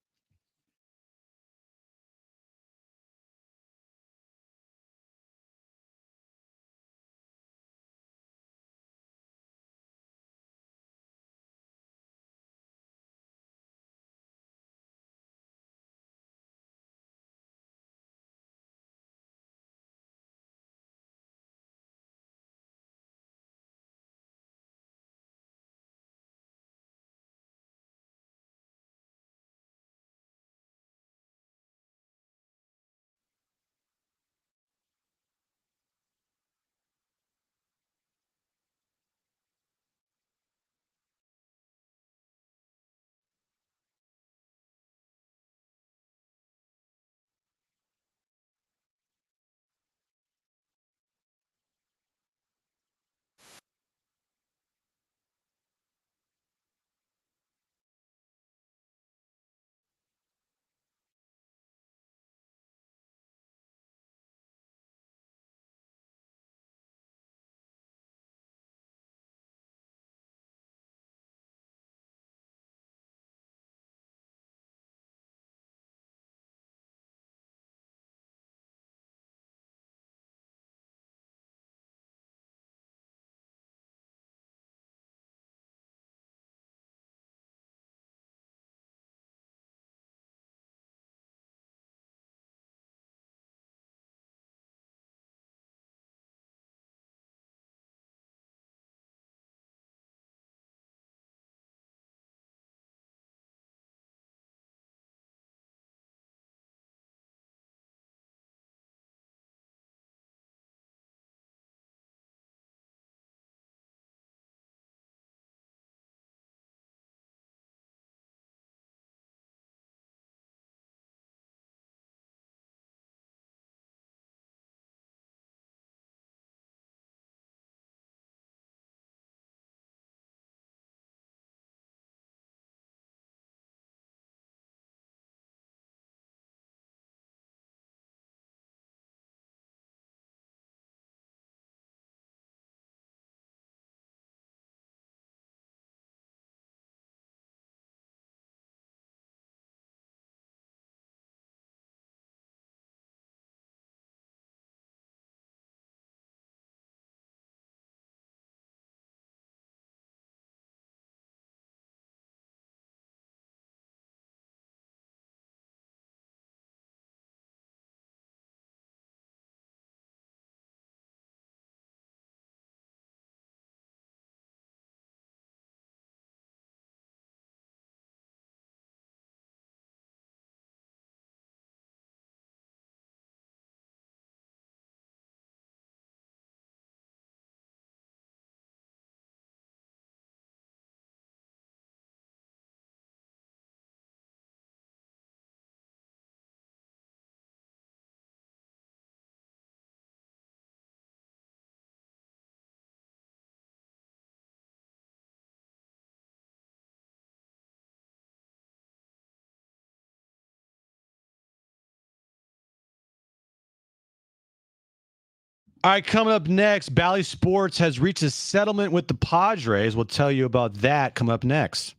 Speaker 1: All right, coming up next, Bally Sports has reached a settlement with the Padres. We'll tell you about that coming up next.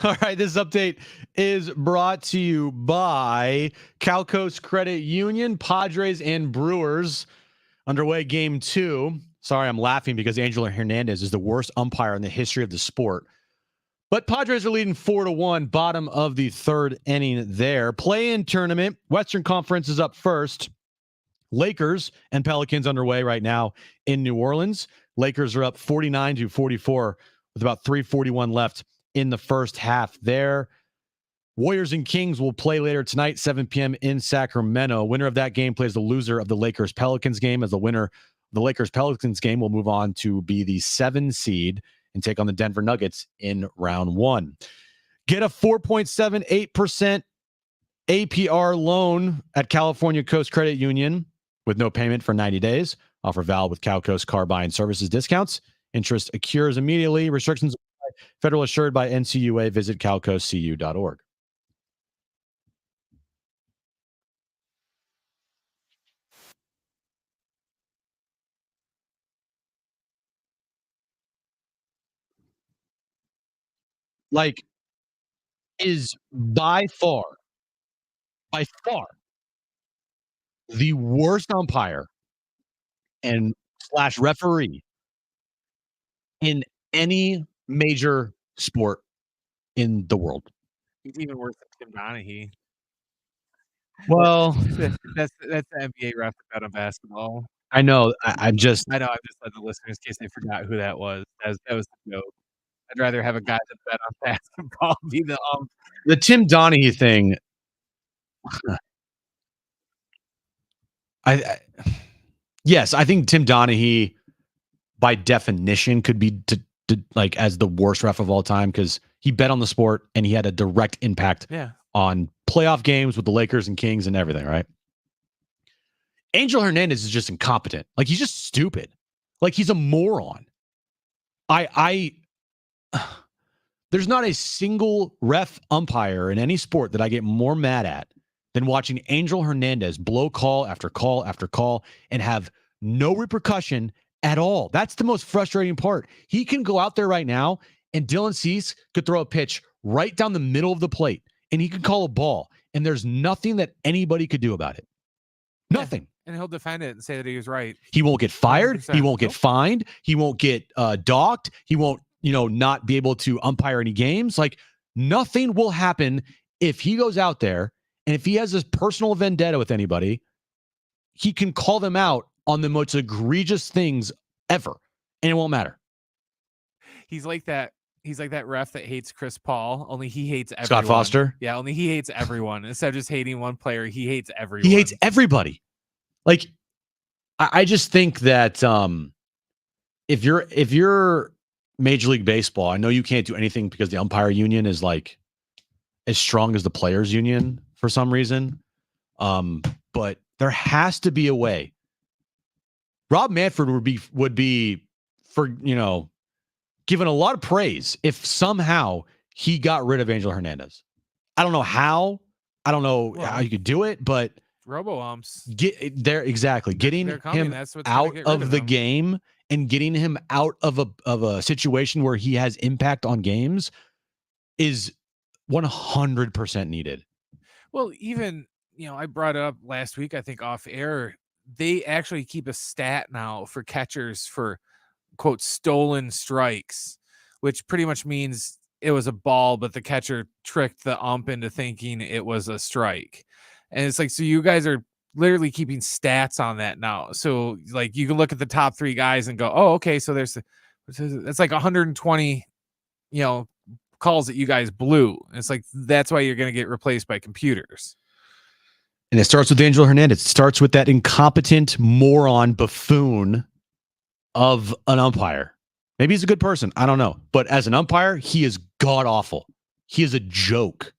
Speaker 1: All right, this update is brought to you by Cal Coast Credit Union, Padres and Brewers. Underway game 2. Sorry, I'm laughing because Angel Hernandez is the worst umpire in the history of the sport. But Padres are leading 4-1, bottom of the 3rd inning there. Play-in tournament, Western Conference is up first. Lakers and Pelicans underway right now in New Orleans. Lakers are up 49-44 with about 3:41 left in the first half there. Warriors and Kings will play later tonight, 7 p.m. in Sacramento. Winner of that game plays the loser of the Lakers-Pelicans game, as the winner of the Lakers-Pelicans game will move on to be the 7 seed and take on the Denver Nuggets in round 1. Get a 4.78% APR loan at California Coast Credit Union with no payment for 90 days. Offer valid with Cal Coast Car Buying Services discounts. Interest accrues immediately. Restrictions apply. Federal assured by NCUA. Visit calcoastcu.org. Like, is by far the worst umpire and slash referee in any major sport in the world.
Speaker 2: He's even worse than Tim Donaghy.
Speaker 1: Well,
Speaker 2: that's the NBA ref that bet on basketball.
Speaker 1: I know. I'm just
Speaker 2: letting the listeners, in case they forgot who that was. That was the joke. I'd rather have a guy that bet on basketball be the
Speaker 1: the Tim Donaghy thing. Yes, I think Tim Donaghy, by definition, could be like as the worst ref of all time because he bet on the sport and he had a direct impact on playoff games with the Lakers and Kings and everything, right? Angel Hernandez is just incompetent. Like, he's just stupid. Like, he's a moron. There's not a single ref umpire in any sport that I get more mad at than watching Angel Hernandez blow call after call after call and have no repercussion at all. That's the most frustrating part. He can go out there right now and Dylan Cease could throw a pitch right down the middle of the plate and he could call a ball and there's nothing that anybody could do about it. Nothing.
Speaker 2: And he'll defend it and say that he was right.
Speaker 1: He won't get fired.
Speaker 2: 100%.
Speaker 1: He won't get fined. He won't get docked. He won't, not be able to umpire any games. Like, nothing will happen if he goes out there, and if he has this personal vendetta with anybody, he can call them out on the most egregious things ever, and it won't matter.
Speaker 2: He's like that ref that hates Chris Paul, only he hates everyone.
Speaker 1: Scott Foster?
Speaker 2: Yeah, only he hates everyone. Instead of just hating one player, he hates everyone.
Speaker 1: He hates everybody. Like, I just think that if you're Major League Baseball, I know you can't do anything because the umpire union is like as strong as the players union for some reason. But there has to be a way. Rob Manfred would be for, given a lot of praise if somehow he got rid of Angel Hernandez. I don't know how. I don't know how you could do it, but
Speaker 2: robo-umps.
Speaker 1: Getting him out of the game and getting him out of a situation where he has impact on games is 100% needed.
Speaker 2: Well, even, I brought up last week, I think off air, they actually keep a stat now for catchers for, quote, stolen strikes, which pretty much means it was a ball, but the catcher tricked the ump into thinking it was a strike. And it's like, so you guys are literally keeping stats on that now. So like you can look at the top 3 guys and go, oh, okay, so that's like 120, calls that you guys blew. And it's like, that's why you're going to get replaced by computers.
Speaker 1: And it starts with Angel Hernandez. It starts with that incompetent moron buffoon of an umpire. Maybe he's a good person. I don't know. But as an umpire, he is god awful. He is a joke.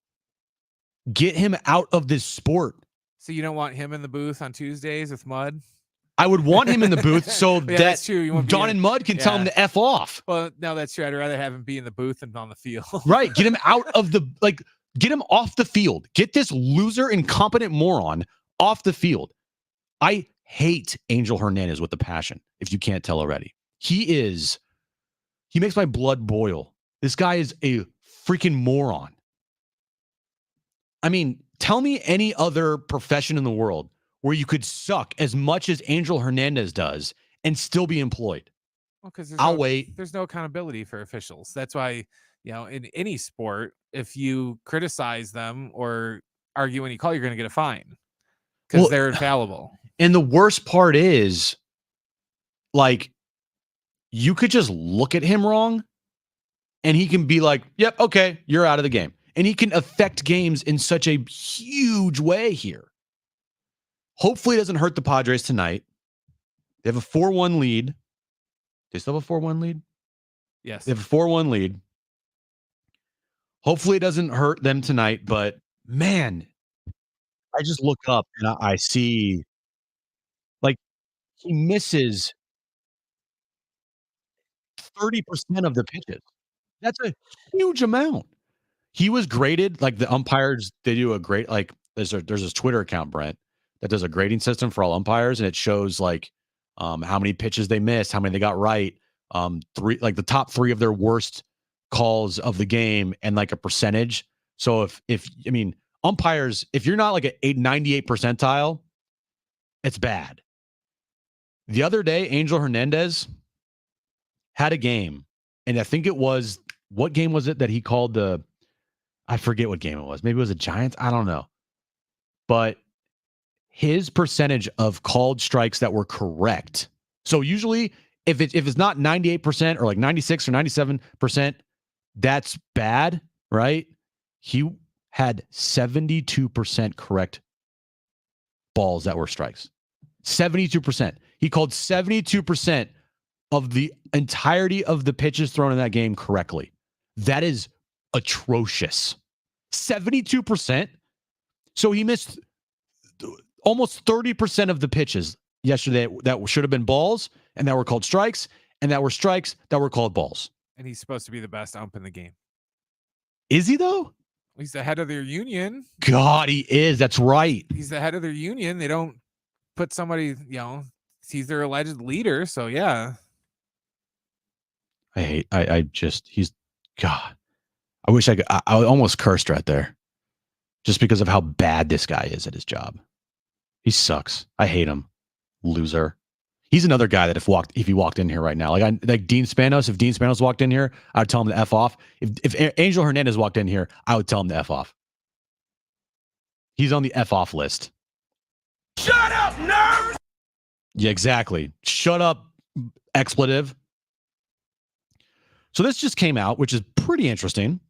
Speaker 1: Get him out of this sport.
Speaker 2: So you don't want him in the booth on Tuesdays with Mud?
Speaker 1: I would want him in the booth so
Speaker 2: yeah,
Speaker 1: that Don and Mud can tell him to F off.
Speaker 2: Well, no, that's true. I'd rather have him be in the booth than on the field.
Speaker 1: Right. Get him out of get him off the field. Get this loser, incompetent moron off the field. I hate Angel Hernandez with a passion, if you can't tell already. He makes my blood boil. This guy is a freaking moron. I mean, tell me any other profession in the world where you could suck as much as Angel Hernandez does and still be employed.
Speaker 2: Well, because
Speaker 1: wait.
Speaker 2: There's no accountability for officials. That's why, in any sport, if you criticize them or argue any call, you're going to get a fine because they're infallible.
Speaker 1: And the worst part is, like, you could just look at him wrong and he can be like, yep, okay, you're out of the game. And he can affect games in such a huge way here. Hopefully it doesn't hurt the Padres tonight. They have a 4-1 lead. They still have a 4-1 lead?
Speaker 2: Yes.
Speaker 1: They have a 4-1 lead. Hopefully it doesn't hurt them tonight, but man, I just look up and I see, like, he misses 30% of the pitches. That's a huge amount. He was graded, like the umpires, they do a great, like, there's this Twitter account, Brent, that does a grading system for all umpires, and it shows like how many pitches they missed, how many they got right, the top 3 of their worst calls of the game, and like a percentage. So if umpires, if you're not like a 98 percentile, it's bad. The other day, Angel Hernandez had a game, and I think it was, what game was it that he called I forget what game it was. Maybe it was a Giants. I don't know. But his percentage of called strikes that were correct. So usually if it's not 98% or like 96 or 97%, that's bad, right? He had 72% correct balls that were strikes. 72%. He called 72% of the entirety of the pitches thrown in that game correctly. That is atrocious. 72%. So he missed almost 30% of the pitches yesterday that should have been balls and that were called strikes, and that were strikes that were called balls.
Speaker 2: And he's supposed to be the best ump in the game.
Speaker 1: Is he though?
Speaker 2: He's the head of their union.
Speaker 1: God, he is. That's right.
Speaker 2: He's the head of their union. They don't put somebody, he's their alleged leader. So yeah.
Speaker 1: He's God. I wish I almost cursed right there just because of how bad this guy is at his job. He sucks. I hate him. Loser. He's another guy that if he walked in here right now, like Dean Spanos, if Dean Spanos walked in here, I would tell him to F off. If Angel Hernandez walked in here, I would tell him to F off. He's on the F off list.
Speaker 12: Shut up, nerd!
Speaker 1: Yeah, exactly. Shut up, expletive. So this just came out, which is pretty interesting.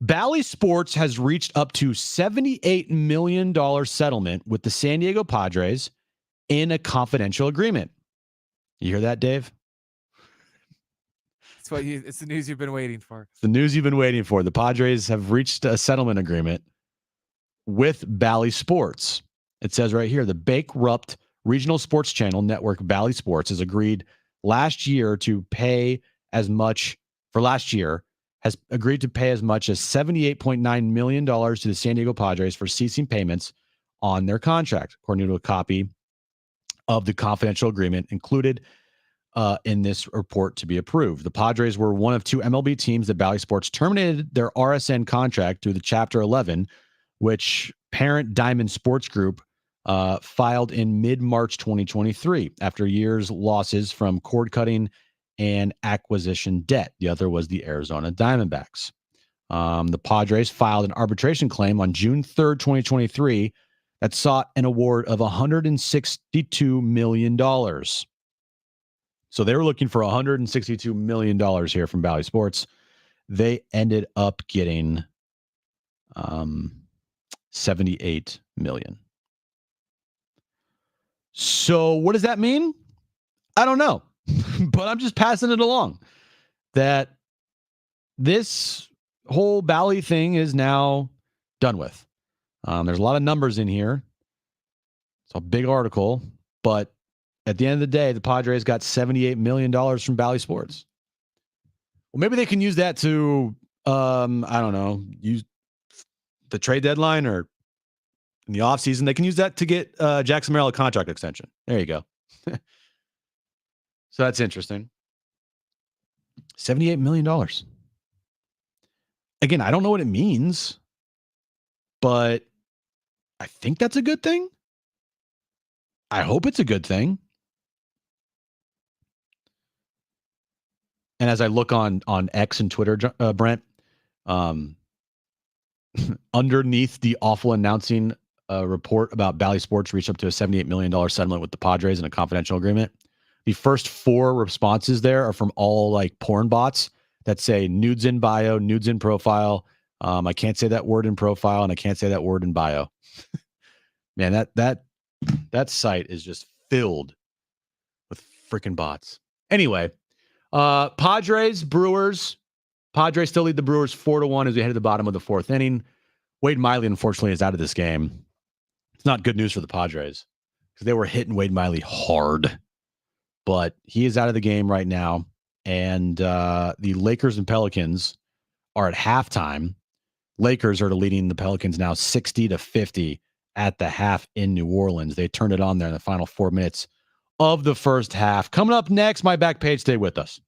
Speaker 1: Bally Sports has reached up to $78 million settlement with the San Diego Padres in a confidential agreement. You hear that, Dave?
Speaker 2: It's the news you've been waiting for.
Speaker 1: It's the news you've been waiting for. The Padres have reached a settlement agreement with Bally Sports. It says right here, the bankrupt regional sports channel network Bally Sports has agreed to pay as much as $78.9 million to the San Diego Padres for ceasing payments on their contract, according to a copy of the confidential agreement included in this report to be approved. The Padres were one of two MLB teams that Bally Sports terminated their RSN contract through the Chapter 11, which parent Diamond Sports Group filed in mid-March 2023 after years losses from cord cutting and acquisition debt. The other was the Arizona Diamondbacks. The Padres filed an arbitration claim on June 3rd, 2023 that sought an award of $162 million. So they were looking for $162 million here from Bally Sports. They ended up getting $78 million. So what does that mean? I don't know, but I'm just passing it along that this whole Bally thing is now done with. There's a lot of numbers in here. It's a big article, but at the end of the day, the Padres got $78 million from Bally Sports. Well, maybe they can use that to, I don't know, use the trade deadline or in the offseason. They can use that to get Jackson Merrill a contract extension. There you go. So that's interesting. $78 million. Again, I don't know what it means, but I think that's a good thing. I hope it's a good thing. And as I look on X and Twitter, Brent, underneath the awful announcing report about Bally Sports reached up to a $78 million settlement with the Padres in a confidential agreement, the first 4 responses there are from all like porn bots that say nudes in bio, nudes in profile. I can't say that word in profile, and I can't say that word in bio. Man, that site is just filled with freaking bots. Anyway, Padres, Brewers. Padres still lead the Brewers 4-1 as we head to the bottom of the 4th inning. Wade Miley, unfortunately, is out of this game. It's not good news for the Padres because they were hitting Wade Miley hard. But he is out of the game right now. And the Lakers and Pelicans are at halftime. Lakers are leading the Pelicans now 60-50 at the half in New Orleans. They turned it on there in the final 4 minutes of the first half. Coming up next, my back page. Stay with us.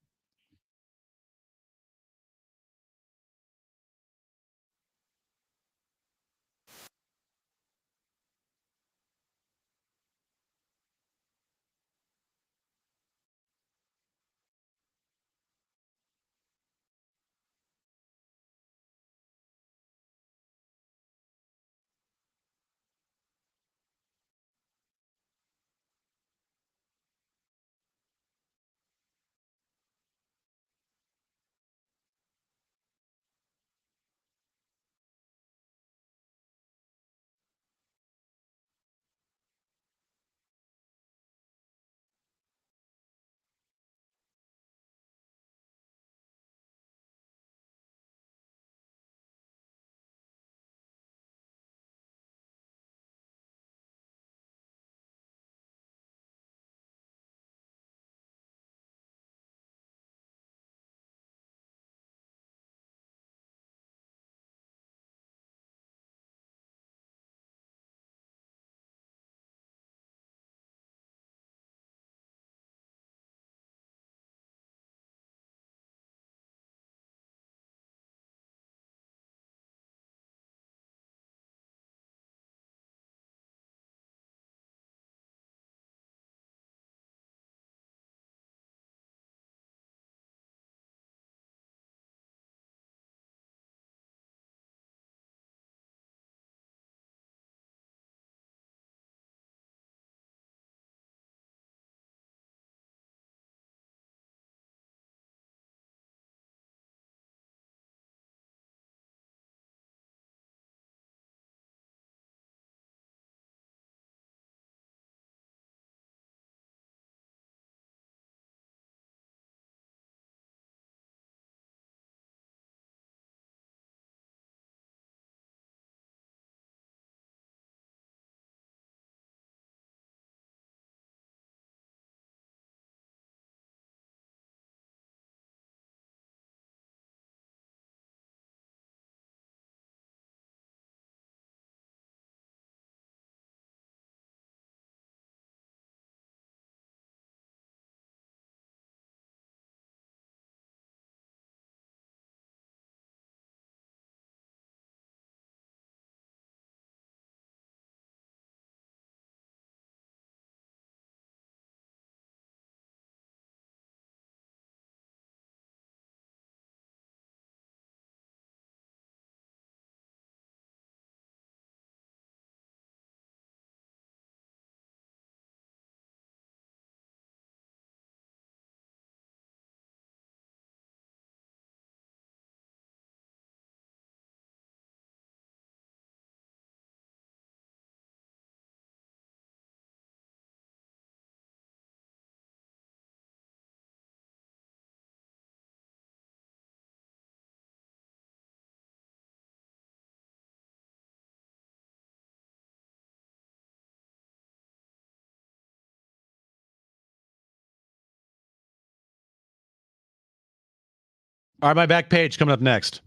Speaker 1: All right, my back page coming up next.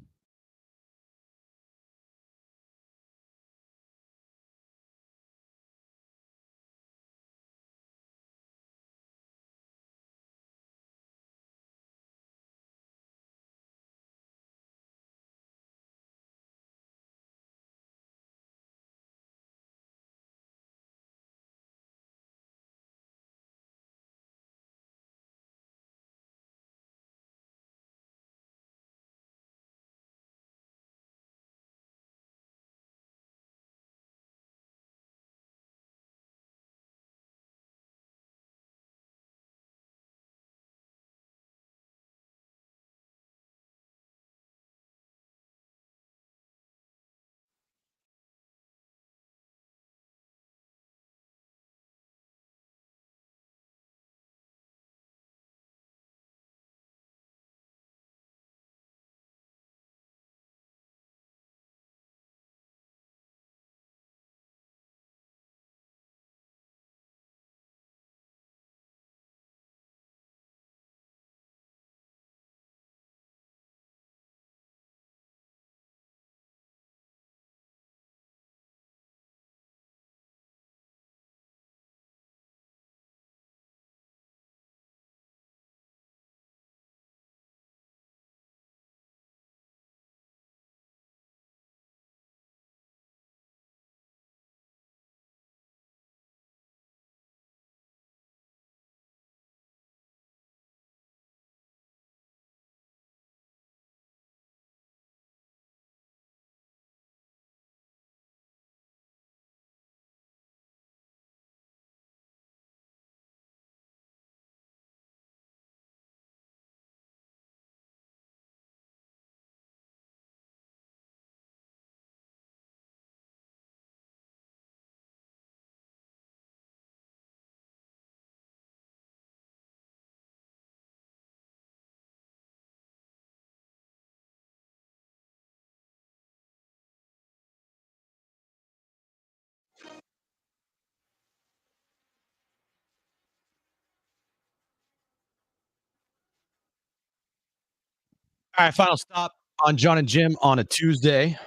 Speaker 1: All right, final stop on Jon and Jim on a Tuesday.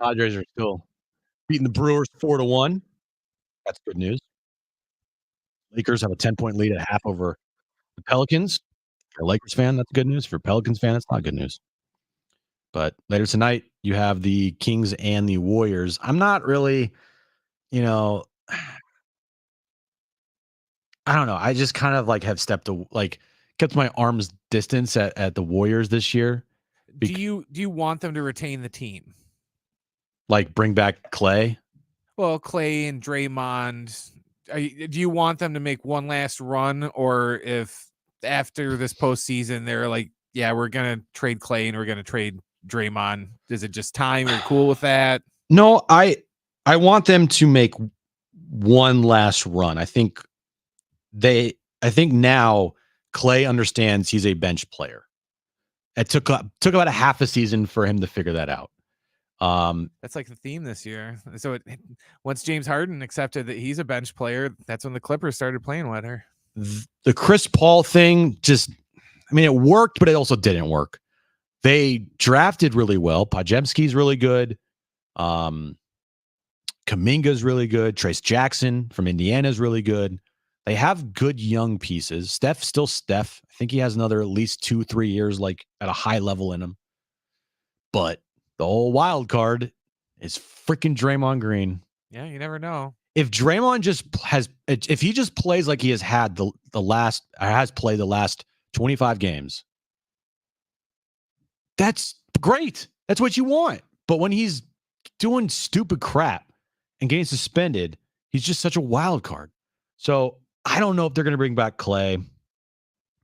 Speaker 1: Padres are still beating the Brewers 4-1. That's good news. Lakers have a 10-point lead at half over the Pelicans. If you're a Lakers fan, that's good news. If you're a Pelicans fan, that's not good news. But later tonight, you have the Kings and the Warriors. I'm not really, I don't know. I just kind of have kept my arm's distance at the Warriors this year.
Speaker 2: Do you want them to retain the team?
Speaker 1: Like bring back Clay?
Speaker 2: Well, Clay and Draymond. Do you want them to make one last run, or if after this postseason they're like, yeah, we're gonna trade Clay and we're gonna trade Draymond? Is it just time? You're cool with that?
Speaker 1: No, I want them to make one last run. I think now Clay understands he's a bench player. It took about a half a season for him to figure that out.
Speaker 2: That's like the theme this year. So once James Harden accepted that he's a bench player, that's when the Clippers started playing with her.
Speaker 1: The Chris Paul thing it worked, but it also didn't work. They drafted really well. Pajemski's really good. Kuminga's really good. Trace Jackson from Indiana is really good. They have good young pieces. Steph's still Steph. I think he has another at least 2-3 years at a high level in him. But the whole wild card is freaking Draymond Green.
Speaker 2: Yeah, you never know.
Speaker 1: If Draymond if he just plays like he has had has played the last 25 games, that's great. That's what you want. But when he's doing stupid crap and getting suspended, he's just such a wild card. So I don't know if they're going to bring back Clay.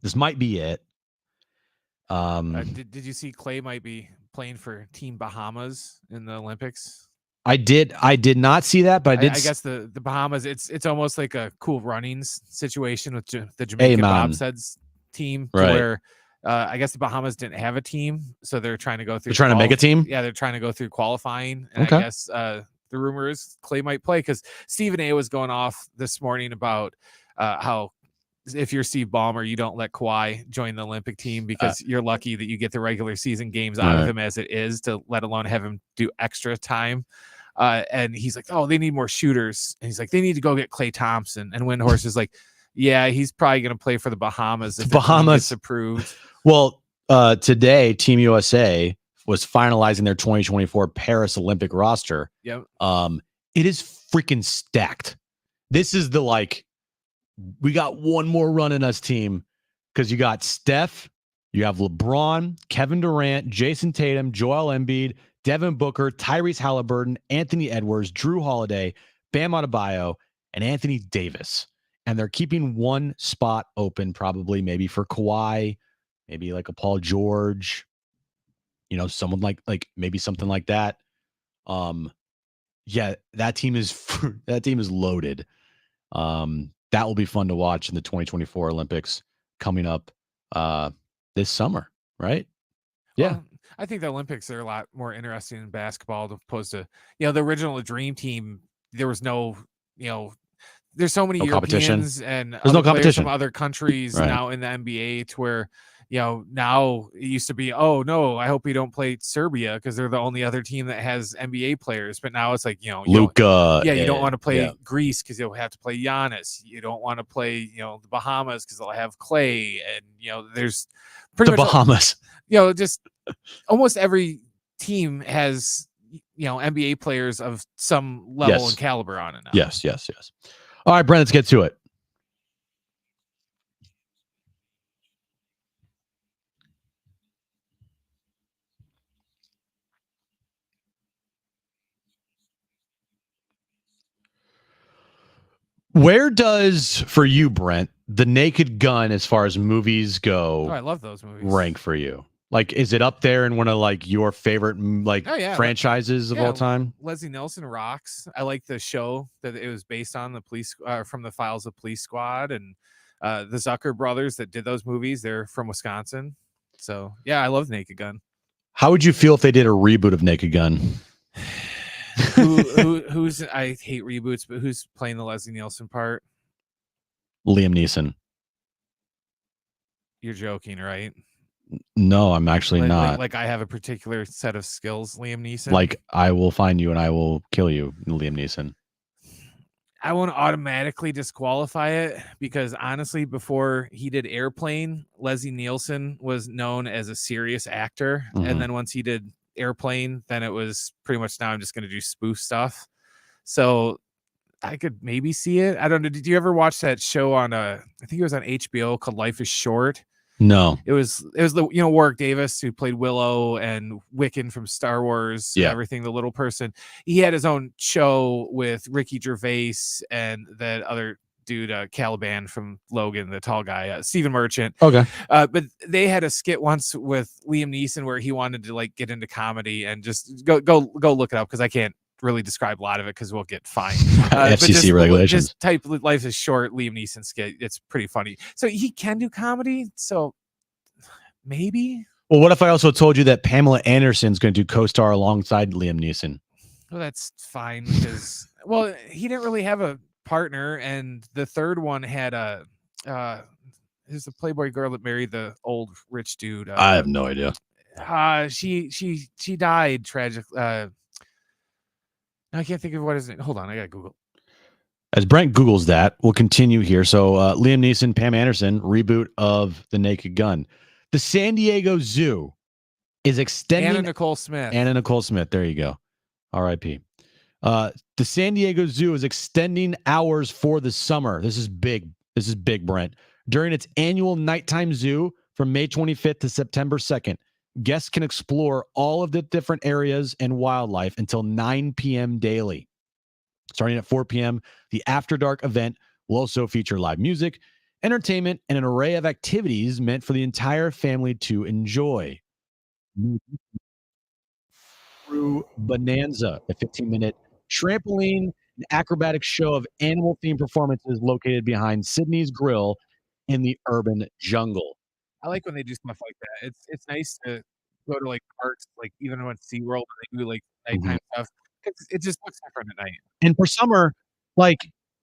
Speaker 1: This might be it.
Speaker 2: Did you see Clay might be playing for Team Bahamas in the Olympics?
Speaker 1: I did not see that, but I
Speaker 2: guess the Bahamas. It's almost like a Cool Runnings situation with the Jamaican bobsleds team,
Speaker 1: right?
Speaker 2: Where I guess the Bahamas didn't have a team, so they're trying to go through.
Speaker 1: They're trying to make a team.
Speaker 2: Yeah, they're trying to go through qualifying, and
Speaker 1: okay.
Speaker 2: I guess the rumor is Clay might play because Stephen A was going off this morning about how if you're Steve Ballmer, you don't let Kawhi join the Olympic team because you're lucky that you get the regular season games out of him as it is, to let alone have him do extra time. And he's like, oh, they need more shooters. And he's like, they need to go get Klay Thompson. And Windhorst is like, yeah, he's probably going to play for the Bahamas if Bahamas gets approved.
Speaker 1: Well, today Team USA was finalizing their 2024 Paris Olympic roster.
Speaker 2: Yep.
Speaker 1: It is freaking stacked. This is the we got one more run in us team, because you got Steph, you have LeBron, Kevin Durant, Jason Tatum, Joel Embiid, Devin Booker, Tyrese Halliburton, Anthony Edwards, Drew Holiday, Bam Adebayo, and Anthony Davis. And they're keeping one spot open, probably maybe for Kawhi, maybe like a Paul George, someone like maybe something like that. Yeah, that team is loaded. That will be fun to watch in the 2024 Olympics coming up this summer, right? Yeah.
Speaker 2: Well, I think the Olympics are a lot more interesting in basketball as opposed to, the original Dream Team. There was no, there's so many Europeans and
Speaker 1: there's no competition
Speaker 2: from other countries now in the NBA, to where, now it used to be, oh no, I hope we don't play Serbia because they're the only other team that has NBA players. But now it's like,
Speaker 1: Luka.
Speaker 2: You don't want to play Greece because you'll have to play Giannis. You don't want to play, the Bahamas because they'll have Clay. And, there's pretty much
Speaker 1: Bahamas.
Speaker 2: Just almost every team has, NBA players of some level and caliber on it now.
Speaker 1: Yes. All right, Brent, let's get to it. Where does, for you, Brent, The Naked Gun, as far as movies go,
Speaker 2: I love those movies,
Speaker 1: rank for you? Is it up there in one of your favorite franchises of all time?
Speaker 2: Leslie Nielsen rocks. I like the show that it was based on, the police from the Files of Police Squad, and the Zucker brothers that did those movies. They're from Wisconsin, so yeah, I love Naked Gun.
Speaker 1: How would you feel if they did a reboot of Naked Gun?
Speaker 2: Who's I hate reboots, but who's playing the Leslie Nielsen part?
Speaker 1: Liam Neeson.
Speaker 2: You're joking, right?
Speaker 1: No, I'm actually not.
Speaker 2: Like I have a particular set of skills, Liam Neeson.
Speaker 1: I will find you and I will kill you, Liam Neeson.
Speaker 2: I won't automatically disqualify it because honestly, before he did Airplane, Leslie Nielsen was known as a serious actor.
Speaker 1: Mm-hmm.
Speaker 2: And then once he did Airplane, then it was pretty much, now I'm just going to do spoof stuff. So I could maybe see it. I don't know. Did you ever watch that show on I think it was on HBO called Life is Short?
Speaker 1: No.
Speaker 2: It was the Warwick Davis who played Willow and Wiccan from Star Wars, everything, the little person. He had his own show with Ricky Gervais and that other dude, Caliban from Logan, the tall guy, Stephen Merchant.
Speaker 1: Okay.
Speaker 2: But they had a skit once with Liam Neeson where he wanted to get into comedy, and just go look it up because I can't really describe a lot of it because we'll get fined.
Speaker 1: FCC regulations.
Speaker 2: Just type Life is Short, Liam Neeson skit. It's pretty funny. So he can do comedy. So maybe.
Speaker 1: Well, what if I also told you that Pamela Anderson's going to co-star alongside Liam Neeson?
Speaker 2: Well, that's fine because he didn't really have a partner, and the third one had there's a Playboy girl that married the old rich dude.
Speaker 1: I have no idea.
Speaker 2: She died tragically. I can't think of what his name. Hold on, I gotta Google.
Speaker 1: As Brent Googles that, we'll continue here. So Liam Neeson, Pam Anderson, reboot of The Naked Gun. The San Diego Zoo is extending.
Speaker 2: Anna Nicole Smith.
Speaker 1: There you go. R.I.P. The San Diego Zoo is extending hours for the summer. This is big. Brent. During its annual nighttime zoo from May 25th to September 2nd, guests can explore all of the different areas and wildlife until 9 p.m. daily. Starting at 4 p.m., the After Dark event will also feature live music, entertainment, and an array of activities meant for the entire family to enjoy. Through Bonanza, a 15-minute trampoline and acrobatic show of animal-themed performances located behind Sydney's Grill in the urban jungle.
Speaker 2: I like when they do stuff like that. It's nice to go to parks, even when it's SeaWorld, they do nighttime stuff. It just looks different at night.
Speaker 1: And for summer, can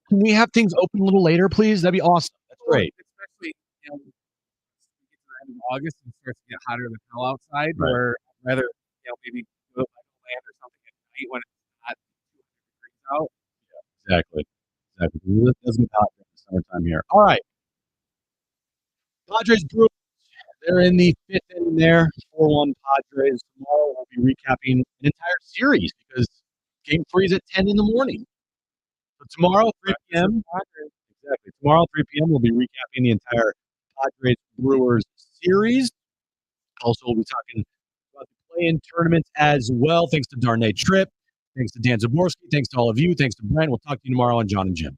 Speaker 1: we have things open a little later, please? That'd be awesome. That's great.
Speaker 2: It's you know, we get to the end of August and it starts to get hotter than hell outside,
Speaker 1: Right.
Speaker 2: where I'd rather, you know, maybe go to land or something at night when it's not 200 degrees out.
Speaker 1: Exactly. It doesn't get hot in the summertime here. All right. Padres Brewers. They're in the fifth inning there. 4-1 Padres. Tomorrow we'll be recapping an entire series because game 3 is at 10 in the morning. So tomorrow, 3 p.m. Exactly. Tomorrow, 3 p.m. we'll be recapping the entire Padres Brewers series. Also, we'll be talking about the play-in tournament as well. Thanks to Darnay Tripp. Thanks to Dan Szymborski. Thanks to all of you. Thanks to Brent. We'll talk to you tomorrow on Jon and Jim.